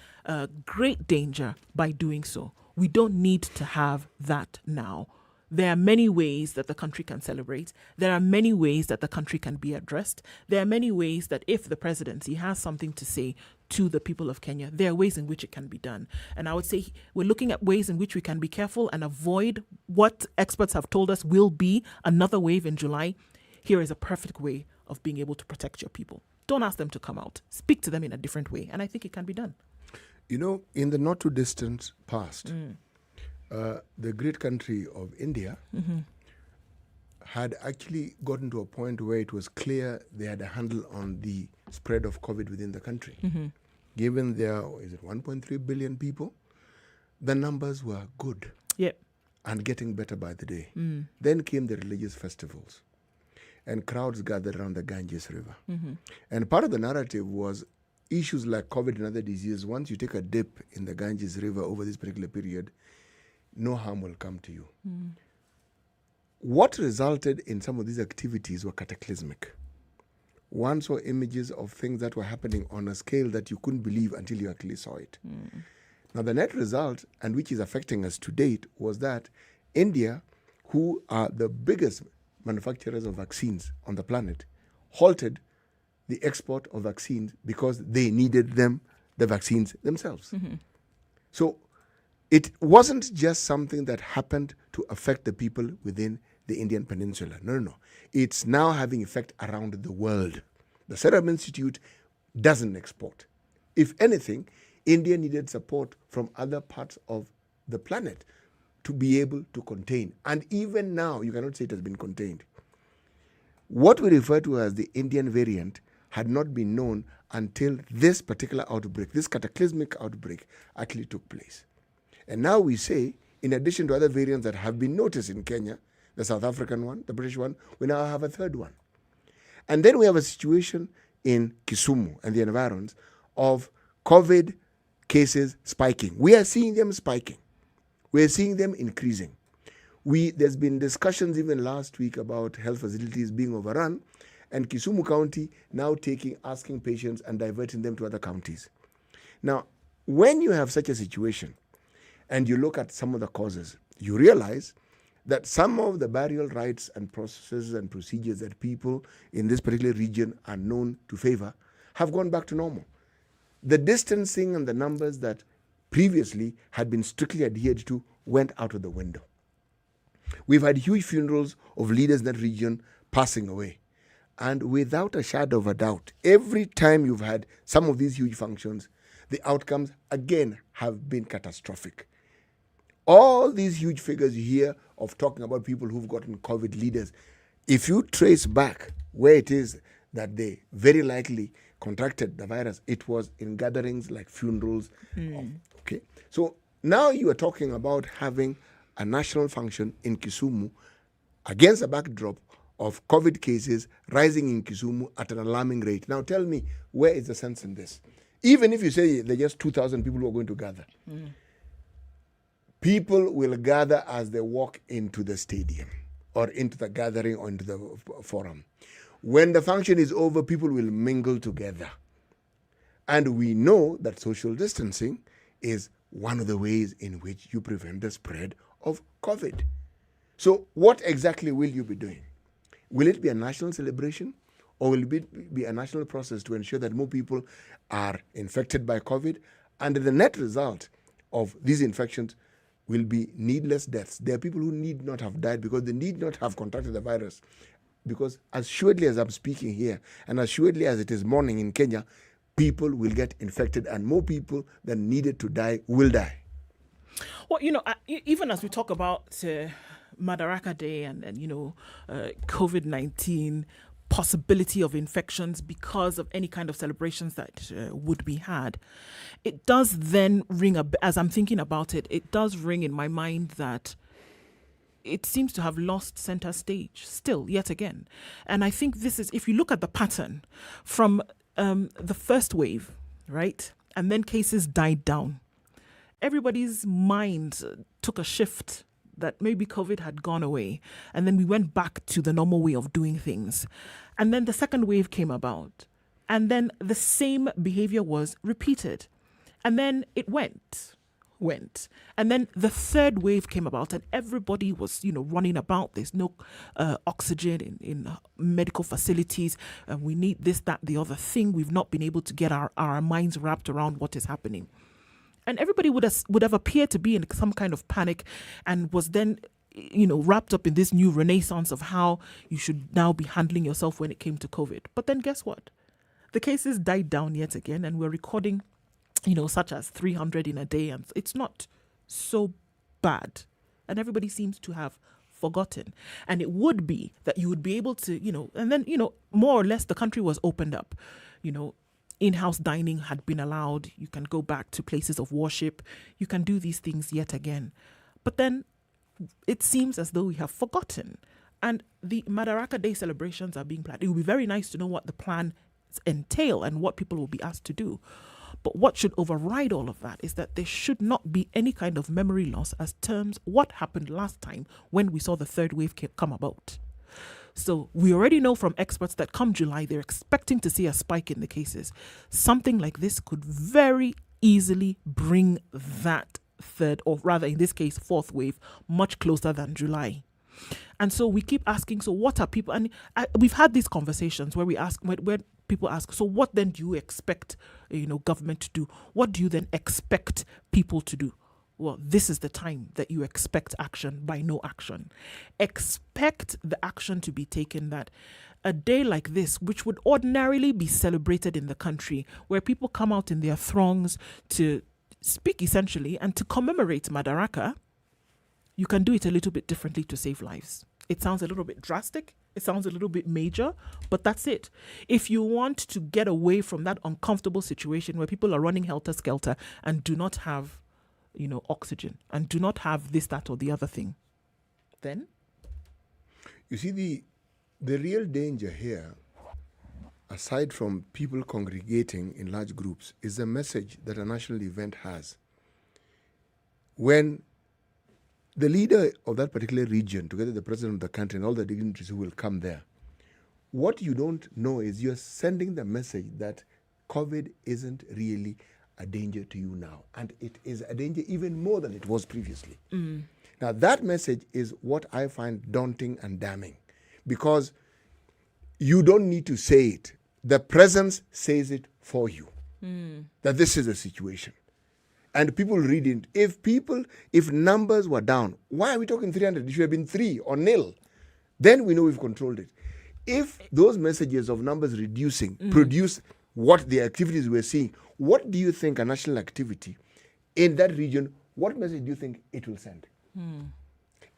great danger by doing so. We don't need to have that now. There are many ways that the country can celebrate. There are many ways that the country can be addressed. There are many ways that if the presidency has something to say to the people of Kenya, there are ways in which it can be done. And I would say we're looking at ways in which we can be careful and avoid what experts have told us will be another wave in July. Here is a perfect way of being able to protect your people. Don't ask them to come out. Speak to them in a different way. And I think it can be done. You know, in the not too distant past, the great country of India had actually gotten to a point where it was clear they had a handle on the spread of COVID within the country. Given their, 1.3 billion people, the numbers were good. Yep. And getting better by the day. Then came the religious festivals, and crowds gathered around the Ganges River. And part of the narrative was issues like COVID and other diseases. Once you take a dip in the Ganges River over this particular period, no harm will come to you. What resulted in some of these activities were cataclysmic. One saw images of things that were happening on a scale that you couldn't believe until you actually saw it. Now, the net result, and which is affecting us to date, was that India, who are the biggest manufacturers of vaccines on the planet, halted the export of vaccines because they needed them, the vaccines themselves. So it wasn't just something that happened to affect the people within the Indian Peninsula. No. It's now having effect around the world. The Serum Institute doesn't export. If anything, India needed support from other parts of the planet to be able to contain. And even now, you cannot say it has been contained. What we refer to as the Indian variant had not been known until this particular outbreak, this cataclysmic outbreak, actually took place. And now we say in addition to other variants that have been noticed in Kenya, the South African one, the British one, we now have a third one. And then we have a situation in Kisumu and the environs of COVID cases spiking. We are seeing them spiking. We are seeing them increasing. There's been discussions even last week about health facilities being overrun, and Kisumu County now asking patients and diverting them to other counties. Now, when you have such a situation and you look at some of the causes, you realize that some of the burial rites and processes and procedures that people in this particular region are known to favor have gone back to normal. The distancing and the numbers that previously had been strictly adhered to went out of the window. We've had huge funerals of leaders in that region passing away. And without a shadow of a doubt, every time you've had some of these huge functions, the outcomes again have been catastrophic. All these huge figures you hear of talking about people who've gotten COVID leaders, if you trace back where it is that they very likely contracted the virus, it was in gatherings like funerals. Okay, so now you are talking about having a national function in Kisumu against a backdrop of COVID cases rising in Kisumu at an alarming rate. Now tell me, where is the sense in this? Even if you say there are just 2,000 people who are going to gather, people will gather as they walk into the stadium or into the gathering or into the forum. When the function is over, people will mingle together. And we know that social distancing is one of the ways in which you prevent the spread of COVID. So what exactly will you be doing? Will it be a national celebration, or will it be a national process to ensure that more people are infected by COVID? And the net result of these infections will be needless deaths. There are people who need not have died because they need not have contracted the virus. Because as surely as I'm speaking here, and as surely as it is morning in Kenya, people will get infected, and more people than needed to die will die. Well, even as we talk about Madaraka Day and COVID-19, possibility of infections because of any kind of celebrations that would be had, it does then ring, as I'm thinking about it, it does ring in my mind that it seems to have lost center stage still, yet again. And I think this is, if you look at the pattern from the first wave, right, and then cases died down, everybody's mind took a shift that maybe COVID had gone away, and then we went back to the normal way of doing things. And then the second wave came about, and then the same behavior was repeated. And then it went. And then the third wave came about, and everybody was, running about. There's no oxygen in medical facilities. We need this, that, the other thing. We've not been able to get our minds wrapped around what is happening. And everybody would have appeared to be in some kind of panic, and was then, wrapped up in this new renaissance of how you should now be handling yourself when it came to COVID. But then guess what? The cases died down yet again, and we're recording, such as 300 in a day, and it's not so bad. And everybody seems to have forgotten. And it would be that you would be able to, and then, more or less the country was opened up, in-house dining had been allowed. You can go back to places of worship. You can do these things yet again. But then it seems as though we have forgotten. And the Madaraka Day celebrations are being planned. It would be very nice to know what the plans entail and what people will be asked to do. But what should override all of that is that there should not be any kind of memory loss as terms what happened last time when we saw the third wave come about. So we already know from experts that come July, they're expecting to see a spike in the cases. Something like this could very easily bring that third, or rather in this case, fourth wave, much closer than July. And so we keep asking, so what are people, and we've had these conversations where we ask, where people ask, so what then do you expect, government to do? What do you then expect people to do? Well, this is the time that you expect action by no action. Expect the action to be taken that a day like this, which would ordinarily be celebrated in the country, where people come out in their throngs to speak essentially and to commemorate Madaraka, you can do it a little bit differently to save lives. It sounds a little bit drastic. It sounds a little bit major, but that's it. If you want to get away from that uncomfortable situation where people are running helter-skelter and do not have oxygen and do not have this, that, or the other thing, then? You see, the real danger here, aside from people congregating in large groups, is the message that a national event has. When the leader of that particular region, together with the president of the country and all the dignitaries who will come there, what you don't know is you're sending the message that COVID isn't really a danger to you now. And it is a danger even more than it was previously. Now, that message is what I find daunting and damning, because you don't need to say it. The presence says it for you, that this is the situation. And people read it. If numbers were down, why are we talking 300? It should have been 3 or 0. Then we know we've controlled it. If those messages of numbers reducing produce what the activities we're seeing, what do you think a national activity in that region, what message do you think it will send?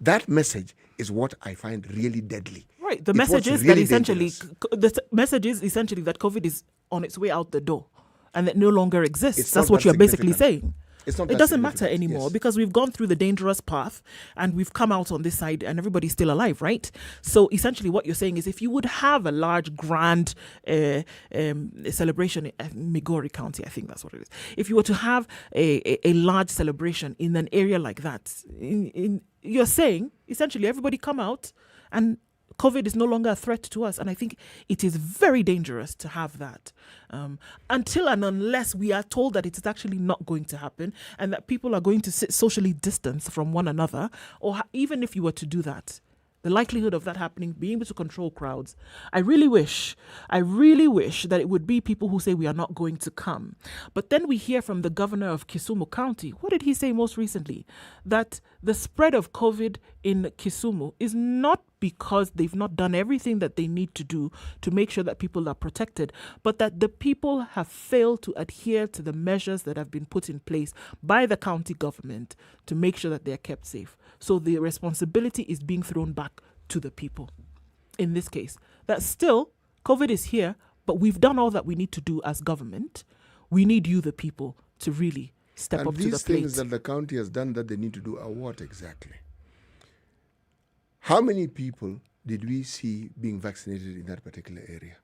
That message is what I find really deadly. Right. The message is that essentially that COVID is on its way out the door and that no longer exists. That's what you're basically saying. It doesn't matter anymore because we've gone through the dangerous path and we've come out on this side and everybody's still alive, right? So essentially what you're saying is if you would have a large, grand celebration in Migori County, I think that's what it is. If you were to have a large celebration in an area like that, you're saying essentially everybody come out and COVID is no longer a threat to us. And I think it is very dangerous to have that until and unless we are told that it is actually not going to happen and that people are going to sit socially distanced from one another, or even if you were to do that, the likelihood of that happening, being able to control crowds, I really wish that it would be people who say we are not going to come. But then we hear from the governor of Kisumu County. What did he say most recently? That the spread of COVID in Kisumu is not because they've not done everything that they need to do to make sure that people are protected, but that the people have failed to adhere to the measures that have been put in place by the county government to make sure that they are kept safe. So the responsibility is being thrown back to the people. In this case, that still COVID is here, but we've done all that we need to do as government. We need you, the people, to really step up to the plate. And these things that the county has done that they need to do are what exactly? How many people did we see being vaccinated in that particular area?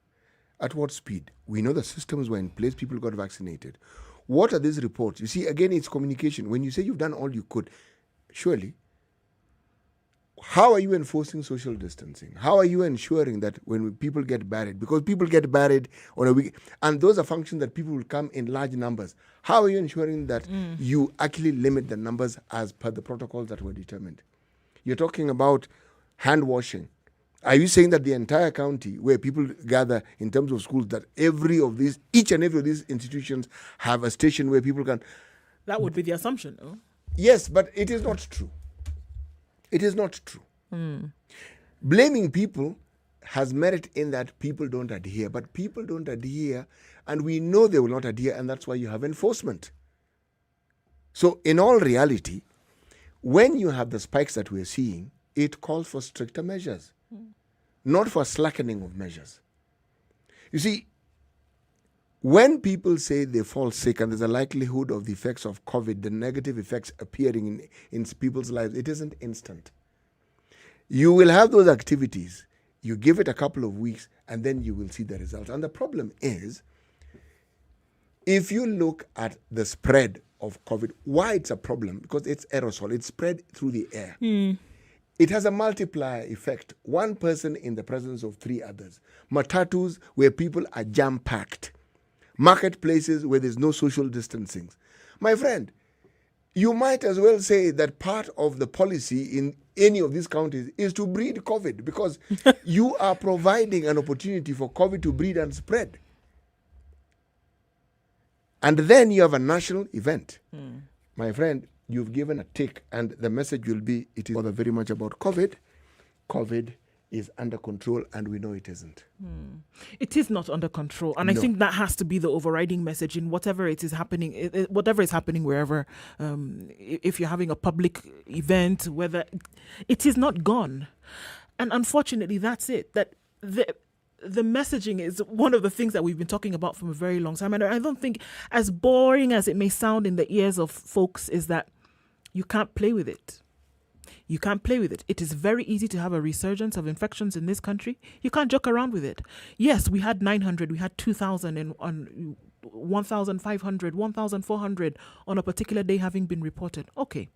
At what speed? We know the systems were in place, people got vaccinated. What are these reports? You see, again, it's communication. When you say you've done all you could, surely, how are you enforcing social distancing? How are you ensuring that when people get buried, because people get buried on a week, and those are functions that people will come in large numbers, how are you ensuring that you actually limit the numbers as per the protocols that were determined? You're talking about hand washing. Are you saying that the entire county where people gather in terms of schools, that each and every of these institutions have a station where people can... That would be the assumption, no? Yes, but it is not true. It is not true. Blaming people has merit in that people don't adhere, but people don't adhere and we know they will not adhere, and that's why you have enforcement. So in all reality, when you have the spikes that we're seeing, it calls for stricter measures, not for slackening of measures. You see, when people say they fall sick and there's a likelihood of the effects of COVID, the negative effects appearing in people's lives, it isn't instant. You will have those activities, you give it a couple of weeks, and then you will see the results. And the problem is, if you look at the spread of COVID, why it's a problem? Because it's aerosol, it's spread through the air. It has a multiplier effect. One person in the presence of 3 others. Matatus where people are jam-packed. Marketplaces where there's no social distancing. My friend, you might as well say that part of the policy in any of these counties is to breed COVID, because you are providing an opportunity for COVID to breed and spread. And then you have a national event. My friend, you've given a tick, and the message will be, it is very much about COVID. COVID is under control, and we know it isn't. It is not under control, and I think that has to be the overriding message in whatever it is happening, whatever is happening wherever. If you're having a public event, whether it is not gone, and unfortunately, that's it. That the messaging is one of the things that we've been talking about for a very long time, and I don't think, as boring as it may sound in the ears of folks, is that You can't play with it. You can't play with it. It is very easy to have a resurgence of infections in this country. You can't joke around with it. Yes, we had 900, we had 2,000 and on 1,500, 1,400 on a particular day having been reported. Okay.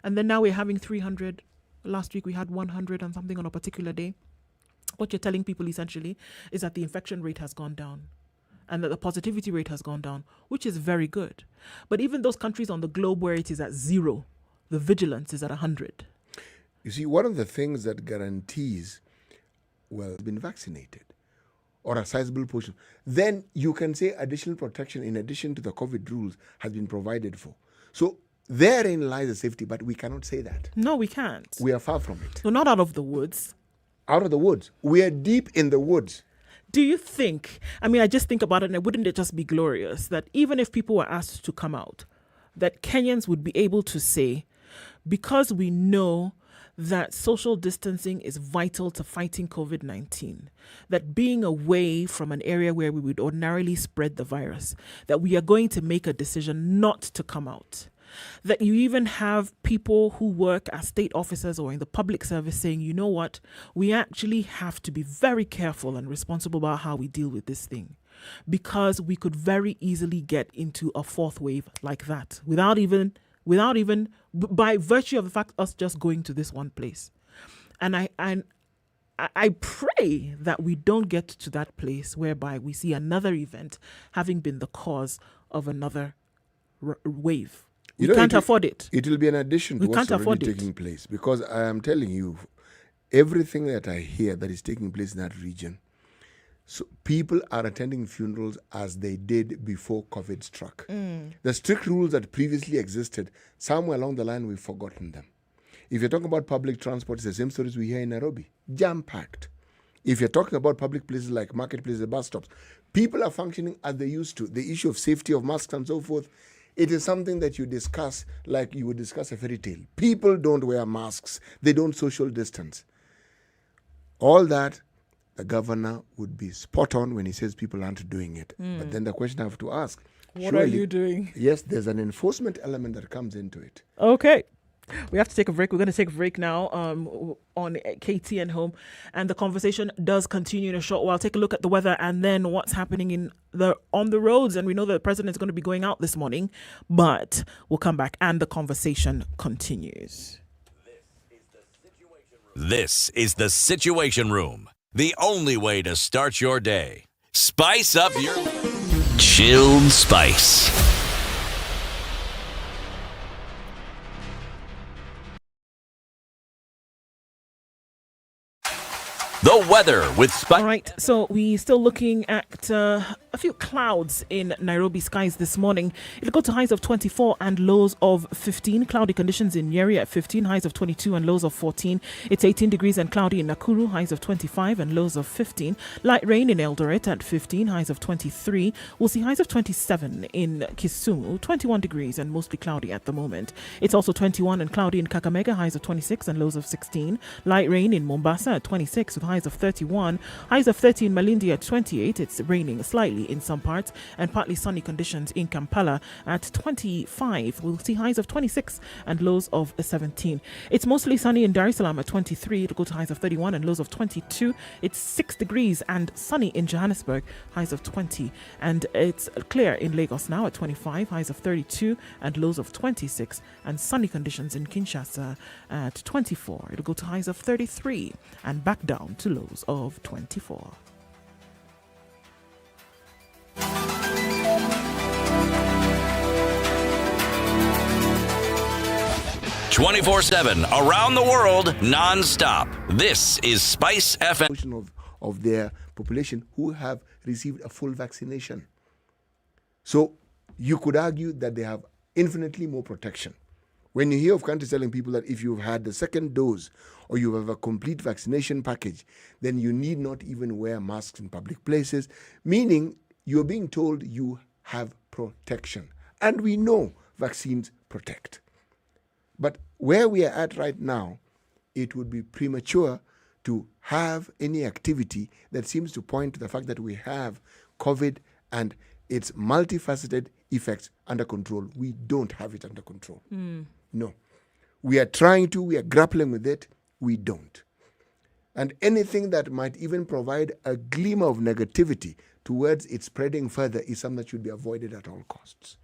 And then now we're having 300. Last week we had 100 and something on a particular day. What you're telling people essentially is that the infection rate has gone down and that the positivity rate has gone down, which is very good. But even those countries on the globe where it is at 0, the vigilance is at 100. You see, one of the things that guarantees, well, been vaccinated or a sizable portion, then you can say additional protection in addition to the COVID rules has been provided for. So therein lies the safety, but we cannot say that. No, we can't. We are far from it. We're not out of the woods. Out of the woods. We are deep in the woods. Do you think, I just think about it, and wouldn't it just be glorious that even if people were asked to come out, that Kenyans would be able to say, because we know that social distancing is vital to fighting COVID-19, that being away from an area where we would ordinarily spread the virus, that we are going to make a decision not to come out. That you even have people who work as state officers or in the public service saying, you know what, we actually have to be very careful and responsible about how we deal with this thing, because we could very easily get into a fourth wave like that without even by virtue of the fact us just going to this one place. And I pray that we don't get to that place whereby we see another event having been the cause of another wave. We can't afford it. It will be an addition to what's already taking place, because I am telling you, everything that I hear that is taking place in that region, so people are attending funerals as they did before COVID struck. The strict rules that previously existed, somewhere along the line we've forgotten them. If you're talking about public transport, it's the same stories we hear in Nairobi, jam-packed. If you're talking about public places like marketplaces, bus stops, people are functioning as they used to. The issue of safety of masks and so forth, it is something that you discuss like you would discuss a fairy tale. People don't wear masks. They don't social distance. All that, the governor would be spot on when he says people aren't doing it. But then the question I have to ask, what are you doing? Yes, there's an enforcement element that comes into it. Okay. We have to take a break. We're going to take a break now on KTN Home. And the conversation does continue in a short while. Take a look at the weather and then what's happening on the roads. And we know that the president is going to be going out this morning. But we'll come back and the conversation continues. This is the Situation Room. The only way to start your day. Spice up your chilled spice. The weather with Spice. All right, so we're still looking at a few clouds in Nairobi skies this morning. It'll go to highs of 24 and lows of 15. Cloudy conditions in Nyeri at 15, highs of 22 and lows of 14. It's 18 degrees and cloudy in Nakuru, highs of 25 and lows of 15. Light rain in Eldoret at 15, highs of 23. We'll see highs of 27 in Kisumu, 21 degrees and mostly cloudy at the moment. It's also 21 and cloudy in Kakamega, highs of 26 and lows of 16. Light rain in Mombasa at 26 with highs of 31, highs of 30 in Malindi at 28. It's raining slightly in some parts and partly sunny conditions in Kampala at 25. We'll see highs of 26 and lows of 17. It's mostly sunny in Dar es Salaam at 23. It'll go to highs of 31 and lows of 22. It's 6 degrees and sunny in Johannesburg, highs of 20. And it's clear in Lagos now at 25, highs of 32 and lows of 26. And sunny conditions in Kinshasa at 24. It'll go to highs of 33 and back down to lows of 24. 24/7 around the world, non-stop. This is Spice FM. Of their population who have received a full vaccination. So you could argue that they have infinitely more protection. When you hear of countries telling people that if you've had the second dose or you have a complete vaccination package, then you need not even wear masks in public places, meaning you're being told you have protection. And we know vaccines protect. But where we are at right now, it would be premature to have any activity that seems to point to the fact that we have COVID and its multifaceted effects under control. We don't have it under control. No. We are grappling with it. We don't. And anything that might even provide a glimmer of negativity towards it spreading further is something that should be avoided at all costs.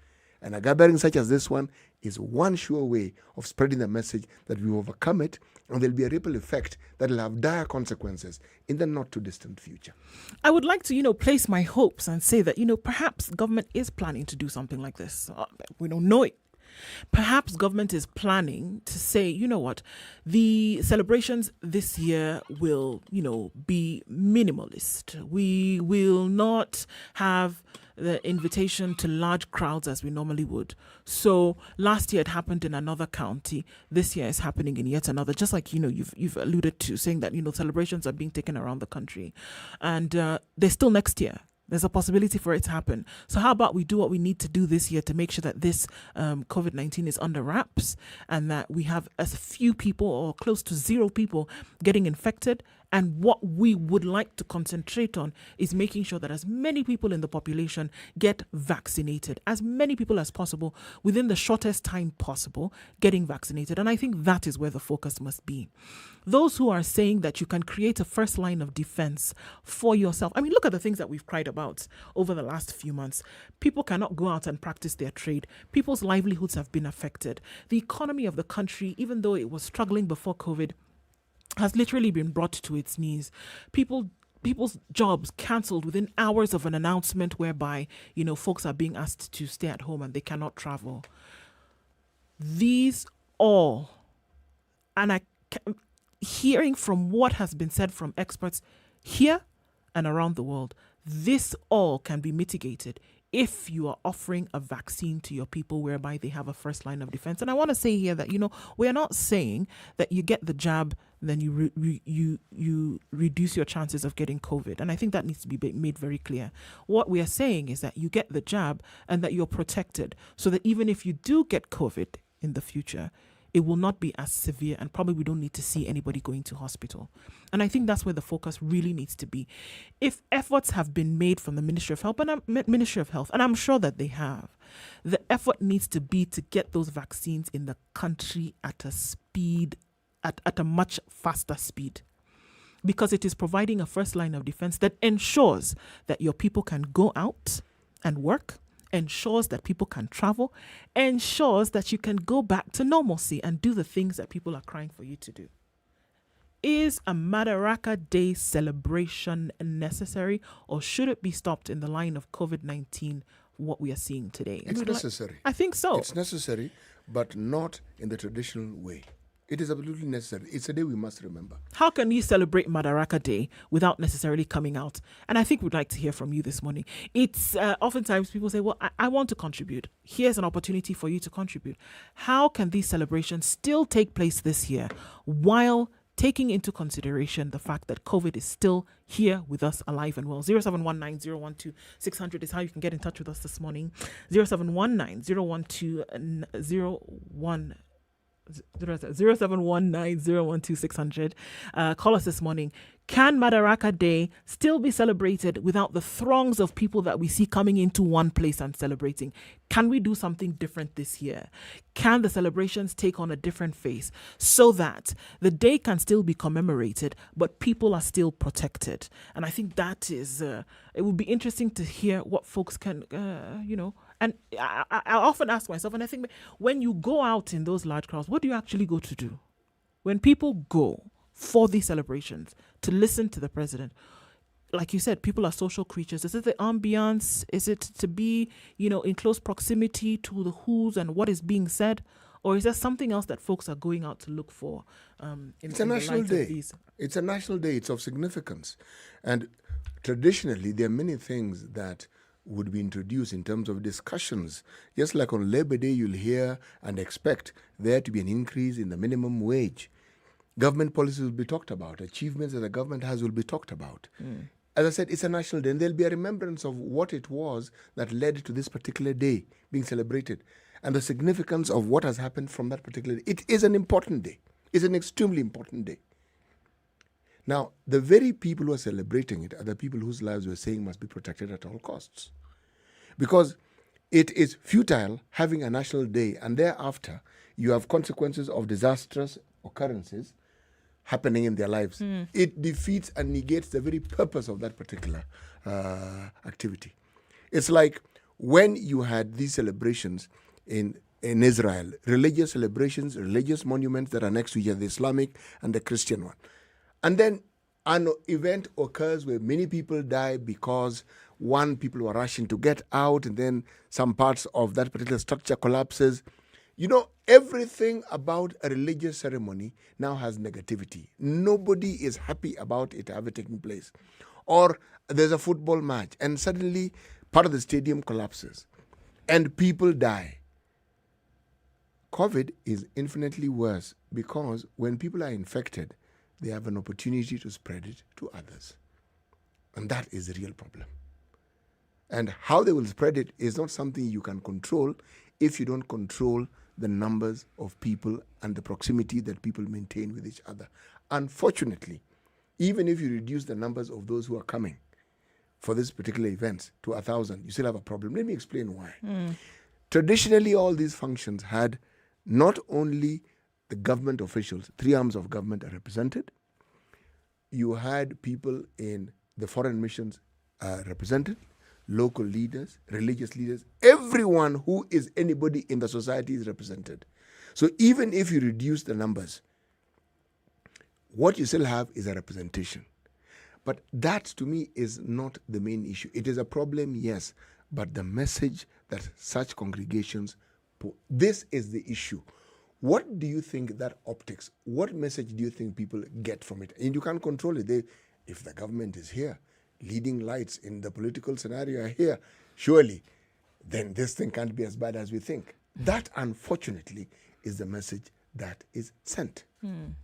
And a gathering such as this one is one sure way of spreading the message that we overcome it, and there'll be a ripple effect that will have dire consequences in the not too distant future. I would like to, place my hopes and say that, perhaps government is planning to do something like this. We don't know it. Perhaps government is planning to say, you know what, the celebrations this year will, be minimalist. We will not have the invitation to large crowds as we normally would. So last year it happened in another county. This year it's happening in yet another. Just like, you've alluded to saying that, celebrations are being taken around the country. And they're still next year. There's a possibility for it to happen. So how about we do what we need to do this year to make sure that this COVID-19 is under wraps and that we have as few people or close to zero people getting infected. And what we would like to concentrate on is making sure that as many people in the population get vaccinated, as many people as possible within the shortest time possible getting vaccinated. And I think that is where the focus must be. Those who are saying that you can create a first line of defense for yourself. I mean, look at the things that we've cried about over the last few months. People cannot go out and practice their trade. People's livelihoods have been affected. The economy of the country, even though it was struggling before COVID, has literally been brought to its knees. People's jobs cancelled within hours of an announcement whereby, folks are being asked to stay at home and they cannot travel. These all, and hearing from what has been said from experts here and around the world, this all can be mitigated if you are offering a vaccine to your people whereby they have a first line of defense. And I want to say here that, we are not saying that you get the jab, then you reduce your chances of getting COVID. And I think that needs to be made very clear. What we are saying is that you get the jab and that you're protected so that even if you do get COVID in the future, it will not be as severe, and probably we don't need to see anybody going to hospital. And I think that's where the focus really needs to be. If efforts have been made from the Ministry of Health, and I'm sure that they have, the effort needs to be to get those vaccines in the country at a speed, at a much faster speed, because it is providing a first line of defense that ensures that your people can go out and work, ensures that people can travel, ensures that you can go back to normalcy and do the things that people are crying for you to do. Is a Madaraka Day celebration necessary, or should it be stopped in the line of COVID-19, what we are seeing today? It's necessary. I think so. It's necessary, but not in the traditional way. It is absolutely necessary. It's a day we must remember. How can you celebrate Madaraka Day without necessarily coming out? And I think we'd like to hear from you this morning. It's oftentimes people say, well, I want to contribute. Here's an opportunity for you to contribute. How can these celebrations still take place this year while taking into consideration the fact that COVID is still here with us, alive and well? 0719-012-600 is how you can get in touch with us this morning. 0719-012-600. Call us this morning. Can Madaraka Day still be celebrated without the throngs of people that we see coming into one place and celebrating? Can we do something different this year? Can the celebrations take on a different face so that the day can still be commemorated, but people are still protected? And I think that is, it would be interesting to hear what folks can, and I often ask myself, and I think when you go out in those large crowds, what do you actually go to do? When people go for these celebrations to listen to the president, like you said, people are social creatures. Is it the ambience? Is it to be, in close proximity to the who's and what is being said? Or is there something else that folks are going out to look for? It's a national day. It's a national day. It's of significance. And traditionally, there are many things that would be introduced in terms of discussions. Just like on Labor Day, you'll hear and expect there to be an increase in the minimum wage. Government policies will be talked about. Achievements that the government has will be talked about. As I said, it's a national day, and there'll be a remembrance of what it was that led to this particular day being celebrated and the significance of what has happened from that particular day. It is an important day. It's an extremely important day. Now, the very people who are celebrating it are the people whose lives we're saying must be protected at all costs. Because it is futile having a national day and thereafter you have consequences of disastrous occurrences happening in their lives. It defeats and negates the very purpose of that particular activity. It's like when you had these celebrations in Israel, religious celebrations, religious monuments that are next to each other, the Islamic and the Christian one. And then an event occurs where many people die because people were rushing to get out, and then some parts of that particular structure collapses. You know, everything about a religious ceremony now has negativity. Nobody is happy about it ever taking place. Or there's a football match and suddenly part of the stadium collapses and people die. COVID is infinitely worse because when people are infected, they have an opportunity to spread it to others. And that is the real problem. And how they will spread it is not something you can control if you don't control the numbers of people and the proximity that people maintain with each other. Unfortunately, even if you reduce the numbers of those who are coming for this particular event to 1,000, you still have a problem. Let me explain why. Traditionally, all these functions had not only the government officials, 3 arms of government are represented. You had people in the foreign missions represented, local leaders, religious leaders, everyone who is anybody in the society is represented. So even if you reduce the numbers, what you still have is a representation. But that, to me, is not the main issue. It is a problem, yes, but the message that such congregations put, this is the issue. What do you think that optics, what message do you think people get from it? And you can't control it. If the government is here, leading lights in the political scenario are here, surely, then this thing can't be as bad as we think. That, unfortunately, is the message that is sent.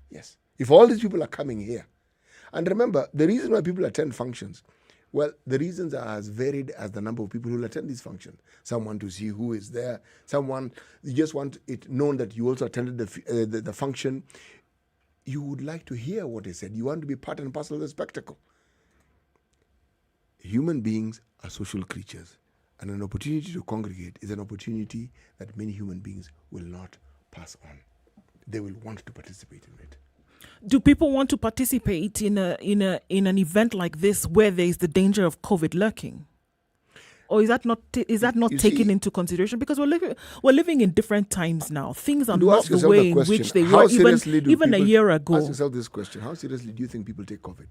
Yes. If all these people are coming here, and remember, the reason why people attend functions, well, the reasons are as varied as the number of people who will attend these functions. Some want to see who is there. Someone, you just want it known that you also attended the function. You would like to hear what is said. You want to be part and parcel of the spectacle. Human beings are social creatures, and an opportunity to congregate is an opportunity that many human beings will not pass on. They will want to participate in it. Do people want to participate in an event like this where there is the danger of COVID lurking? Or is that not taken into consideration? Because we're living in different times now. Things are not the way in which they were even a year ago. Ask yourself this question: how seriously do you think people take COVID?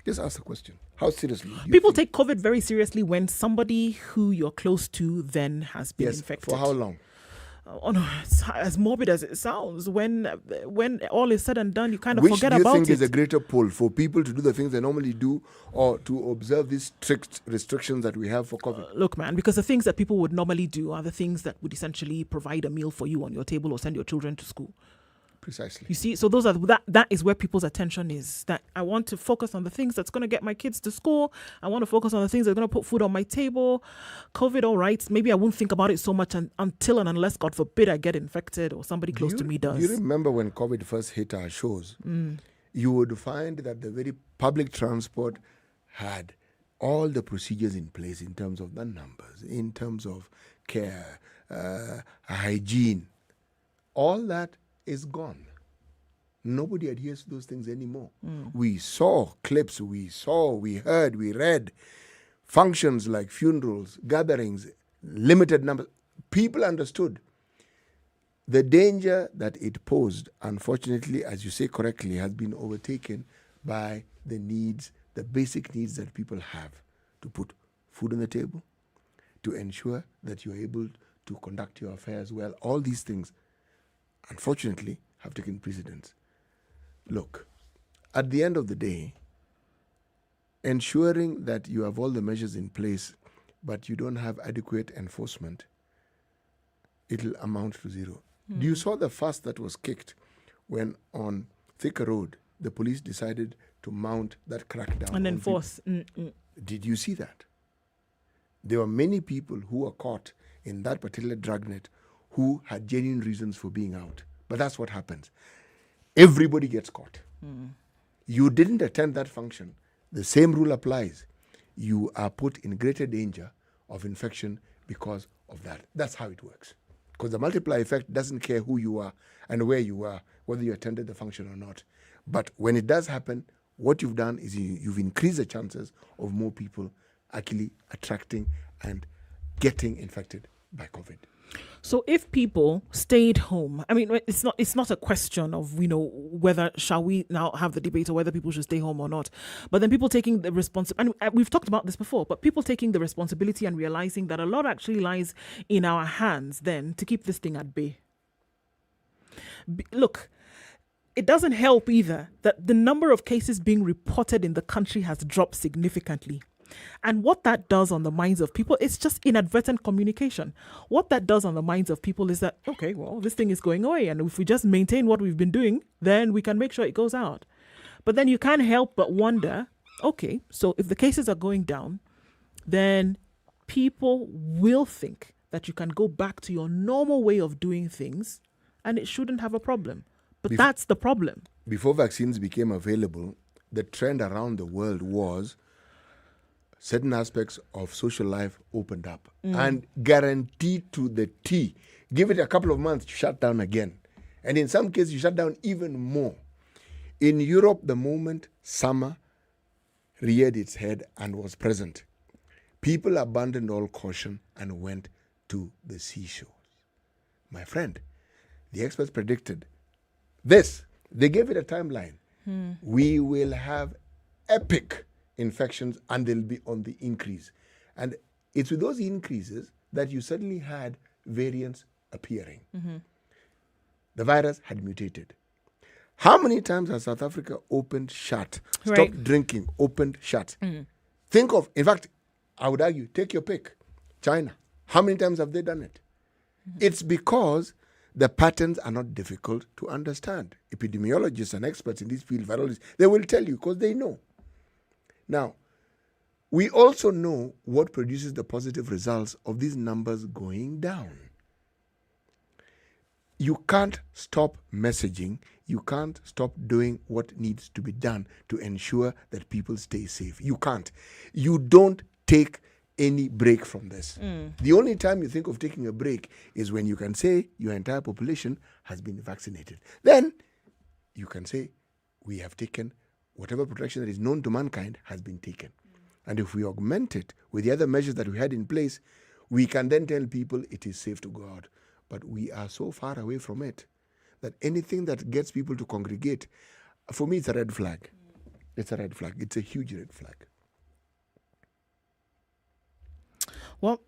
Just ask the question: how seriously? People take COVID very seriously when somebody who you're close to then has been infected. For how long? Oh no, it's as morbid as it sounds. When all is said and done, you kind of forget about it. Which do you think is a greater pull, for people to do the things they normally do, or to observe these strict restrictions that we have for COVID? Look, man, because the things that people would normally do are the things that would essentially provide a meal for you on your table or send your children to school. Precisely. You see, so that is where people's attention is. That I want to focus on the things that's going to get my kids to school. I want to focus on the things that are going to put food on my table. COVID, all right. Maybe I won't think about it so much until and unless, God forbid, I get infected or somebody close to me does. You remember when COVID first hit our shows? You would find that the very public transport had all the procedures in place in terms of the numbers, in terms of care, hygiene. All that is gone. Nobody adheres to those things anymore. We saw clips, we heard, we read functions like funerals, gatherings, limited numbers. People understood the danger that it posed. Unfortunately, as you say correctly, has been overtaken by the needs, the basic needs that people have to put food on the table, to ensure that you're able to conduct your affairs well. All these things, unfortunately, have taken precedence. Look, at the end of the day, ensuring that you have all the measures in place, but you don't have adequate enforcement, it'll amount to zero. You saw the fuss that was kicked when on Thika Road, the police decided to mount that crackdown. And enforce. Did you see that? There were many people who were caught in that particular dragnet who had genuine reasons for being out. But that's what happens. Everybody gets caught. You didn't attend that function. The same rule applies. You are put in greater danger of infection because of that. That's how it works. Because the multiplier effect doesn't care who you are and where you are, whether you attended the function or not. But when it does happen, what you've done is you've increased the chances of more people actually attracting and getting infected by COVID. So if people stayed home, I mean, it's not a question of, whether shall we now have the debate or whether people should stay home or not. But then people taking the responsibility, and we've talked about this before, but people taking the responsibility and realizing that a lot actually lies in our hands then to keep this thing at bay. Look, it doesn't help either that the number of cases being reported in the country has dropped significantly. And what that does on the minds of people, it's just inadvertent communication. What that does on the minds of people is that, okay, well, this thing is going away. And if we just maintain what we've been doing, then we can make sure it goes out. But then you can't help but wonder, okay, so if the cases are going down, then people will think that you can go back to your normal way of doing things and it shouldn't have a problem. But that's the problem. Before vaccines became available, the trend around the world was certain aspects of social life opened up and guaranteed to the T. Give it a couple of months, you shut down again. And in some cases, you shut down even more. In Europe, the moment summer reared its head and was present, people abandoned all caution and went to the seashores. My friend, the experts predicted this. They gave it a timeline. We will have epic infections and they'll be on the increase. And it's with those increases that you suddenly had variants appearing. The virus had mutated. How many times has South Africa opened, shut, stopped drinking, opened, shut? Think of, in fact, I would argue, take your pick. China. How many times have they done it? It's because the patterns are not difficult to understand. Epidemiologists and experts in this field, virologists, they will tell you because they know. Now, we also know what produces the positive results of these numbers going down. You can't stop messaging. You can't stop doing what needs to be done to ensure that people stay safe. You can't. You don't take any break from this. The only time you think of taking a break is when you can say your entire population has been vaccinated. Then you can say we have taken whatever protection that is known to mankind has been taken. And if we augment it with the other measures that we had in place, we can then tell people it is safe to go out. But we are so far away from it that anything that gets people to congregate, for me, it's a red flag. It's a red flag. It's a huge red flag. Well,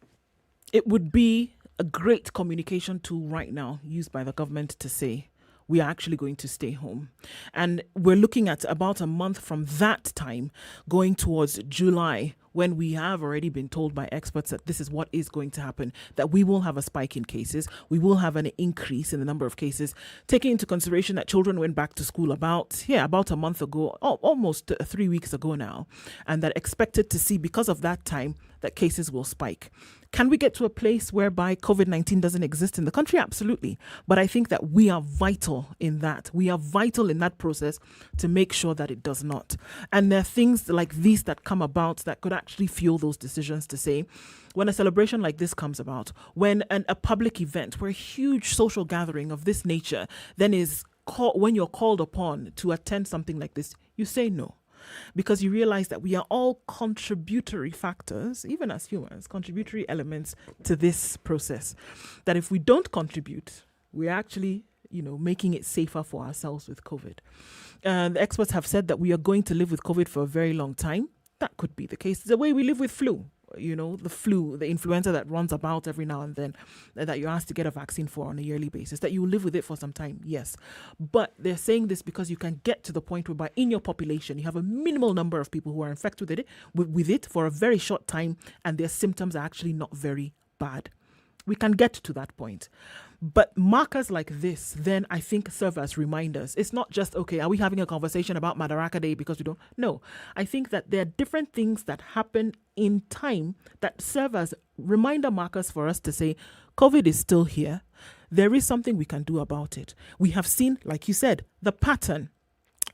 it would be a great communication tool right now used by the government to say, we are actually going to stay home. And we're looking at about a month from that time going towards July, when we have already been told by experts that this is what is going to happen, that we will have a spike in cases. We will have an increase in the number of cases, taking into consideration that children went back to school about a month ago, almost 3 weeks ago now, and that expected to see, because of that time, that cases will spike. Can we get to a place whereby COVID-19 doesn't exist in the country? Absolutely. But I think that we are vital in that. We are vital in that process to make sure that it does not. And there are things like these that come about that could actually fuel those decisions to say, when a celebration like this comes about, when a public event, where a huge social gathering of this nature then is when you're called upon to attend something like this, you say no. Because you realize that we are all contributory factors, even as humans, contributory elements to this process. That if we don't contribute, we're actually, making it safer for ourselves with COVID. The experts have said that we are going to live with COVID for a very long time. That could be the case. It's the way we live with flu. The flu, the influenza that runs about every now and then, that you're asked to get a vaccine for on a yearly basis, that you will live with it for some time, yes. But they're saying this because you can get to the point whereby in your population, you have a minimal number of people who are infected with it for a very short time, and their symptoms are actually not very bad. We can get to that point. But markers like this, then I think serve as reminders. It's not just, okay, are we having a conversation about Madaraka Day because we don't? No, I think that there are different things that happen in time that serve as reminder markers for us to say, COVID is still here. There is something we can do about it. We have seen, like you said, the pattern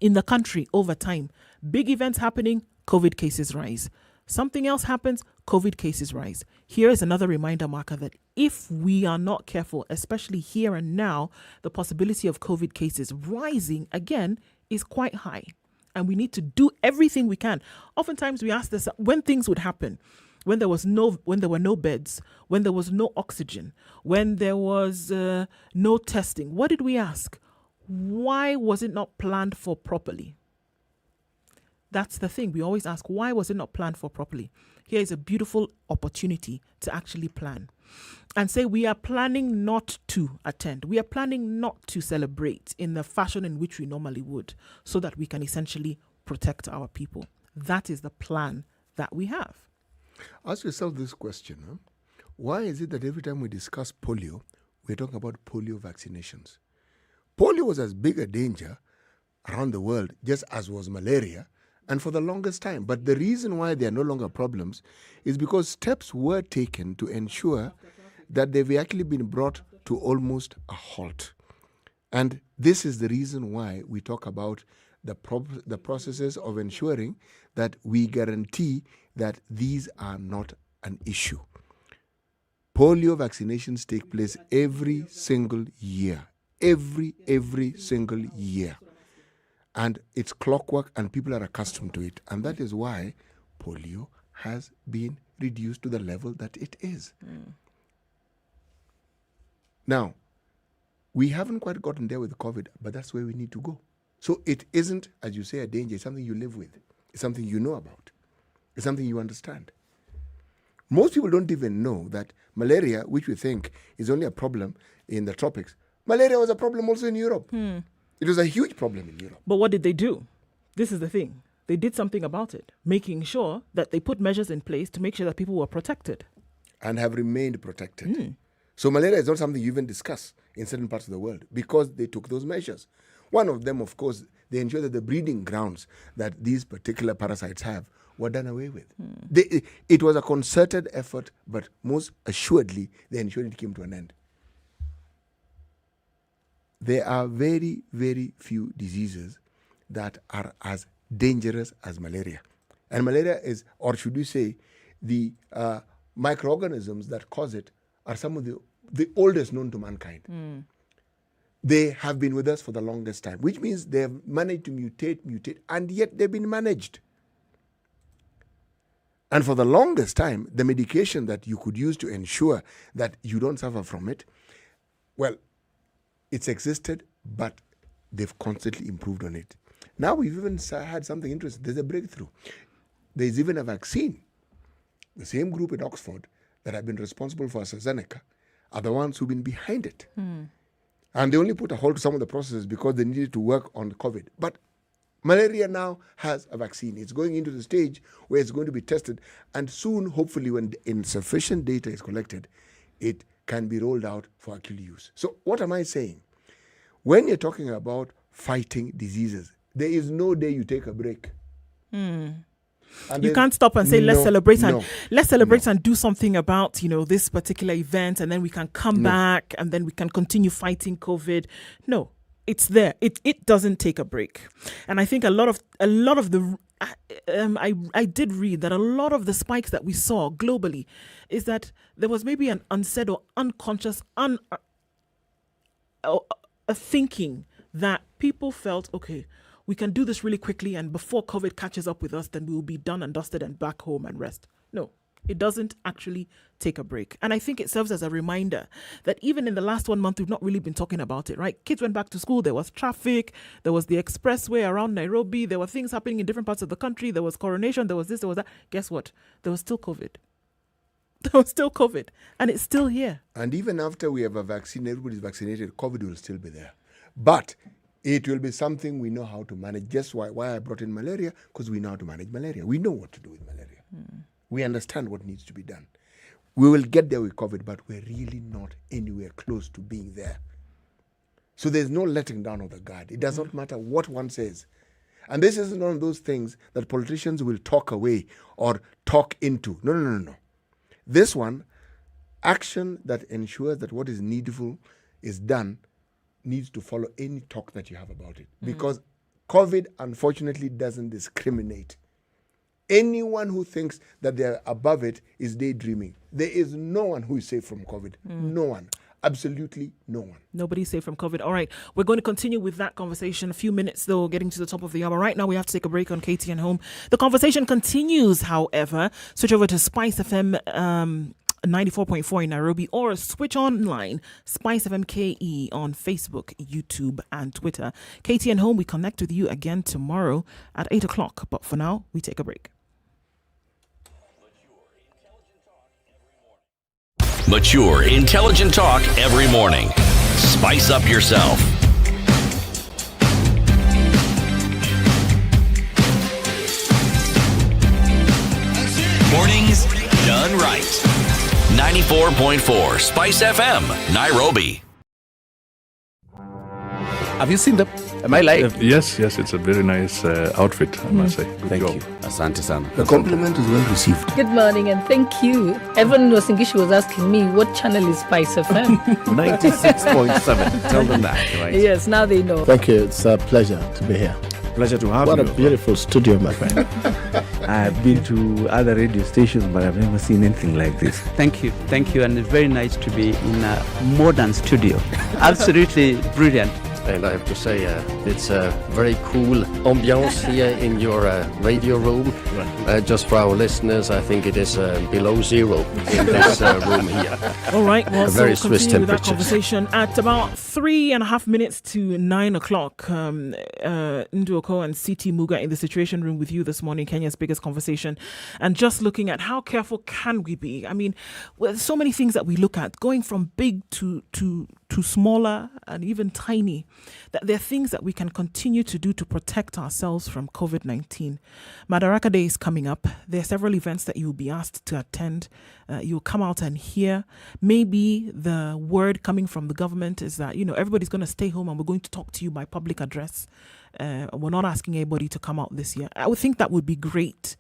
in the country over time. Big events happening, COVID cases rise. Something else happens, COVID cases rise. Here is another reminder marker that if we are not careful, especially here and now, the possibility of COVID cases rising again is quite high. And we need to do everything we can. Oftentimes we ask this when things would happen, when there were no beds, when there was no oxygen, when there was no testing. What did we ask? Why was it not planned for properly? That's the thing. We always ask, why was it not planned for properly? Here is a beautiful opportunity to actually plan and say we are planning not to attend. We are planning not to celebrate in the fashion in which we normally would, so that we can essentially protect our people. That is the plan that we have. Ask yourself this question. Huh? Why is it that every time we discuss polio, we're talking about polio vaccinations? Polio was as big a danger around the world just as was malaria, and for the longest time. But the reason why they are no longer problems is because steps were taken to ensure that they've actually been brought to almost a halt. And this is the reason why we talk about the processes of ensuring that we guarantee that these are not an issue. Polio vaccinations take place every single year. Every single year. And it's clockwork and people are accustomed to it. And that is why polio has been reduced to the level that it is. Now, we haven't quite gotten there with COVID, but that's where we need to go. So it isn't, as you say, a danger. It's something you live with. It's something you know about. It's something you understand. Most people don't even know that malaria, which we think is only a problem in the tropics, malaria was a problem also in Europe. It was a huge problem in Europe. But what did they do? This is the thing. They did something about it, making sure that they put measures in place to make sure that people were protected. And have remained protected. So malaria is not something you even discuss in certain parts of the world because they took those measures. One of them, of course, they ensured that the breeding grounds that these particular parasites have were done away with. It was a concerted effort, but most assuredly, they ensured it came to an end. There are very, very few diseases that are as dangerous as malaria. And malaria is, or should we say, the microorganisms that cause it are some of the oldest known to mankind. They have been with us for the longest time, which means they have managed to mutate, and yet they've been managed. And for the longest time, the medication that you could use to ensure that you don't suffer from it, well, it's existed, but they've constantly improved on it. Now we've even had something interesting. There's a breakthrough. There's even a vaccine. The same group in Oxford that have been responsible for AstraZeneca are the ones who've been behind it. And they only put a hold to some of the processes because they needed to work on COVID. But malaria now has a vaccine. It's going into the stage where it's going to be tested. And soon, hopefully, when insufficient data is collected, it can be rolled out for acute use. So what am I saying? When you're talking about fighting diseases, there is no day you take a break. You can't stop and say, let's celebrate and do something about, this particular event, and then we can come back and then we can continue fighting COVID. No, it's there. It doesn't take a break. And I think a lot of the I did read that a lot of the spikes that we saw globally is that there was maybe an unsaid or unconscious a thinking that people felt, okay, we can do this really quickly, and before COVID catches up with us, then we will be done and dusted and back home and rest. No, it doesn't actually take a break. And I think it serves as a reminder that even in the last 1 month, we've not really been talking about it, right? Kids went back to school, there was traffic, there was the expressway around Nairobi, there were things happening in different parts of the country, there was coronation, there was this, there was that. Guess what? There was still COVID. There was still COVID, and it's still here. And even after we have a vaccine, everybody's vaccinated, COVID will still be there. But it will be something we know how to manage. Just why I brought in malaria, because we know how to manage malaria. We know what to do with malaria. We understand what needs to be done. We will get there with COVID, but we're really not anywhere close to being there. So there's no letting down of the guard. It does not matter what one says. And this isn't one of those things that politicians will talk away or talk into. No. This one, action that ensures that what is needful is done, needs to follow any talk that you have about it. Because COVID, unfortunately, doesn't discriminate. Anyone who thinks that they're above it is daydreaming. There is no one who is safe from COVID. No one. Absolutely no one. Nobody's safe from COVID. All right. We're going to continue with that conversation. A few minutes, though, getting to the top of the hour. Right now, we have to take a break on KTN Home. The conversation continues, however. Switch over to SpiceFM 94.4 in Nairobi, or switch online, SpiceFM KE on Facebook, YouTube, and Twitter. KTN Home, we connect with you again tomorrow at 8 o'clock. But for now, we take a break. Mature, intelligent talk every morning. Spice up yourself. Mornings done right. 94.4 Spice FM, Nairobi. Have you seen them? Am I live? Yes, it's a very nice outfit, I must say. Good Thank job. you. Asante sana. The compliment is well received. Good morning and thank you. Everyone in Wasingishu was asking me what channel is Spice FM. 96.7. Tell them that, right? Yes, now they know. Thank you. It's a pleasure to be here. Pleasure to have What you. a beautiful studio, my friend. I've been to other radio stations, but I've never seen anything like this. Thank you, and it's very nice to be in a modern studio. Absolutely brilliant. And I have to say, it's a very cool ambiance here in your radio room. Just for our listeners, I think it is below zero in this room here. All right, well, a very so Swiss continue with that temperatures. conversation at about 3.5 minutes to 9 o'clock. Nduoko and CT Muga in the Situation Room with you this morning, Kenya's biggest conversation. And just looking at how careful can we be? I mean, there's so many things that we look at, going from big to smaller and even tiny, that there are things that we can continue to do to protect ourselves from COVID-19. Madaraka Day is coming up. There are several events that you'll be asked to attend. You'll come out and hear. Maybe the word coming from the government is that, everybody's going to stay home and we're going to talk to you by public address. We're not asking anybody to come out this year. I would think that would be great.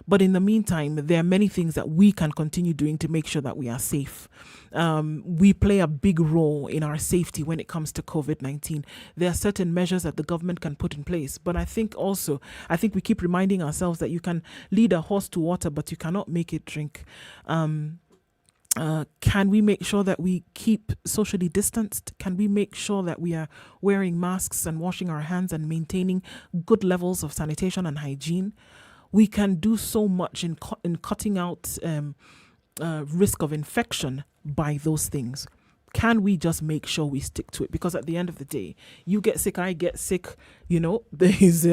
But in the meantime, there are many things that we can continue doing to make sure that we are safe. We play a big role in our safety when it comes to COVID-19. There are certain measures that the government can put in place. But I think we keep reminding ourselves that you can lead a horse to water, but you cannot make it drink. Can we make sure that we keep socially distanced? Can we make sure that we are wearing masks and washing our hands and maintaining good levels of sanitation and hygiene? We can do so much in cutting out risk of infection by those things. Can we just make sure we stick to it? Because at the end of the day, you get sick, I get sick, there is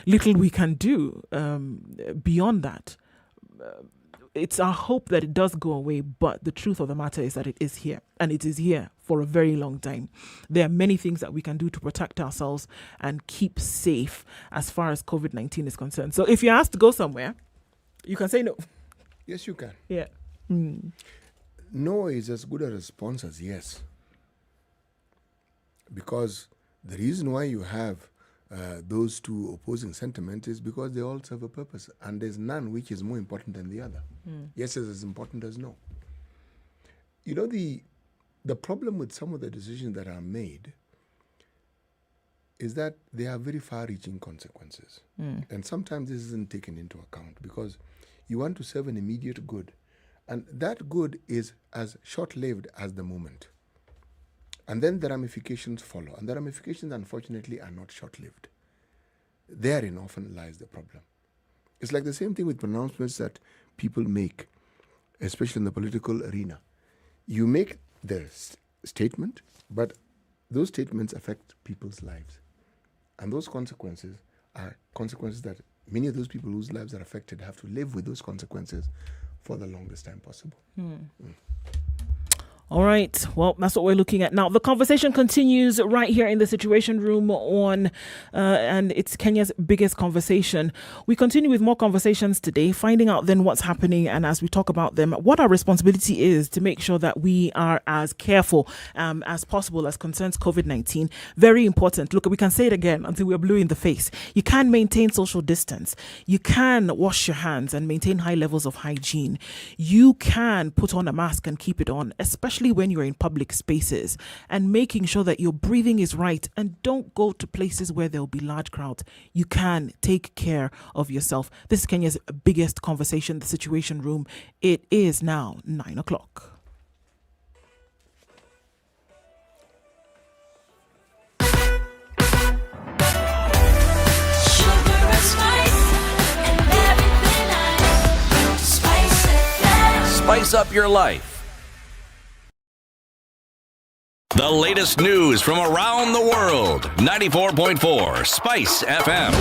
little we can do beyond that. It's our hope that it does go away, but the truth of the matter is that it is here, and it is here for a very long time. There are many things that we can do to protect ourselves and keep safe as far as COVID-19 is concerned. So if you're asked to go somewhere, you can say no. Yes, you can. Yeah. No is as good a response as yes. Because the reason why you have those two opposing sentiments is because they all serve a purpose, and there's none which is more important than the other. Yes is as important as no. The problem with some of the decisions that are made is that they have very far-reaching consequences. And sometimes this isn't taken into account because you want to serve an immediate good, and that good is as short-lived as the moment. And then the ramifications follow. And the ramifications, unfortunately, are not short-lived. Therein often lies the problem. It's like the same thing with pronouncements that people make, especially in the political arena. You make the statement, but those statements affect people's lives. And those consequences are consequences that many of those people whose lives are affected have to live with those consequences for the longest time possible. All right. Well, that's what we're looking at now. The conversation continues right here in the Situation Room and it's Kenya's biggest conversation. We continue with more conversations today, finding out then what's happening, and as we talk about them, what our responsibility is to make sure that we are as careful as possible as concerns COVID-19. Very important. Look, we can say it again until we're blue in the face. You can maintain social distance. You can wash your hands and maintain high levels of hygiene. You can put on a mask and keep it on, especially especially when you're in public spaces, and making sure that your breathing is right, and don't go to places where there'll be large crowds. You can take care of yourself. This is Kenya's biggest conversation, the Situation Room. It is now 9 o'clock. Spice up your life. The latest news from around the world. 94.4 Spice FM.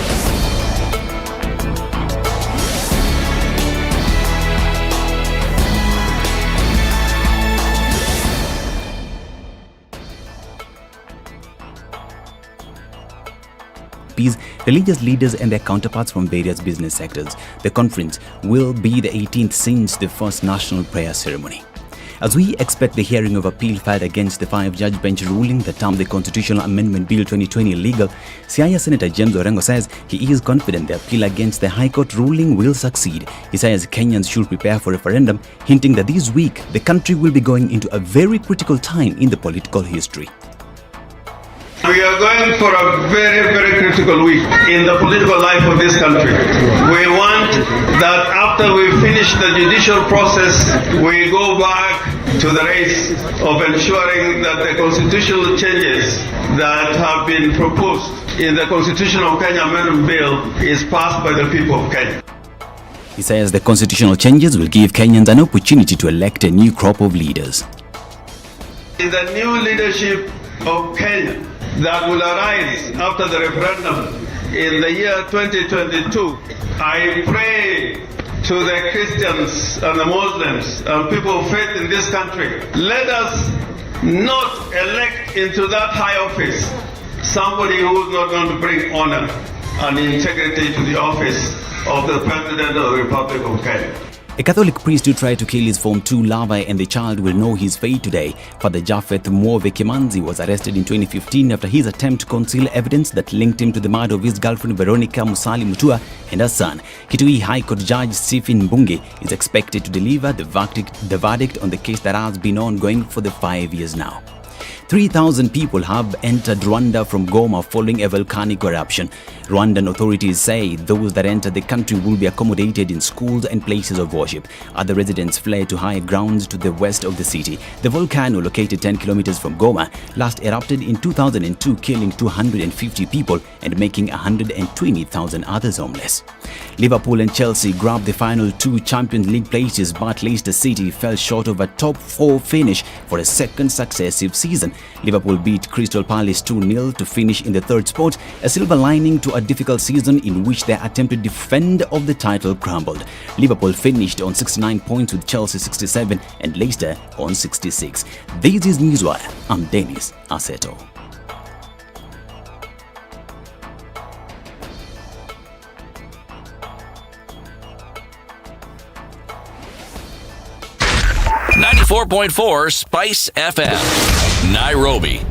Religious leaders and their counterparts from various business sectors. The conference will be the 18th since the first national prayer ceremony. As we expect the hearing of appeal filed against the 5-judge bench ruling that termed the Constitutional Amendment Bill 2020 illegal, Siaya Senator James Orengo says he is confident the appeal against the High Court ruling will succeed. He says Kenyans should prepare for a referendum, hinting that this week the country will be going into a very critical time in the political history. We are going for a very, very critical week in the political life of this country. We want that after we finish the judicial process, we go back to the race of ensuring that the constitutional changes that have been proposed in the Constitution of Kenya Amendment Bill is passed by the people of Kenya. He says the constitutional changes will give Kenyans an opportunity to elect a new crop of leaders. In the new leadership of Kenya that will arise after the referendum in the year 2022, I pray to the Christians and the Muslims and people of faith in this country, let us not elect into that high office somebody who is not going to bring honor and integrity to the office of the President of the Republic of Kenya. A Catholic priest who tried to kill his Form 2 larvae and the child will know his fate today. Father Japheth Mwove Kimanzi was arrested in 2015 after his attempt to conceal evidence that linked him to the murder of his girlfriend Veronica Musali Mutua and her son. Kitui High Court Judge Stephen Mbunge is expected to deliver the verdict on the case that has been ongoing for the 5 years now. 3,000 people have entered Rwanda from Goma following a volcanic eruption. Rwandan authorities say those that entered the country will be accommodated in schools and places of worship. Other residents fled to higher grounds to the west of the city. The volcano, located 10 kilometers from Goma, last erupted in 2002, killing 250 people and making 120,000 others homeless. Liverpool and Chelsea grabbed the final 2 Champions League places, but Leicester City fell short of a top 4 finish for a second successive season. Liverpool beat Crystal Palace 2-0 to finish in the 3rd spot, a silver lining to a difficult season in which their attempted defend of the title crumbled. Liverpool finished on 69 points with Chelsea 67 and Leicester on 66. This is Newswire. I'm Dennis Aseto. .4 Spice FM, Nairobi.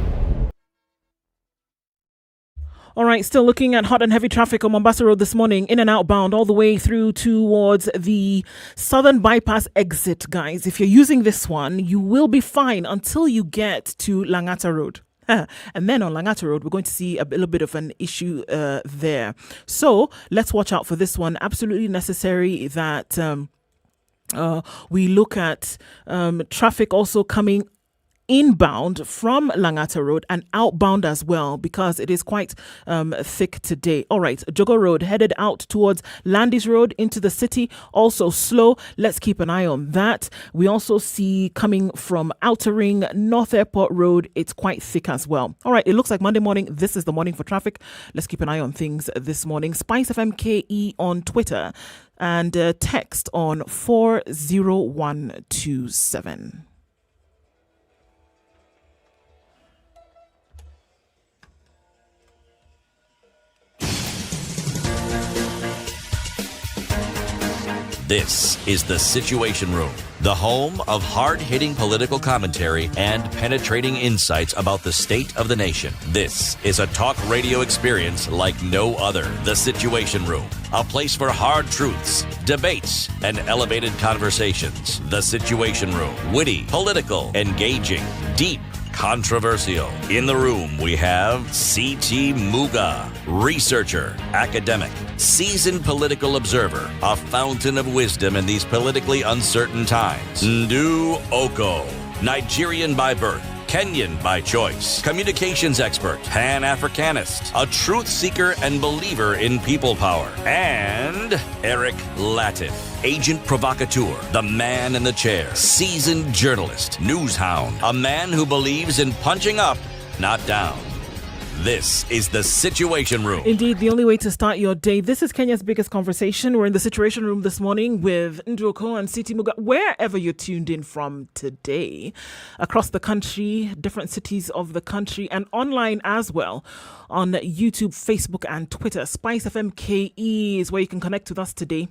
All right, still looking at hot and heavy traffic on Mombasa Road this morning, in and outbound, all the way through towards the Southern Bypass exit, guys. If you're using this one, you will be fine until you get to Langata Road. And then on Langata Road, we're going to see a little bit of an issue there. So let's watch out for this one. Absolutely necessary that we look at traffic also coming inbound from Langata Road and outbound as well, because it is quite thick today. All right, Jogo Road headed out towards Landis Road into the city, also slow. Let's keep an eye on that. We also see coming from Outer Ring, North Airport Road, it's quite thick as well. All right, it looks like Monday morning. This is the morning for traffic. Let's keep an eye on things this morning. SpiceFM KE on Twitter and text on 40127. This is the Situation Room, the home of hard-hitting political commentary and penetrating insights about the state of the nation. This is a talk radio experience like no other. The Situation Room, a place for hard truths, debates, and elevated conversations. The Situation Room, witty, political, engaging, deep, controversial. In the room, we have C.T. Muga, researcher, academic, seasoned political observer, a fountain of wisdom in these politically uncertain times. Ndu Oko, Nigerian by birth, Kenyan by choice, communications expert, Pan-Africanist, a truth seeker and believer in people power, and Eric Latif, agent provocateur, the man in the chair, seasoned journalist, news hound, a man who believes in punching up, not down. This is the Situation Room. Indeed, the only way to start your day. This is Kenya's biggest conversation. We're in the Situation Room this morning with Ndruko and Siti Muga. Wherever you're tuned in from today, across the country, different cities of the country, and online as well on YouTube, Facebook, and Twitter. SpiceFM KE is where you can connect with us today.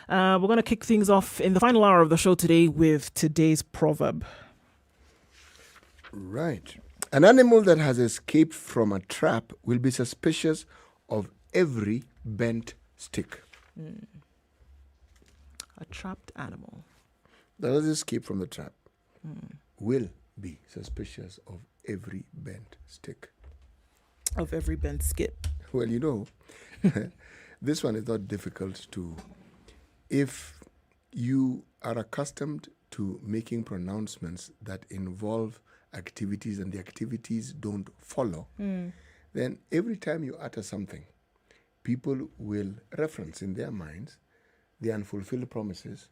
We're going to kick things off in the final hour of the show today with today's proverb. Right. An animal that has escaped from a trap will be suspicious of every bent stick. A trapped animal that has escaped from the trap will be suspicious of every bent stick. Of every bent skip. Well, you know, this one is not difficult to... If you are accustomed to making pronouncements that involve activities and the activities don't follow, then every time you utter something, people will reference in their minds the unfulfilled promises.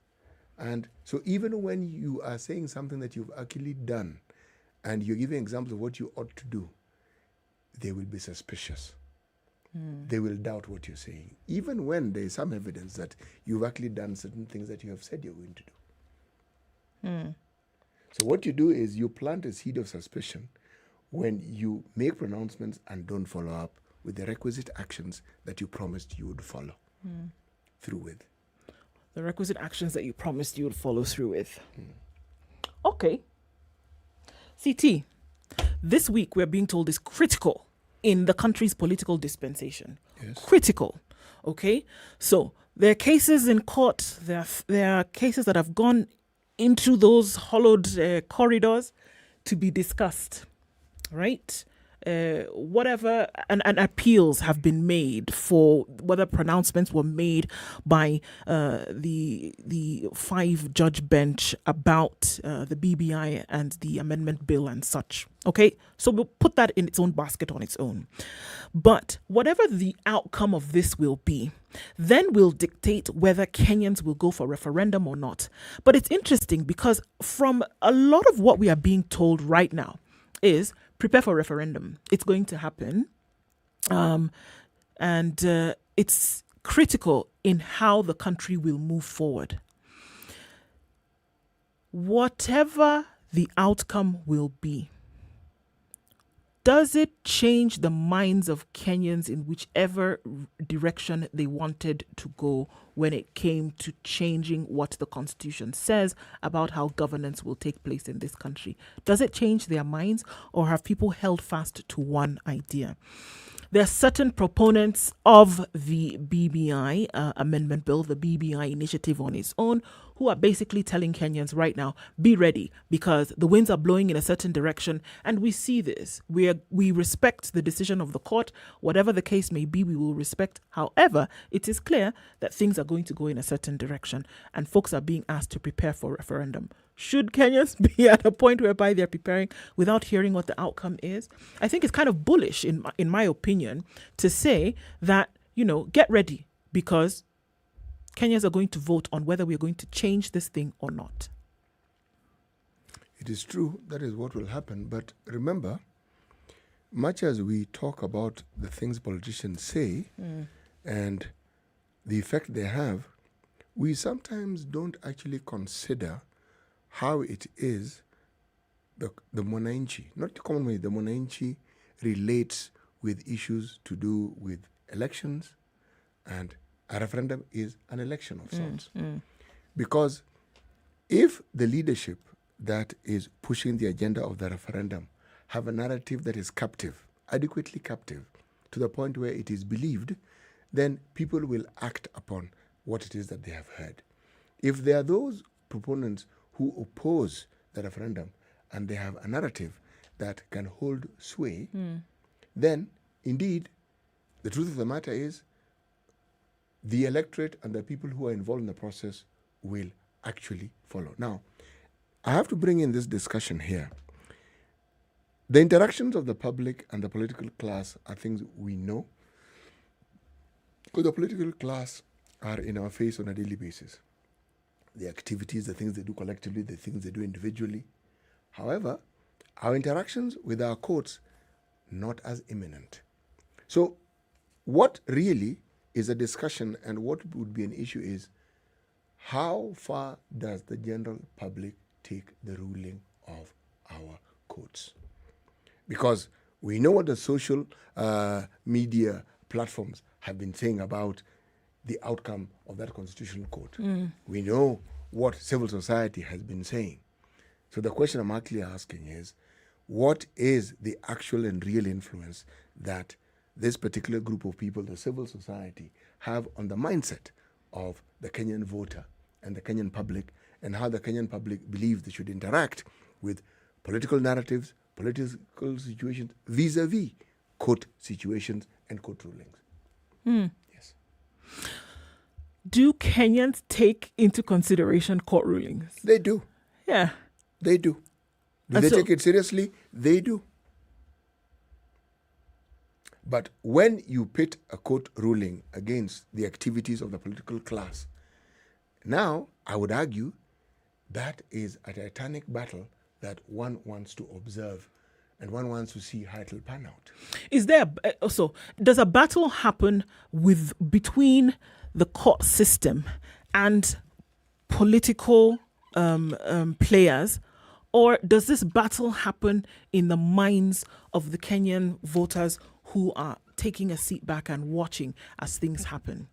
And so even when you are saying something that you've actually done and you're giving examples of what you ought to do, they will be suspicious. They will doubt what you're saying, even when there is some evidence that you've actually done certain things that you have said you're going to do. So what you do is you plant a seed of suspicion when you make pronouncements and don't follow up with the requisite actions that you promised you would follow through with. The requisite actions that you promised you would follow through with. Okay. CT, this week we're being told is critical in the country's political dispensation. Yes. Critical. Okay? So there are cases in court, there are cases that have gone into those hollowed corridors to be discussed, right? Whatever, and appeals have been made for whether pronouncements were made by the 5-judge bench about the BBI and the amendment bill and such. Okay, so we'll put that in its own basket on its own. But whatever the outcome of this will be, then will dictate whether Kenyans will go for referendum or not. But it's interesting because from a lot of what we are being told right now is prepare for referendum. It's going to happen. And it's critical in how the country will move forward. Whatever the outcome will be, does it change the minds of Kenyans in whichever direction they wanted to go when it came to changing what the Constitution says about how governance will take place in this country? Does it change their minds, or have people held fast to one idea? There are certain proponents of the BBI amendment bill, the BBI initiative on its own, who are basically telling Kenyans right now, be ready, because the winds are blowing in a certain direction, and we see this. We respect the decision of the court. Whatever the case may be, we will respect. However, it is clear that things are going to go in a certain direction, and folks are being asked to prepare for referendum. Should Kenyans be at a point whereby they're preparing without hearing what the outcome is? I think it's kind of bullish, in my opinion, to say that, get ready, because Kenyans are going to vote on whether we're going to change this thing or not. It is true, that is what will happen. But remember, much as we talk about the things politicians say and the effect they have, we sometimes don't actually consider how it is the mwananchi, not the common way, the mwananchi relates with issues to do with elections, and a referendum is an election of sorts. Because if the leadership that is pushing the agenda of the referendum have a narrative that is captive, adequately captive, to the point where it is believed, then people will act upon what it is that they have heard. If there are those proponents who oppose the referendum and they have a narrative that can hold sway, then indeed, the truth of the matter is the electorate and the people who are involved in the process will actually follow. Now, I have to bring in this discussion here. The interactions of the public and the political class are things we know, because the political class are in our face on a daily basis. The activities, the things they do collectively, the things they do individually. However, our interactions with our courts, not as imminent. So, what really is a discussion and what would be an issue is, how far does the general public take the ruling of our courts? Because we know what the social media platforms have been saying about the outcome of that constitutional court. We know what civil society has been saying. So the question I'm actually asking is, what is the actual and real influence that this particular group of people, the civil society, have on the mindset of the Kenyan voter and the Kenyan public, and how the Kenyan public believes they should interact with political narratives, political situations, vis-a-vis court situations and court rulings? Yes. Do Kenyans take into consideration court rulings? They do. Yeah. They do. Do they take it seriously? They do. But when you pit a court ruling against the activities of the political class, now I would argue that is a titanic battle that one wants to observe and one wants to see how it will pan out. Is there also, does a battle happen between the court system and political players, or does this battle happen in the minds of the Kenyan voters who are taking a seat back and watching as things happen?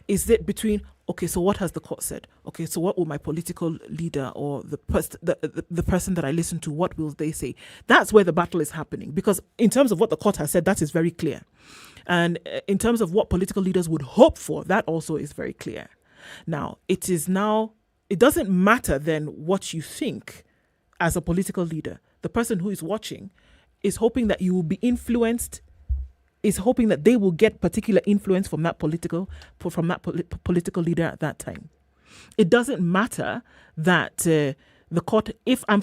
Is it between, okay, so what has the court said? Okay, so what will my political leader or the person that I listen to, what will they say? That's where the battle is happening. Because in terms of what the court has said, that is very clear. And in terms of what political leaders would hope for, that also is very clear. Now, it doesn't matter then what you think as a political leader. The person who is watching is hoping that you will be influenced, is hoping that they will get particular influence from that political leader at that time. It doesn't matter that the court, if I'm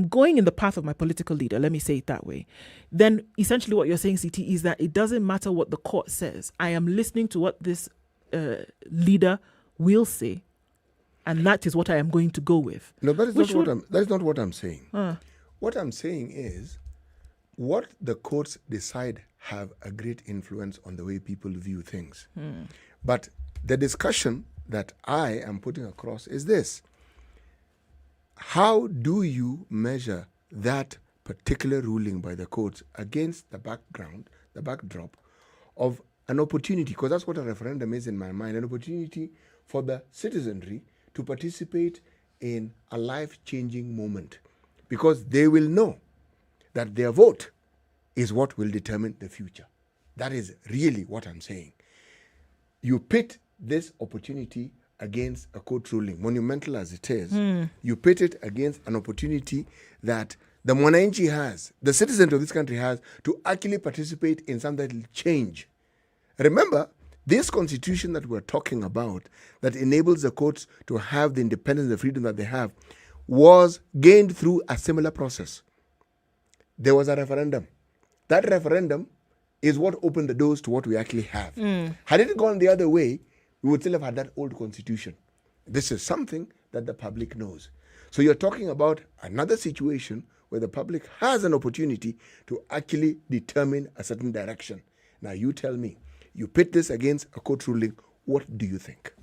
going in the path of my political leader, let me say it that way, then essentially what you're saying, CT, is that it doesn't matter what the court says. I am listening to what this leader will say, and that is what I am going to go with. No, that is not what I'm saying. What I'm saying is, what the courts decide have a great influence on the way people view things. But the discussion that I am putting across is this: how do you measure that particular ruling by the courts against the backdrop of an opportunity? Because that's what a referendum is in my mind, an opportunity for the citizenry to participate in a life-changing moment, because they will know that their vote is what will determine the future. That is really what I'm saying. You pit this opportunity against a court ruling, monumental as it is. You pit it against an opportunity that the mwananchi has, the citizen of this country has, to actually participate in something that will change. Remember, this constitution that we're talking about, that enables the courts to have the independence and the freedom that they have, was gained through a similar process. There was a referendum. That referendum is what opened the doors to what we actually have. Had it gone the other way, we would still have had that old constitution. This is something that the public knows. So you're talking about another situation where the public has an opportunity to actually determine a certain direction. Now you tell me, you pit this against a court ruling, what do you think?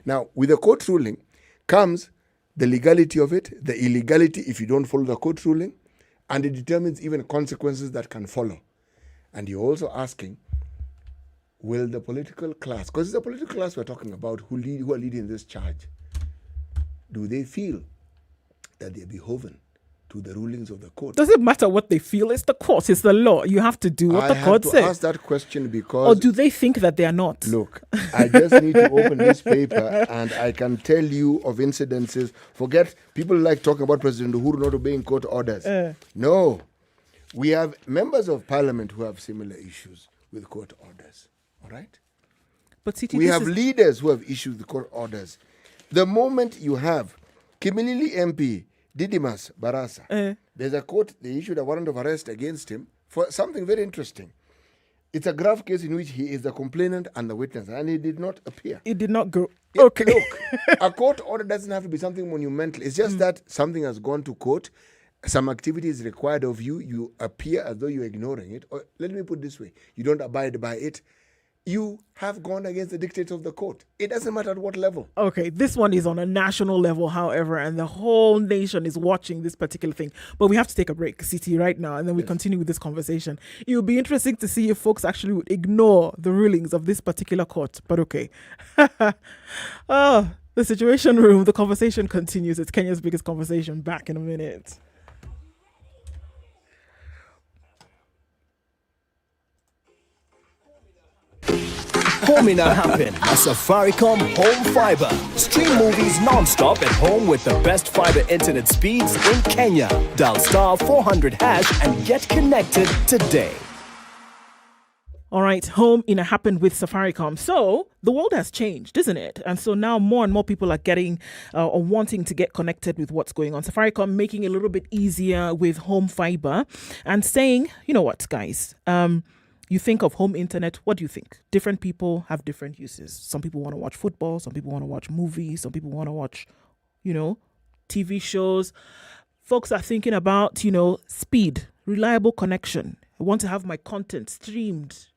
Now, with a court ruling comes the legality of it, the illegality if you don't follow the court ruling, and it determines even consequences that can follow. And you're also asking, will the political class, because it's the political class we're talking about who are leading this charge, do they feel that they're beholden to the rulings of the court? Does it matter what they feel? It's the court. It's the law. You have to do what the court says. I have to ask that question because... Or do they think that they are not? Look, I just need to open this paper and I can tell you of incidences. Forget, people like talking about President Uhuru not obeying court orders. No. We have members of parliament who have similar issues with court orders. All right? But we have leaders who have issues with court orders. The moment you have Kimilili MP, Didimas Barasa, there's a court, they issued a warrant of arrest against him for something very interesting. It's a grave case in which he is the complainant and the witness, and he did not appear. He did not go. Okay. Look, a court order doesn't have to be something monumental. It's just that something has gone to court, some activity is required of you, you appear as though you're ignoring it. Or let me put it this way, you don't abide by it. You have gone against the dictates of the court. It doesn't matter at what level. Okay, this one is on a national level, however, and the whole nation is watching this particular thing. But we have to take a break, CT, right now, and then we continue with this conversation. It would be interesting to see if folks actually would ignore the rulings of this particular court. But okay. The Situation Room, the conversation continues. It's Kenya's biggest conversation. Back in a minute. Home in a Happen, a Safaricom home fiber. Stream movies non-stop at home with the best fiber internet speeds in Kenya. Dial *400# and get connected today. All right, Home in a Happen with Safaricom. So the world has changed, isn't it? And so now more and more people are getting or wanting to get connected with what's going on. Safaricom making it a little bit easier with home fiber and saying, you know what, guys, you think of home internet, what do you think? Different people have different uses. Some people want to watch football. Some people want to watch movies. Some people want to watch, TV shows. Folks are thinking about, speed, reliable connection. I want to have my content streamed,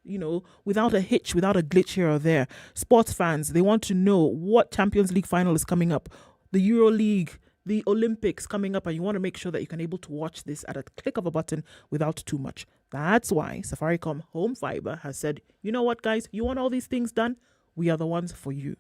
without a hitch, without a glitch here or there. Sports fans, they want to know what Champions League final is coming up, the Euro League, the Olympics coming up, and you want to make sure that you can able to watch this at a click of a button without too much. That's why Safaricom Home Fiber has said, you know what, guys, you want all these things done? We are the ones for you.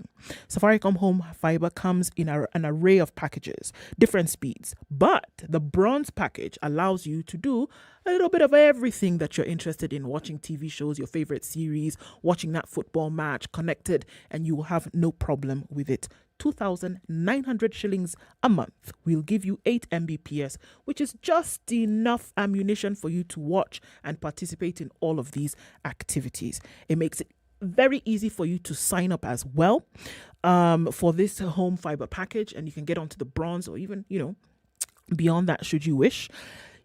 Safaricom Home Fiber comes in an array of packages, different speeds, but the bronze package allows you to do a little bit of everything that you're interested in, watching TV shows, your favorite series, watching that football match, connected, and you will have no problem with it. 2,900 shillings a month. We'll give you 8 Mbps, which is just enough ammunition for you to watch and participate in all of these activities. It makes it very easy for you to sign up as well for this home fiber package, and you can get onto the bronze or even, beyond that should you wish.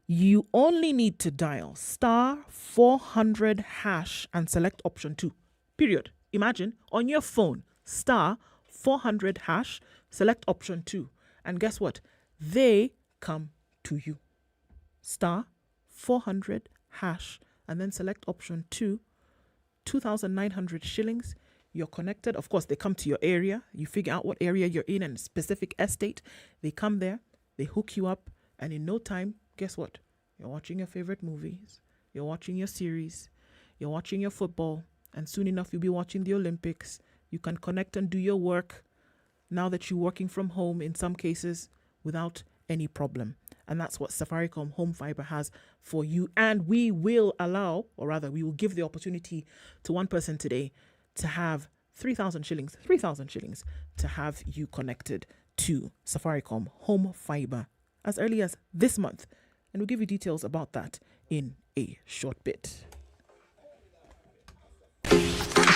You only need to dial *400# and select option 2. Period. Imagine on your phone, *400#, select option 2. And guess what? They come to you. *400# and then select option 2. 2,900 shillings. You're connected. Of course, they come to your area. You figure out what area you're in and specific estate. They come there. They hook you up. And in no time, guess what? You're watching your favorite movies. You're watching your series. You're watching your football. And soon enough, you'll be watching the Olympics. You can connect and do your work now that you're working from home in some cases without any problem. And that's what Safaricom Home Fiber has for you. And we will allow, or rather, we will give the opportunity to one person today to have 3,000 shillings to have you connected to Safaricom Home Fiber as early as this month. And we'll give you details about that in a short bit.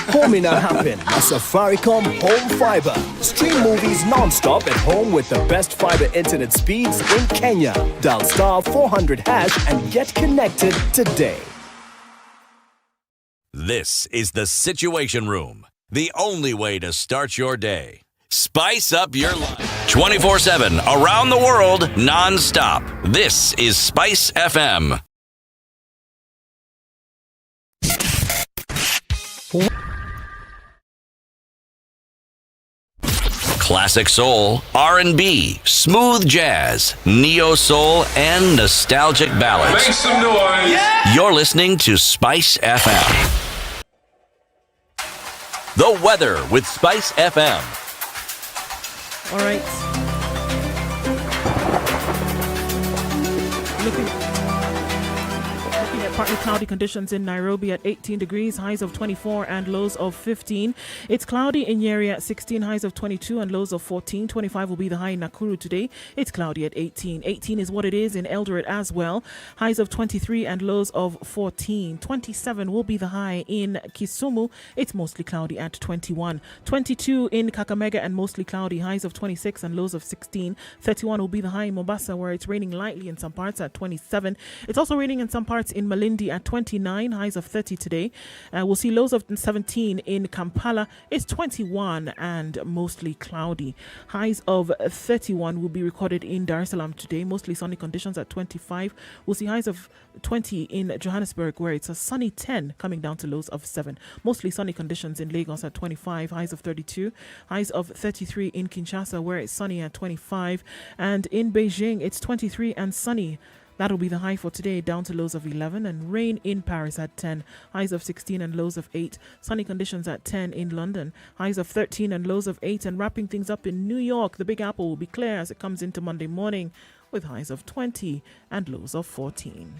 Home in a Happen, a Safaricom home fiber. Stream movies non-stop at home with the best fiber internet speeds in Kenya. Dial *400# and get connected today. This is the Situation Room, the only way to start your day. Spice up your life. 24/7, around the world, non-stop. This is SpiceFM. Classic soul, R&B, smooth jazz, neo soul, and nostalgic ballads. Make some noise. Yeah! You're listening to Spice FM. The weather with Spice FM. All right. Looking at partly cloudy conditions in Nairobi at 18 degrees, highs of 24 and lows of 15. It's cloudy in Nyeri at 16, highs of 22 and lows of 14. 25 will be the high in Nakuru today. It's cloudy at 18. 18 is what it is in Eldoret as well. Highs of 23 and lows of 14. 27 will be the high in Kisumu. It's mostly cloudy at 21. 22 in Kakamega and mostly cloudy, highs of 26 and lows of 16. 31 will be the high in Mombasa, where it's raining lightly in some parts at 27. It's also raining in some parts in Malindi at 29, highs of 30 today. We'll see lows of 17 in Kampala. It's 21 and mostly cloudy. Highs of 31 will be recorded in Dar es Salaam today, mostly sunny conditions at 25. We'll see highs of 20 in Johannesburg, where it's a sunny 10 coming down to lows of 7. Mostly sunny conditions in Lagos at 25, highs of 32. Highs of 33 in Kinshasa, where it's sunny at 25. And in Beijing, it's 23 and sunny. That'll be the high for today, down to lows of 11, and rain in Paris at 10, highs of 16 and lows of 8. Sunny conditions at 10 in London, highs of 13 and lows of 8. And wrapping things up in New York, the Big Apple will be clear as it comes into Monday morning with highs of 20 and lows of 14.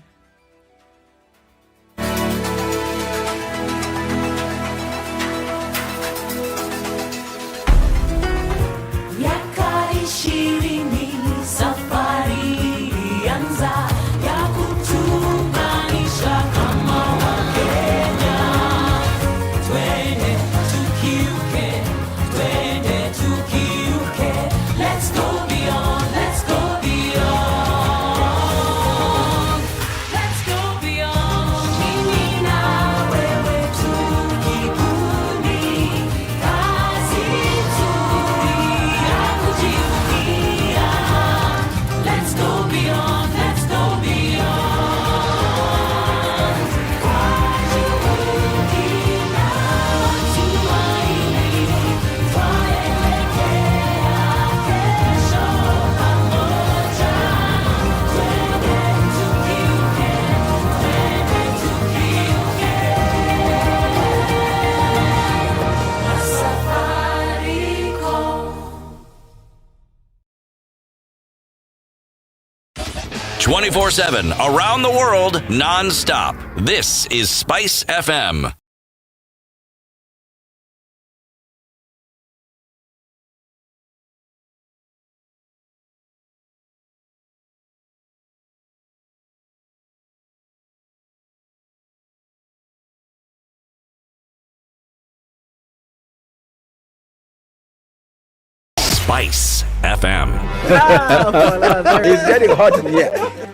Yakari shirini safari yanza ya kutunganisha kama Wakenya. Twende tukiuke, let's go beyond, let's go beyond, let's go beyond. Mimi na wewe tukibuni kazi nzuri ya kujivunia. Let's go beyond, let's go beyond. Kwa juhudi na matumaini, twaelekea kesho pamoja. Twende tukiuke, Safaricom. 24/7 around the world, non-stop. This is Spice FM. Spice FM. It's getting hot in here.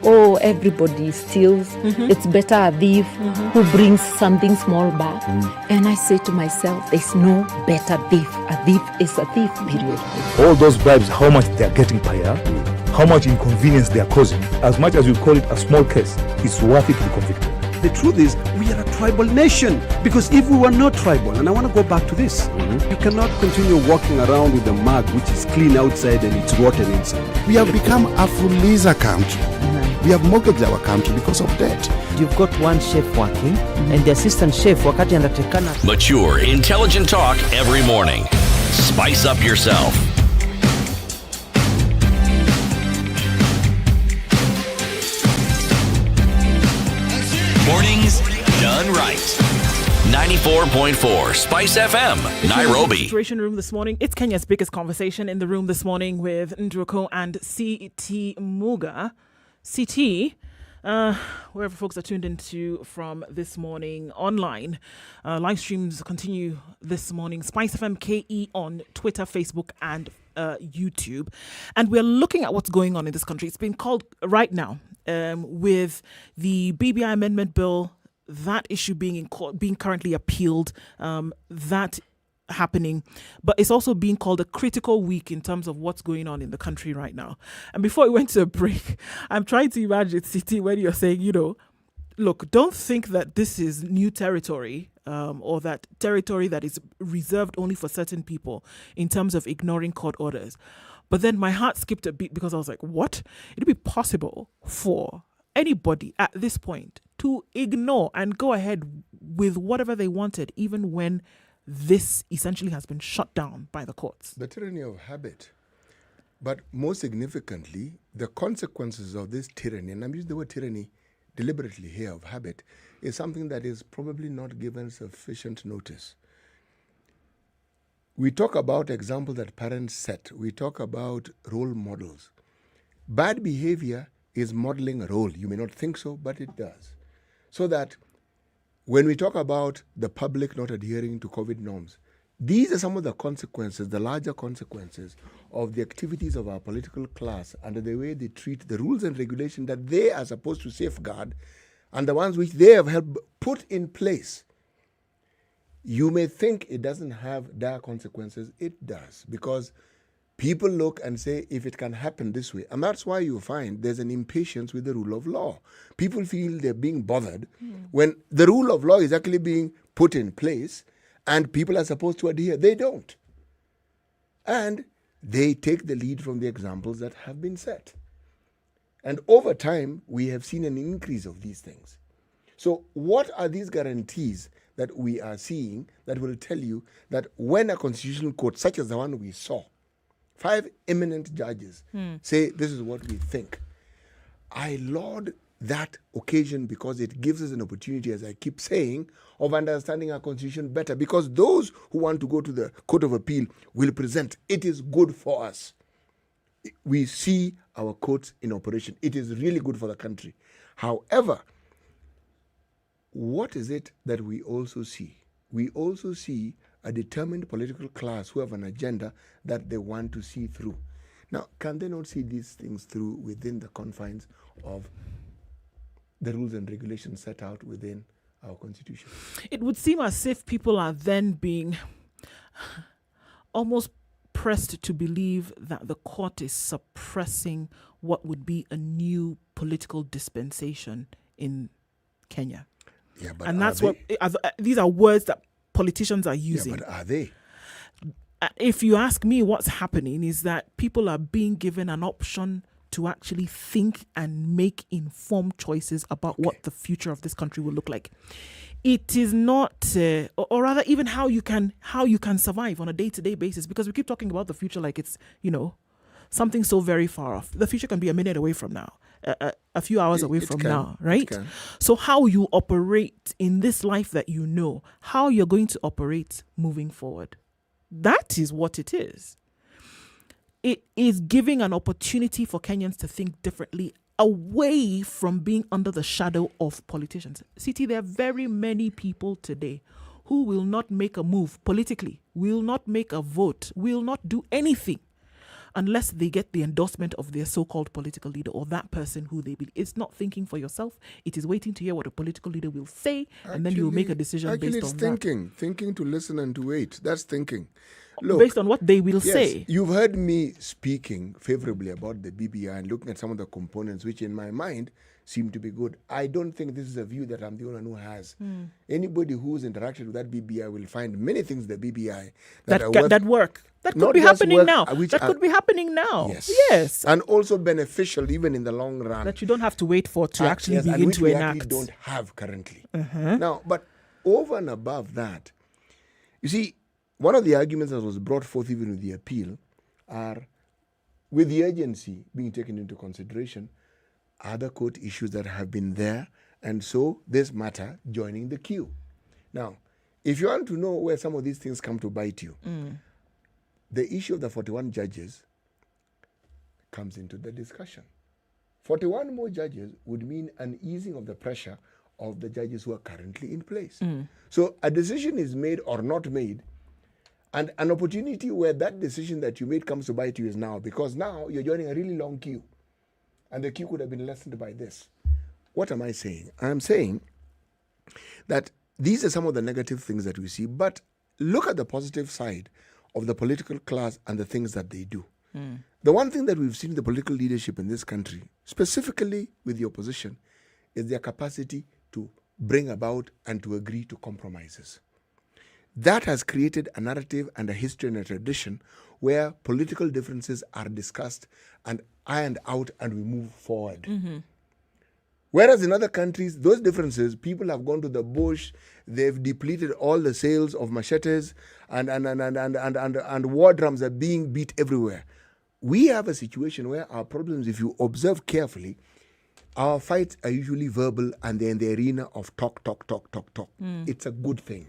Oh, everybody steals. It's better a thief who brings something small back. And I say to myself, there's no better thief. A thief is a thief, period. All those bribes, how much they are getting per year, how much inconvenience they are causing, as much as you call it a small case, it's worth it to be convicted. The truth is, we are a tribal nation. Because if we were not tribal, and I want to go back to this, you cannot continue walking around with a mug which is clean outside and it's rotten inside. We have become a fuliza country. We have mortgaged our country because of debt. You've got one chef working and the assistant chef wakati anatekana. Mature, intelligent talk every morning. Spice up yourself. Mornings done right. 94.4 Spice FM, Nairobi. Situation room this morning. It's Kenya's biggest conversation in the room this morning with Ndruko and CT Muga. CT, wherever folks are tuned into from this morning online. Live streams continue this morning. SpiceFM KE on Twitter, Facebook, and YouTube. And we're looking at what's going on in this country. It's been called right now with the BBI Amendment Bill, that issue being in court, being currently appealed, that happening, but it's also being called a critical week in terms of what's going on in the country right now. And before we went to a break, I'm trying to imagine, City, when you're saying, you know, look, don't think that this is new territory or that territory that is reserved only for certain people in terms of ignoring court orders. But then my heart skipped a beat because I was like, what? It'd be possible for anybody at this point to ignore and go ahead with whatever they wanted, even when this essentially has been shut down by the courts. The tyranny of habit. But more significantly, the consequences of this tyranny, and I'm using the word tyranny deliberately here of habit, is something that is probably not given sufficient notice. We talk about examples that parents set. We talk about role models. Bad behavior is modeling a role. You may not think so, but it does. So that when we talk about the public not adhering to COVID norms, these are some of the consequences, the larger consequences of the activities of our political class and the way they treat the rules and regulations that they are supposed to safeguard and the ones which they have helped put in place. You may think it doesn't have dire consequences. It does, because people look and say, if it can happen this way. And that's why you find there's an impatience with the rule of law. People feel they're being bothered when the rule of law is actually being put in place and people are supposed to adhere. They don't. And they take the lead from the examples that have been set. And over time, we have seen an increase of these things. So what are these guarantees that we are seeing that will tell you that when a constitutional court, such as the one we saw, 5 eminent judges say this is what we think, I laud that occasion because it gives us an opportunity, as I keep saying, of understanding our constitution better, because those who want to go to the Court of Appeal will present. It is good for us. We see our courts in operation. It is really good for the country. However, what is it that we also see? We also see a determined political class who have an agenda that they want to see through. Now, can they not see these things through within the confines of the rules and regulations set out within our constitution? It would seem as if people are then being almost pressed to believe that the court is suppressing what would be a new political dispensation in Kenya. Yeah, but and that's what these are words that politicians are using. Yeah, but are they? If you ask me, what's happening is that people are being given an option to actually think and make informed choices about what the future of this country will look like. It is not, or rather, even how you can survive on a day-to-day basis, because we keep talking about the future like it's, something so very far off. The future can be a minute away from now, a few hours away from now, right? So how you operate in this life that you know, how you're going to operate moving forward, that is what it is. It is giving an opportunity for Kenyans to think differently, away from being under the shadow of politicians. City, there are very many people today who will not make a move politically, will not make a vote, will not do anything unless they get the endorsement of their so-called political leader or that person who they believe. It's not thinking for yourself. It is waiting to hear what a political leader will say, and then you will make a decision based on that. Thinking to listen and to wait. That's thinking. Look, based on what they will say. You've heard me speaking favorably about the BBI and looking at some of the components, which in my mind seem to be good. I don't think this is a view that I'm the only one who has. Anybody who's interacted with that BBI will find many things in the BBI that work. That could be happening now. That could be happening now. Yes. And also beneficial even in the long run. That you don't have to wait for to actually begin to enact. We don't have currently. Now, but over and above that, you see, one of the arguments that was brought forth even with the appeal are, with the urgency being taken into consideration, other court issues that have been there, and so this matter joining the queue. Now, if you want to know where some of these things come to bite you, the issue of the 41 judges comes into the discussion. 41 more judges would mean an easing of the pressure of the judges who are currently in place. So a decision is made or not made, and an opportunity where that decision that you made comes to bite you is now, because now you're joining a really long queue. And the queue could have been lessened by this. What am I saying? I'm saying that these are some of the negative things that we see, but look at the positive side of the political class and the things that they do. The one thing that we've seen in the political leadership in this country, specifically with the opposition, is their capacity to bring about and to agree to compromises. That has created a narrative and a history and a tradition where political differences are discussed and ironed out and we move forward. Whereas in other countries, those differences, people have gone to the bush, they've depleted all the sales of machetes, and war drums are being beat everywhere. we have a situation where our problems, if you observe carefully, our fights are usually verbal and they're in the arena of talk. It's a good thing.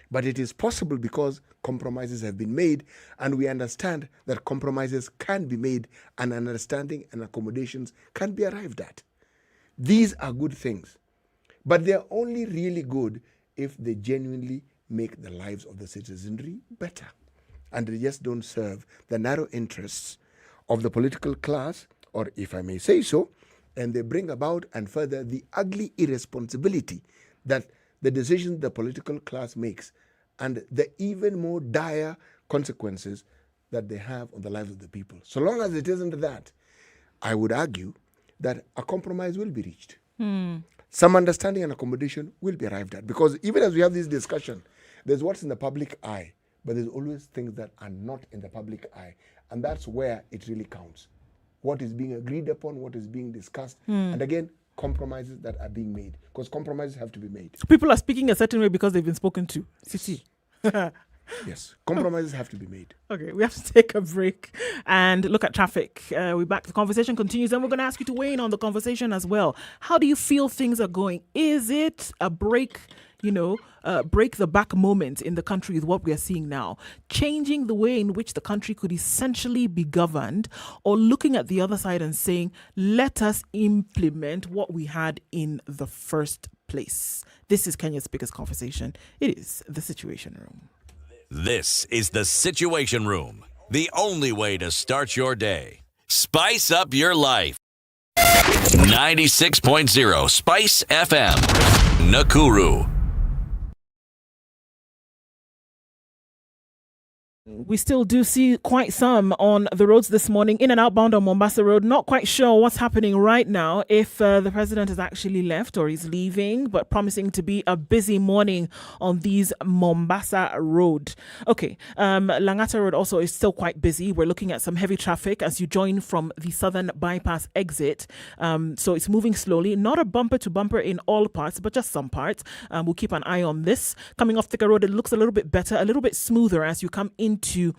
But it is possible because compromises have been made, and we understand that compromises can be made and understanding and accommodations can be arrived at. These are good things, but they're only really good if they genuinely make the lives of the citizenry better. And they just don't serve the narrow interests of the political class, or if I may say so, and they bring about and further the ugly irresponsibility that the decisions the political class makes and the even more dire consequences that they have on the lives of the people. So long as it isn't that, I would argue that a compromise will be reached. Some understanding and accommodation will be arrived at. Because even as we have this discussion, there's what's in the public eye, but there's always things that are not in the public eye. And that's where it really counts. What is being agreed upon, what is being discussed, and again, compromises that are being made. Because compromises have to be made. People are speaking a certain way because they've been spoken to. Sisi. Yes, compromises have to be made. Okay, we have to take a break and look at traffic. We're back. The conversation continues, and we're going to ask you to weigh in on the conversation as well. How do you feel things are going? Is it a break the back moment in the country with what we are seeing now, changing the way in which the country could essentially be governed, or looking at the other side and saying, let us implement what we had in the first place? This is Kenya's biggest conversation. It is the Situation Room. This is the Situation Room, the only way to start your day. Spice up your life. 96.0 Spice FM, Nakuru. We still do see quite some on the roads this morning, in and outbound on Mombasa Road. Not quite sure what's happening right now, if the president has actually left or he's leaving, but promising to be a busy morning on these Mombasa Road. Okay, Langata Road also is still quite busy. We're looking at some heavy traffic as you join from the Southern Bypass exit. So it's moving slowly, not a bumper to bumper in all parts, but just some parts. We'll keep an eye on this. Coming off Thika Road, it looks a little bit better, a little bit smoother as you come into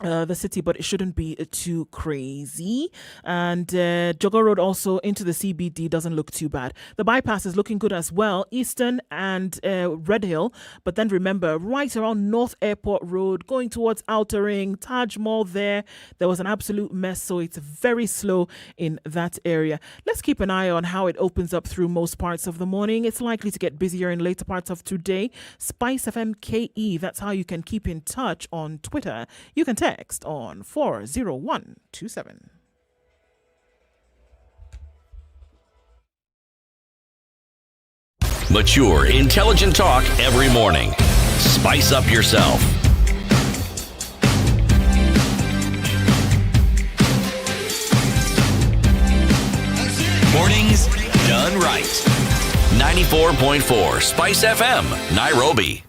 the city, but it shouldn't be too crazy. And Jogo Road also into the CBD doesn't look too bad. The bypass is looking good as well, Eastern and Red Hill. But then remember, right around North Airport Road, going towards Outer Ring, Taj Mall there was an absolute mess. So it's very slow in that area. Let's keep an eye on how it opens up through most parts of the morning. It's likely to get busier in later parts of today. SpiceFM KE, that's how you can keep in touch on Twitter. You can text on 40127. Mature, intelligent talk every morning. Spice up yourself. Mornings done right. 94.4 Spice FM, Nairobi.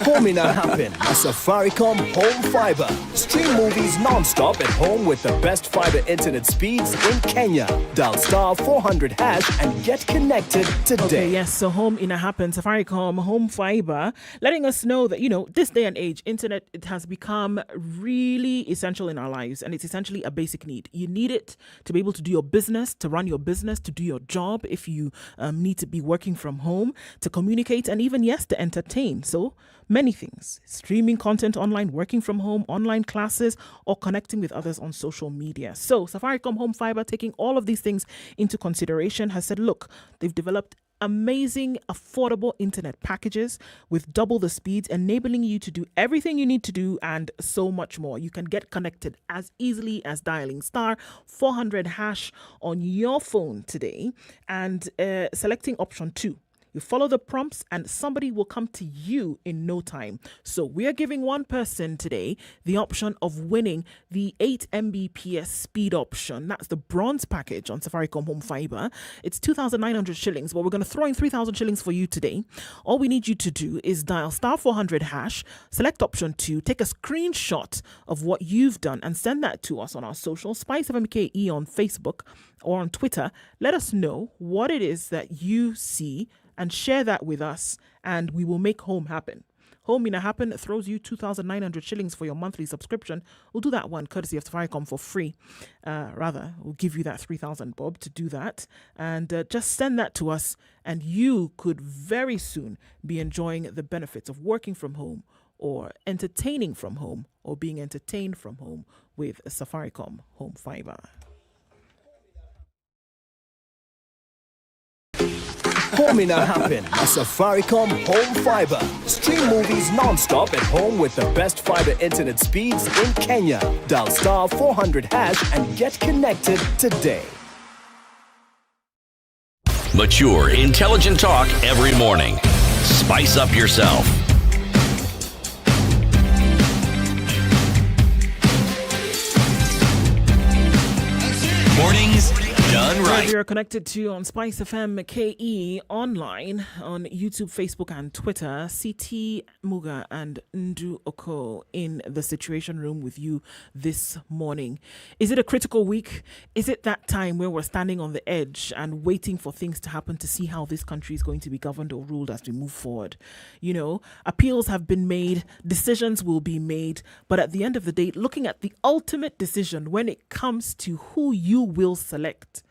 Home in a happen. A Safaricom Home Fiber. Stream movies non-stop at home with the best fiber internet speeds in Kenya. Dial star 400 hash and get connected today. Okay, yes, so Home in a happen. Safaricom Home Fiber, letting us know that, this day and age, internet, it has become really essential in our lives, and it's essentially a basic need. You need it to be able to do your business, to run your business, to do your job if you need to be working from home, to communicate, and even, yes, to entertain. So many things: streaming content online, working from home, online classes, or connecting with others on social media. So Safaricom Home Fiber, taking all of these things into consideration, has said, look, they've developed amazing, affordable internet packages with double the speeds, enabling you to do everything you need to do and so much more. You can get connected as easily as dialing star 400 hash on your phone today and selecting option 2. You follow the prompts and somebody will come to you in no time. So we are giving one person today the option of winning the 8 Mbps speed option. That's the bronze package on Safaricom Home Fiber. It's 2,900 shillings, but we're going to throw in 3,000 shillings for you today. All we need you to do is dial star 400 hash, select option 2, take a screenshot of what you've done and send that to us on our social, SpiceFMKE on Facebook or on Twitter. Let us know what it is that you see and share that with us, and we will make home happen. Home in a Happen throws you 2,900 shillings for your monthly subscription. We'll do that one courtesy of Safaricom for free. We'll give you that 3,000 bob to do that. And just send that to us, and you could very soon be enjoying the benefits of working from home, or entertaining from home, or being entertained from home with Safaricom Home Fiber. Home in a Happen, a Safaricom Home Fiber. Stream movies non-stop at home with the best fiber internet speeds in Kenya. Dial star 400 hash and get connected today. Mature, intelligent talk every morning. Spice up yourself. Mornings done right. We are connected to on SpiceFM KE online on YouTube, Facebook, and Twitter. CT Muga and Ndu Oko in the Situation Room with you this morning. Is it a critical week? Is it that time where we're standing on the edge and waiting for things to happen to see how this country is going to be governed or ruled as we move forward? You know, appeals have been made, decisions will be made, but at the end of the day, looking at the ultimate decision when it comes to who you will select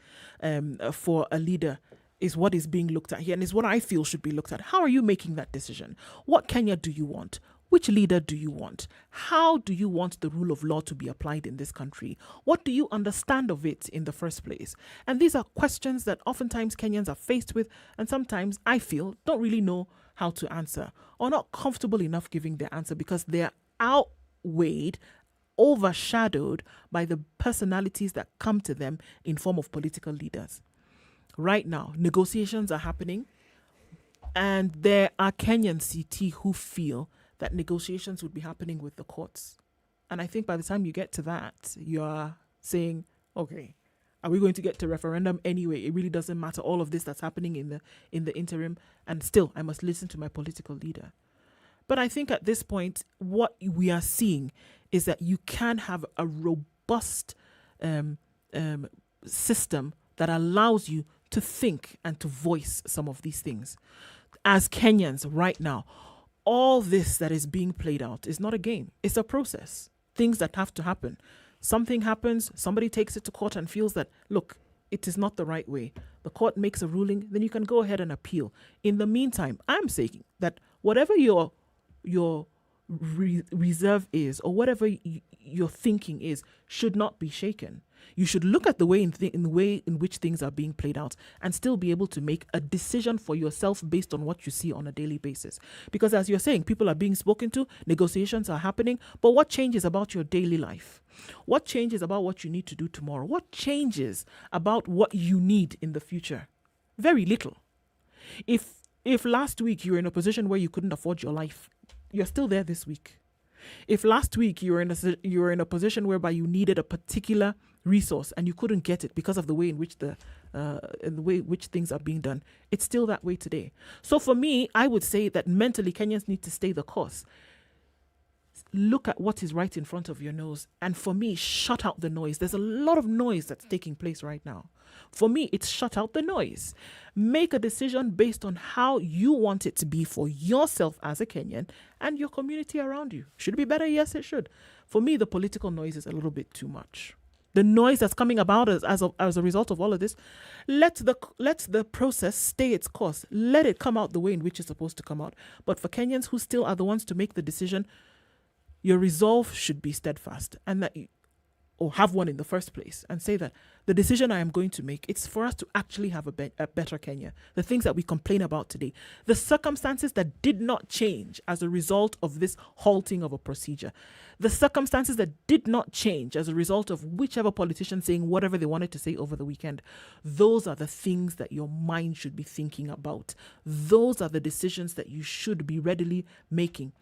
for a leader is what is being looked at here, and is what I feel should be looked at. How are you making that decision? What Kenya do you want? Which leader do you want? How do you want the rule of law to be applied in this country? What do you understand of it in the first place? And these are questions that oftentimes Kenyans are faced with, and sometimes I feel don't really know how to answer, or not comfortable enough giving their answer because they're outweighed, overshadowed by the personalities that come to them in form of political leaders. Right now, negotiations are happening, and there are Kenyan CT who feel that negotiations would be happening with the courts. And I think by the time you get to that, you are saying, okay, are we going to get to referendum anyway? It really doesn't matter, all of this that's happening in the interim, and still I must listen to my political leader. But I think at this point, what we are seeing is that you can have a robust system that allows you to think and to voice some of these things. As Kenyans right now, all this that is being played out is not a game. It's a process. Things that have to happen. Something happens, somebody takes it to court and feels that, look, it is not the right way. The court makes a ruling, then you can go ahead and appeal. In the meantime, I'm saying that whatever your reserve is, or whatever your thinking is, should not be shaken. You should look at the way in the way in which things are being played out and still be able to make a decision for yourself based on what you see on a daily basis. Because as you're saying, people are being spoken to, negotiations are happening, but what changes about your daily life? What changes about what you need to do tomorrow? What changes about what you need in the future? Very little. If last week you were in a position where you couldn't afford your life, you're still there this week. If last week you were in a position whereby you needed a particular resource and you couldn't get it because of the way in which things are being done, it's still that way today. So for me, I would say that mentally Kenyans need to stay the course. Look at what is right in front of your nose, and for me, shut out the noise. There's a lot of noise that's taking place right now. For me, it's shut out the noise. Make a decision based on how you want it to be for yourself as a Kenyan and your community around you. Should it be better? Yes, it should. For me, the political noise is a little bit too much. The noise that's coming about as a result of all of this, let the process stay its course. Let it come out the way in which it's supposed to come out. But for Kenyans who still are the ones to make the decision, your resolve should be steadfast, and that or have one in the first place, and say that the decision I am going to make, it's for us to actually have a better Kenya. The things that we complain about today, the circumstances that did not change as a result of this halting of a procedure, the circumstances that did not change as a result of whichever politician saying whatever they wanted to say over the weekend, those are the things that your mind should be thinking about. Those are the decisions that you should be readily making.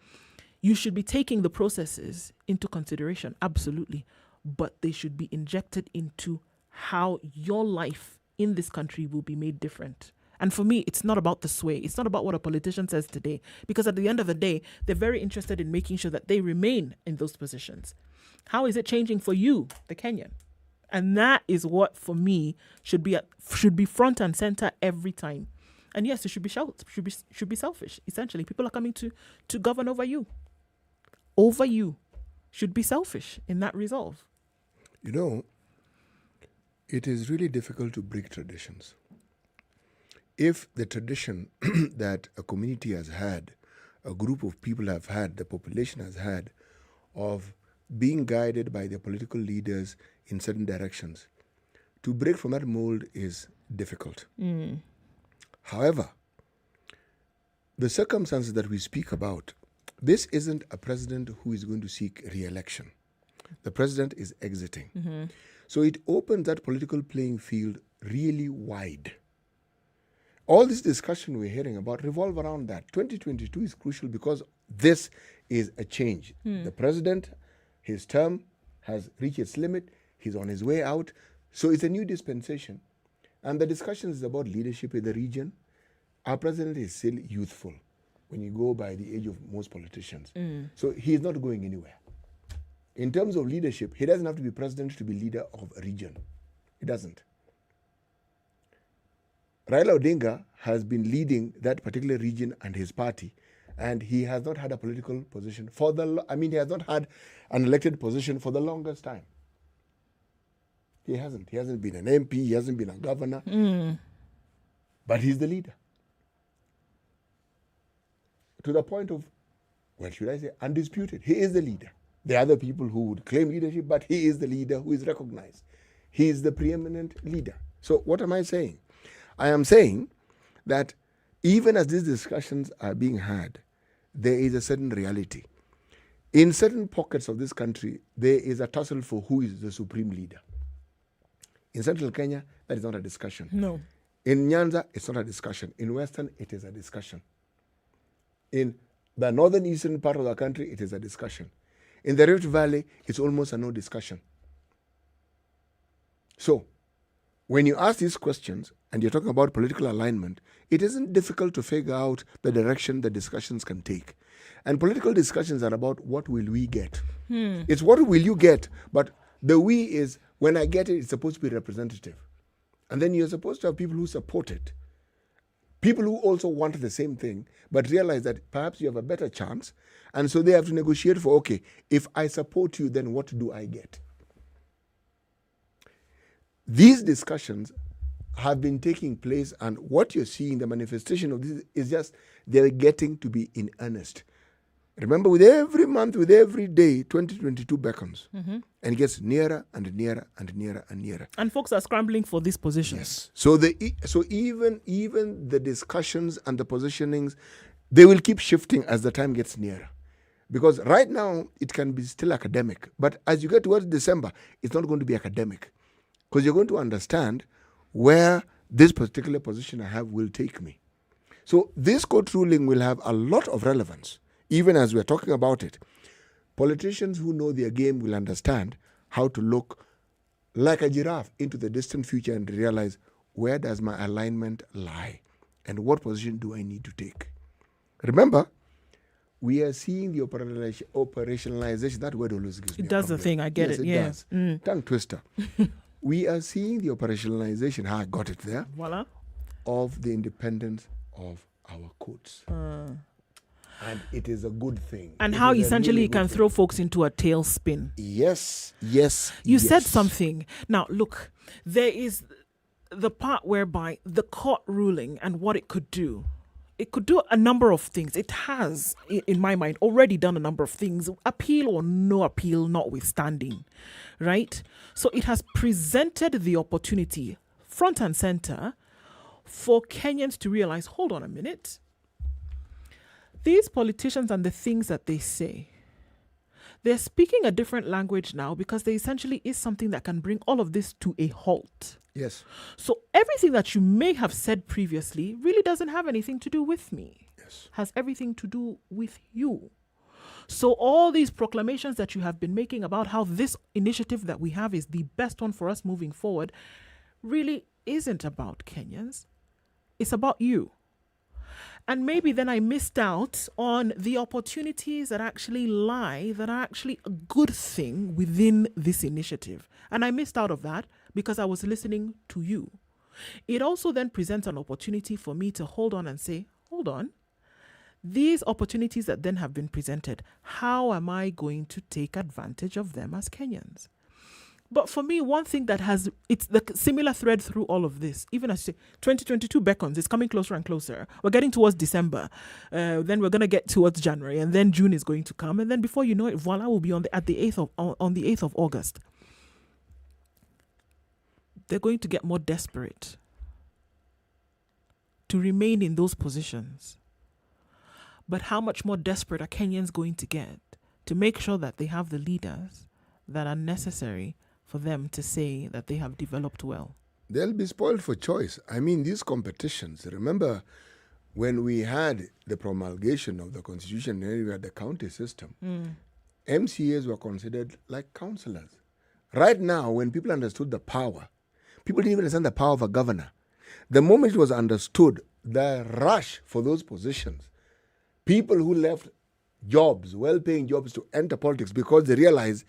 You should be taking the processes into consideration, absolutely, but they should be injected into how your life in this country will be made different. And for me, it's not about the sway. It's not about what a politician says today, because at the end of the day, they're very interested in making sure that they remain in those positions. How is it changing for you, the Kenyan? And that is what, for me, should be front and center every time. And yes, it should be selfish. Essentially, people are coming to govern over you. Over you. Should be selfish in that resolve. You know, it is really difficult to break traditions. If the tradition that a community has had, a group of people have had, the population has had, of being guided by their political leaders in certain directions, to break from that mold is difficult. However, the circumstances that we speak about, this isn't a president who is going to seek re-election. The president is exiting. So it opens that political playing field really wide. All this discussion we're hearing about revolve around that. 2022 is crucial because this is a change. The president, his term has reached its limit. He's on his way out. So it's a new dispensation. And the discussion is about leadership in the region. Our president is still youthful when you go by the age of most politicians. So he's not going anywhere. In terms of leadership, he doesn't have to be president to be leader of a region. He doesn't. Raila Odinga has been leading that particular region and his party, and he has not had a political position he has not had an elected position for the longest time. He hasn't. He hasn't been an MP, he hasn't been a governor, but he's the leader. To the point of, undisputed. He is the leader. There are other people who would claim leadership, but he is the leader who is recognized. He is the preeminent leader. So what am I saying? I am saying that even as these discussions are being had, there is a certain reality. In certain pockets of this country, there is a tussle for who is the supreme leader. In central Kenya, that is not a discussion. No. In Nyanza, it's not a discussion. In Western, it is a discussion. In the northern eastern part of the country, it is a discussion. In the Rift Valley, it's almost a no discussion. So, when you ask these questions and you're talking about political alignment, it isn't difficult to figure out the direction the discussions can take. And political discussions are about what will we get. It's what will you get, but the we is, when I get it, it's supposed to be representative. And then you're supposed to have people who support it. People who also want the same thing, but realize that perhaps you have a better chance. And so they have to negotiate for, okay, if I support you, then what do I get? These discussions have been taking place, and what you're seeing, the manifestation of this is just they're getting to be in earnest. Remember, with every month, with every day, 2022 beckons and gets nearer and nearer and nearer and nearer. And folks are scrambling for these positions. Yes. So even the discussions and the positionings, they will keep shifting as the time gets nearer. Because right now, it can be still academic. But as you get towards December, it's not going to be academic. Because you're going to understand where this particular position I have will take me. So this court ruling will have a lot of relevance, even as we're talking about it. Politicians who know their game will understand how to look like a giraffe into the distant future and realize, where does my alignment lie? And what position do I need to take? Remember, we are seeing the operationalization. That word always gives me It does the thing, I get it. Yes, it does. Tongue twister. We are seeing the operationalization, I got it there, voila, of the independence of our courts. And it is a good thing. And it how essentially really it can throw folks into a tailspin. Yes. You said something. Now, look, there is the part whereby the court ruling and what it could do. It could do a number of things. It has, in my mind, already done a number of things, appeal or no appeal notwithstanding, right? So it has presented the opportunity, front and center, for Kenyans to realize, hold on a minute, these politicians and the things that they say, they're speaking a different language now because there essentially is something that can bring all of this to a halt. Yes. So everything that you may have said previously really doesn't have anything to do with me. Yes. Has everything to do with you. So all these proclamations that you have been making about how this initiative that we have is the best one for us moving forward really isn't about Kenyans. It's about you. And maybe then I missed out on the opportunities that actually lie, that are actually a good thing within this initiative. And I missed out of that because I was listening to you. It also then presents an opportunity for me to hold on and say, hold on. These opportunities that then have been presented, how am I going to take advantage of them as Kenyans? But for me, one thing that it's the similar thread through all of this, even as 2022 beckons, it's coming closer and closer. We're getting towards December. Then we're going to get towards January, and then June is going to come. And then before you know it, voila, we'll be on the 8th of August. They're going to get more desperate to remain in those positions. But how much more desperate are Kenyans going to get to make sure that they have the leaders that are necessary for them to say that they have developed well? They'll be spoiled for choice. I mean, these competitions, remember when we had the promulgation of the constitution and we had the county system, MCAs were considered like councillors. Right now, when people understood the power, people didn't even understand the power of a governor. The moment it was understood, the rush for those positions, people who left jobs, well-paying jobs, to enter politics because they realized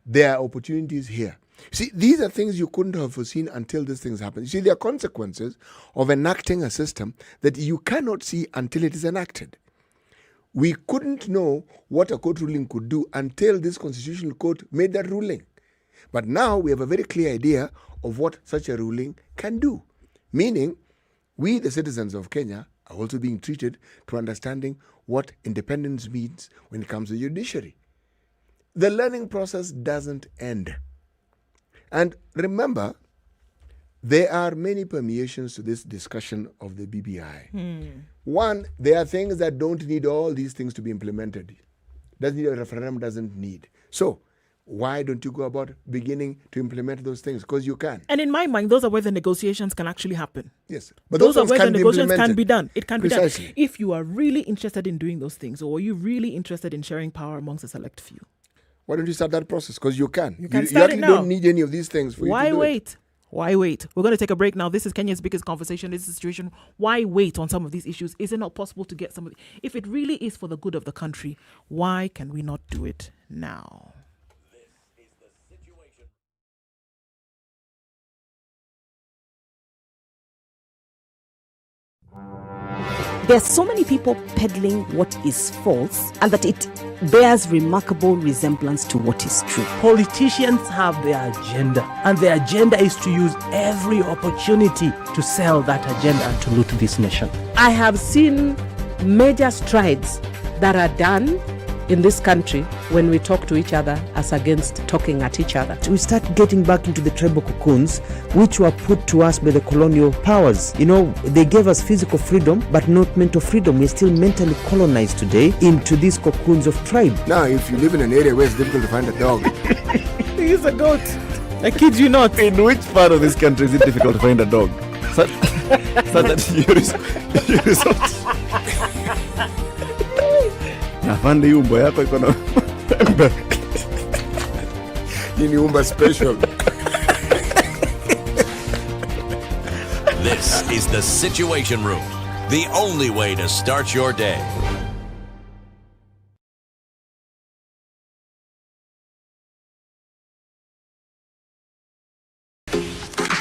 there are opportunities here. See, these are things you couldn't have foreseen until these things happen. You see, there are consequences of enacting a system that you cannot see until it is enacted. We couldn't know what a court ruling could do until this constitutional court made that ruling. But now we have a very clear idea of what such a ruling can do. Meaning, we, the citizens of Kenya, are also being treated to understanding what independence means when it comes to the judiciary. The learning process doesn't end. And remember, there are many permeations to this discussion of the BBI. One, there are things that don't need all these things to be implemented. Doesn't need a referendum, doesn't need. So, why don't you go about beginning to implement those things? Because you can. And in my mind, those are where the negotiations can actually happen. Yes. But those are where the negotiations can be done. It can Precisely. be done. If you are really interested in doing those things, or you're really interested in sharing power amongst a select few. Why don't you start that process? Because you can. You can start you it actually now. don't need any of these things for Why you to do wait? it. Why wait? We're going to take a break now. This is Kenya's biggest conversation. This is the situation. Why wait on some of these issues? Is it not possible to get some of if it really is for the good of the country, why can we not do it now? There are so many people peddling what is false and that it bears remarkable resemblance to what is true. Politicians have their agenda, and their agenda is to use every opportunity to sell that agenda and to loot this nation. I have seen major strides that are done in this country when we talk to each other as against talking at each other. We start getting back into the tribal cocoons which were put to us by the colonial powers. You know, they gave us physical freedom but not mental freedom. We're still mentally colonized today into these cocoons of tribe. Now, if you live in an area where it's difficult to find a dog, He's a goat. I kid you not. In which part of this country is it difficult to find a dog? So that you resort. Nafande hii umbo yako iko na hii ni umba special. This is the Situation Room, the only way to start your day.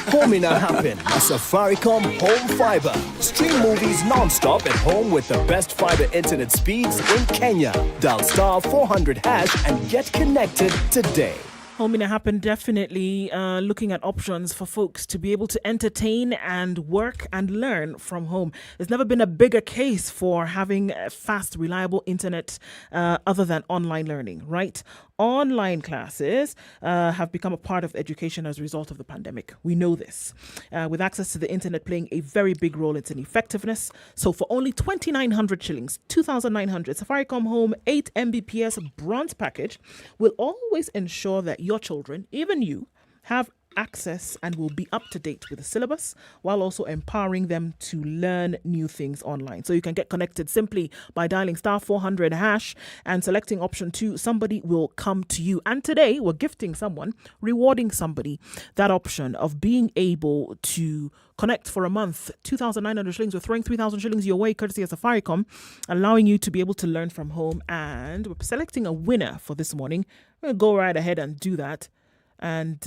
Home in a happen. A Safaricom Home Fiber. Stream movies non-stop at home with the best fiber internet speeds in Kenya. Dial star 400 hash and get connected today. Home in a happen, definitely looking at options for folks to be able to entertain and work and learn from home. There's never been a bigger case for having fast, reliable internet other than online learning, right? Online classes have become a part of education as a result of the pandemic. We know this. With access to the internet playing a very big role in its effectiveness. So for only 2,900 shillings, 2,900, Safaricom Home 8 Mbps bronze package will always ensure that your children, even you, have access and will be up to date with the syllabus while also empowering them to learn new things online. So you can get connected simply by dialing star 400 hash and selecting option 2. Somebody will come to you. And today we're gifting someone, rewarding somebody that option of being able to connect for a month. 2,900 shillings. We're throwing 3,000 shillings your way courtesy of Safaricom, allowing you to be able to learn from home. And we're selecting a winner for this morning. We're going to go right ahead and do that. And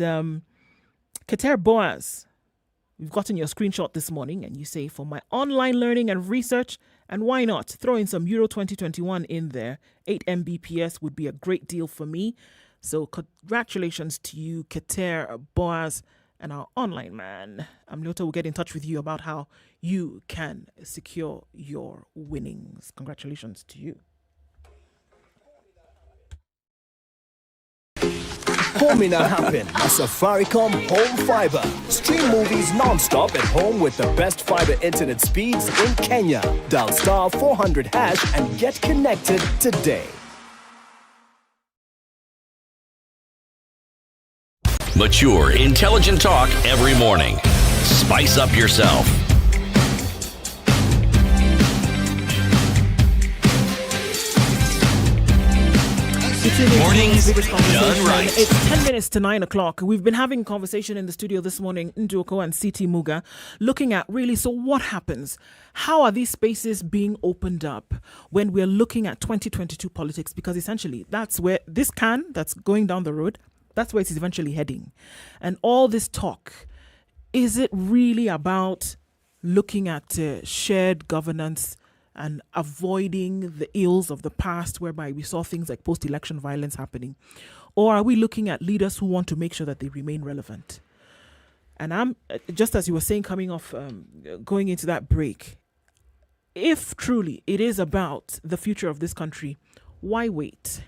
Keter Boaz We've gotten your screenshot this morning and you say, for my online learning and research, and why not throw in some Euro 2021 in there, 8 Mbps would be a great deal for me. So congratulations to you, Kater, Boaz, and our online man. Amlota will get in touch with you about how you can secure your winnings. Congratulations to you. Home na happen na Safaricom Home Fiber. Stream movies non-stop at home with the best fiber internet speeds in Kenya. Dial star 400 hash and get connected today. Mature, intelligent talk every morning. Spice up yourself. Mornings done right. It's 10 minutes to 9 o'clock. We've been having a conversation in the studio this morning, Nduoko and Siti Muga, looking at really, so what happens? How are these spaces being opened up when we're looking at 2022 politics? Because essentially, that's where this can, that's going down the road, that's where it's eventually heading. And all this talk, is it really about looking at shared governance and avoiding the ills of the past, whereby we saw things like post-election violence happening? Or are we looking at leaders who want to make sure that they remain relevant? And I'm, just as you were saying, coming off, going into that break, if truly it is about the future of this country, why wait?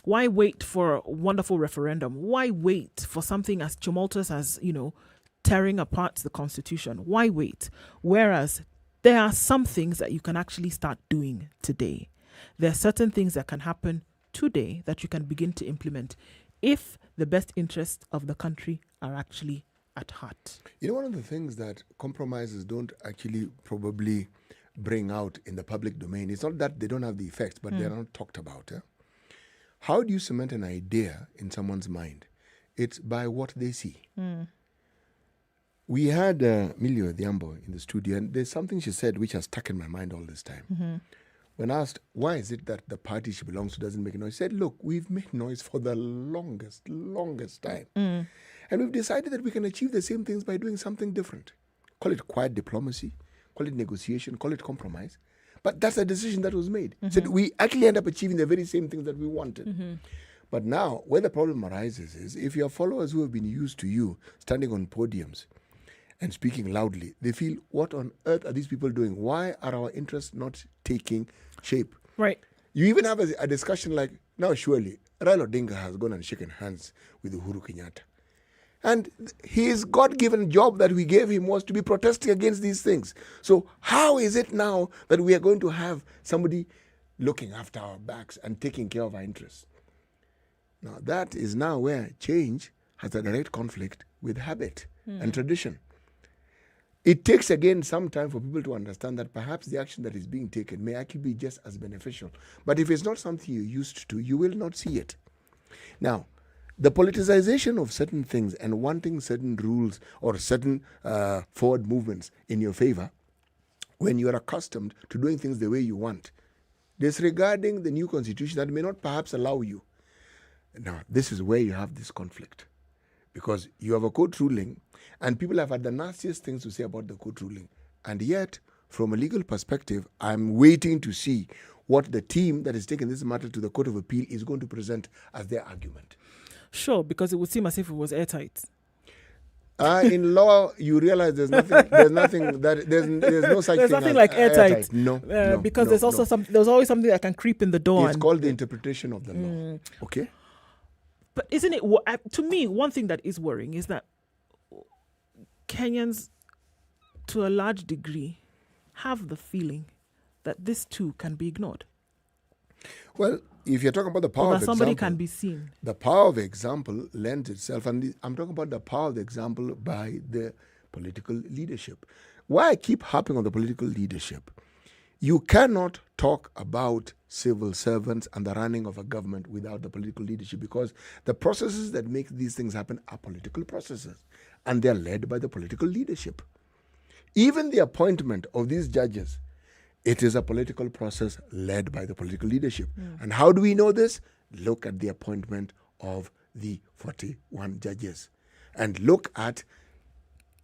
Why wait for a wonderful referendum? Why wait for something as tumultuous as, tearing apart the Constitution? Why wait? Whereas there are some things that you can actually start doing today. There are certain things that can happen today that you can begin to implement if the best interests of the country are actually at heart. One of the things that compromises don't actually probably bring out in the public domain, it's not that they don't have the effects, but they're not talked about. How do you cement an idea in someone's mind? It's by what they see. We had Milio Diambo in the studio, and there's something she said which has stuck in my mind all this time. When asked, why is it that the party she belongs to doesn't make noise? She said, look, we've made noise for the longest time. And we've decided that we can achieve the same things by doing something different. Call it quiet diplomacy, call it negotiation, call it compromise. But that's a decision that was made. So we actually end up achieving the very same things that we wanted. But now, where the problem arises is, if your followers who have been used to you standing on podiums and speaking loudly, they feel, what on earth are these people doing? Why are our interests not taking shape? Right. You even have a discussion like, now surely, Raila Odinga has gone and shaken hands with Uhuru Kenyatta. And his God-given job that we gave him was to be protesting against these things. So how is it now that we are going to have somebody looking after our backs and taking care of our interests? Now, that is now where change has a direct conflict with habit and tradition. It takes, again, some time for people to understand that perhaps the action that is being taken may actually be just as beneficial. But if it's not something you're used to, you will not see it. Now, the politicization of certain things and wanting certain rules or certain forward movements in your favor, when you are accustomed to doing things the way you want, disregarding the new constitution that may not perhaps allow you. Now, this is where you have this conflict. Because you have a court ruling, and people have had the nastiest things to say about the court ruling. And yet, from a legal perspective, I'm waiting to see what the team that is taking this matter to the Court of Appeal is going to present as their argument. Sure, because it would seem as if it was airtight. In law, you realize there's no such there's thing nothing as like airtight. No, because there's also there's always something that can creep in the door. It's called the interpretation of the law. Okay. But isn't it, to me, one thing that is worrying is that Kenyans, to a large degree, have the feeling that this too can be ignored. Well, if you're talking about the power or of that example, somebody can be seen. The power of example lends itself, and I'm talking about the power of the example by the political leadership. Why I keep harping on the political leadership, you cannot talk about civil servants and the running of a government without the political leadership, because the processes that make these things happen are political processes, and they're led by the political leadership. Even the appointment of these judges, it is a political process led by the political leadership. And how do we know this? Look at the appointment of the 41 judges and look at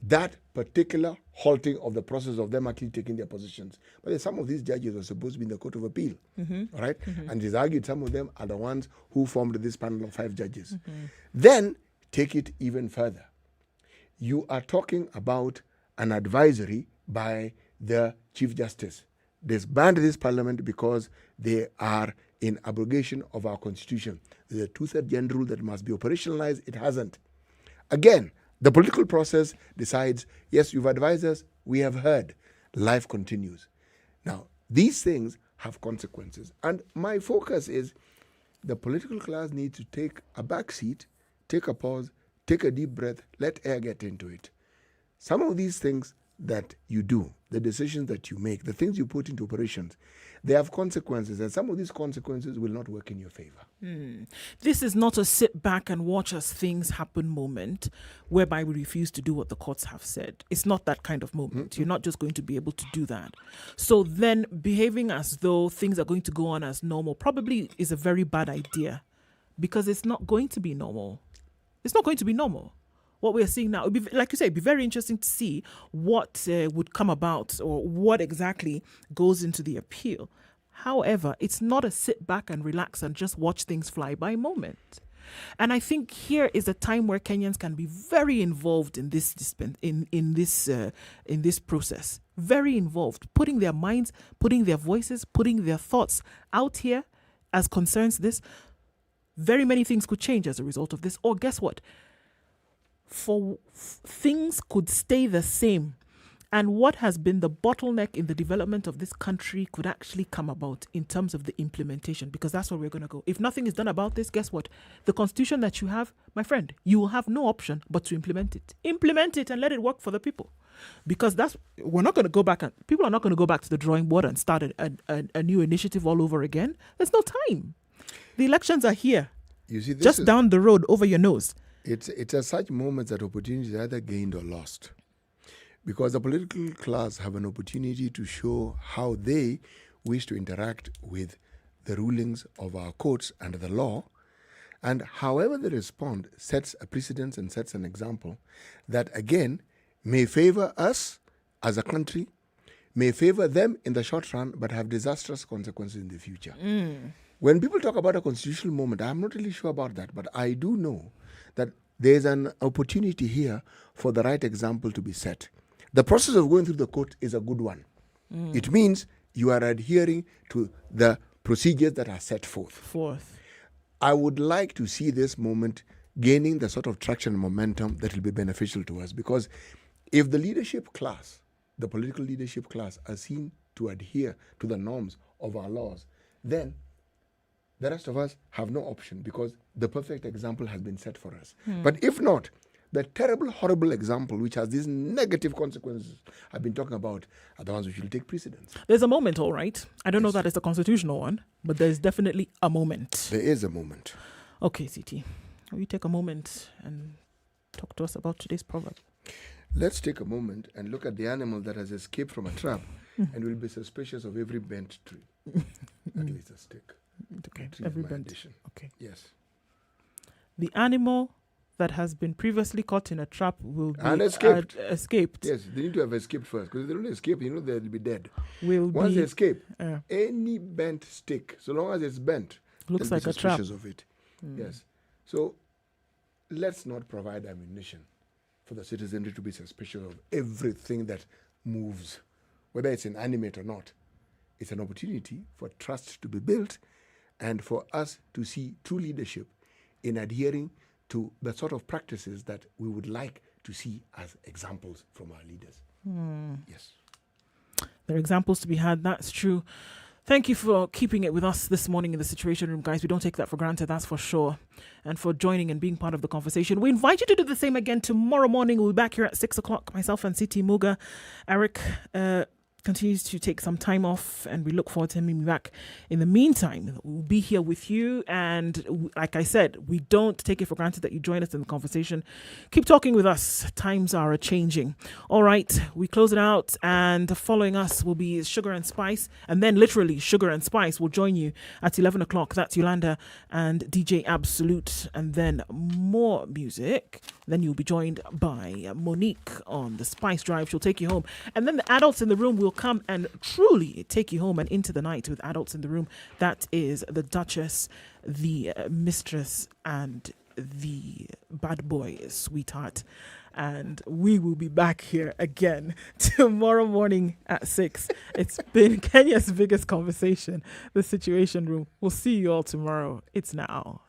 that particular halting of the process of them actually taking their positions. But some of these judges are supposed to be in the Court of Appeal, right? And it is argued some of them are the ones who formed this panel of 5 judges. Then take it even further. You are talking about an advisory by the Chief Justice. They banned this parliament because they are in abrogation of our constitution. There's a 2/3 general rule that must be operationalized. It hasn't. Again, the political process decides, yes, you've advised us, we have heard. Life continues. Now, these things have consequences. And my focus is the political class needs to take a back seat, take a pause, take a deep breath, let air get into it. Some of these things that you do, the decisions that you make, the things you put into operations, they have consequences, and some of these consequences will not work in your favor. This is not a sit back and watch as things happen moment whereby we refuse to do what the courts have said. It's not that kind of moment. You're not just going to be able to do that. So then behaving as though things are going to go on as normal probably is a very bad idea, because it's not going to be normal. It's not going to be normal. What we're seeing now, it'd be, like you say, it'd be very interesting to see what would come about or what exactly goes into the appeal. However, it's not a sit back and relax and just watch things fly by moment. And I think here is a time where Kenyans can be very involved in this in this process. Very involved, putting their minds, putting their voices, putting their thoughts out here as concerns this. Very many things could change as a result of this. Or guess what? Things could stay the same, and what has been the bottleneck in the development of this country could actually come about in terms of the implementation, because that's where we're going to go. If nothing is done about this, guess what? The constitution that you have, my friend, you will have no option but to implement it. Implement it and let it work for the people, because we're not going to go back, and people are not going to go back to the drawing board and start a new initiative all over again. There's no time. The elections are here. You see, just down the road over your nose. It's at such moments that opportunities are either gained or lost, because the political class have an opportunity to show how they wish to interact with the rulings of our courts and the law, and however they respond sets a precedence and sets an example that again may favor us as a country, may favor them in the short run, but have disastrous consequences in the future. When people talk about a constitutional moment, I'm not really sure about that, but I do know that there's an opportunity here for the right example to be set. The process of going through the court is a good one. It means you are adhering to the procedures that are set forth. I would like to see this moment gaining the sort of traction and momentum that will be beneficial to us, because if the leadership class, the political leadership class, are seen to adhere to the norms of our laws, then the rest of us have no option, because the perfect example has been set for us. But if not, the terrible, horrible example, which has these negative consequences I've been talking about, are the ones which will take precedence. There's a moment, all right. I don't know that it's a constitutional one, but there's definitely a moment. There is a moment. Okay, CT. Will you take a moment and talk to us about today's proverb? Let's take a moment and look at the animal that has escaped from a trap and will be suspicious of every bent tree. At least a stick. Okay, every bent. Okay. Yes. The animal that has been previously caught in a trap will be escaped. Yes, they need to have escaped first, because if they don't escape, they'll be dead. Once they escape, any bent stick, so long as it's bent, looks like a trap. Of it. Yes. So let's not provide ammunition for the citizenry to be suspicious of everything that moves, whether it's inanimate or not. It's an opportunity for trust to be built and for us to see true leadership in adhering to the sort of practices that we would like to see as examples from our leaders. Yes. There are examples to be had, that's true. Thank you for keeping it with us this morning in the Situation Room, guys. We don't take that for granted, that's for sure. And for joining and being part of the conversation. We invite you to do the same again tomorrow morning. We'll be back here at 6 o'clock. Myself and City Muga, Eric, continues to take some time off, and we look forward to him back. In the meantime, we'll be here with you, and like I said, we don't take it for granted that you join us in the conversation. Keep talking with us. Times are changing. All right, we close it out, and following us will be Sugar and Spice, and then literally Sugar and Spice will join you at 11 o'clock. That's Yolanda and DJ Absolute, and then more music. Then you'll be joined by Monique on the Spice Drive. She'll take you home, and then the adults in the room will come and truly take you home and into the night with adults in the room. That is the Duchess, the Mistress, and the Bad Boy Sweetheart. And we will be back here again tomorrow morning at 6. It's been Kenya's biggest conversation, the Situation Room. We'll see you all tomorrow. It's now.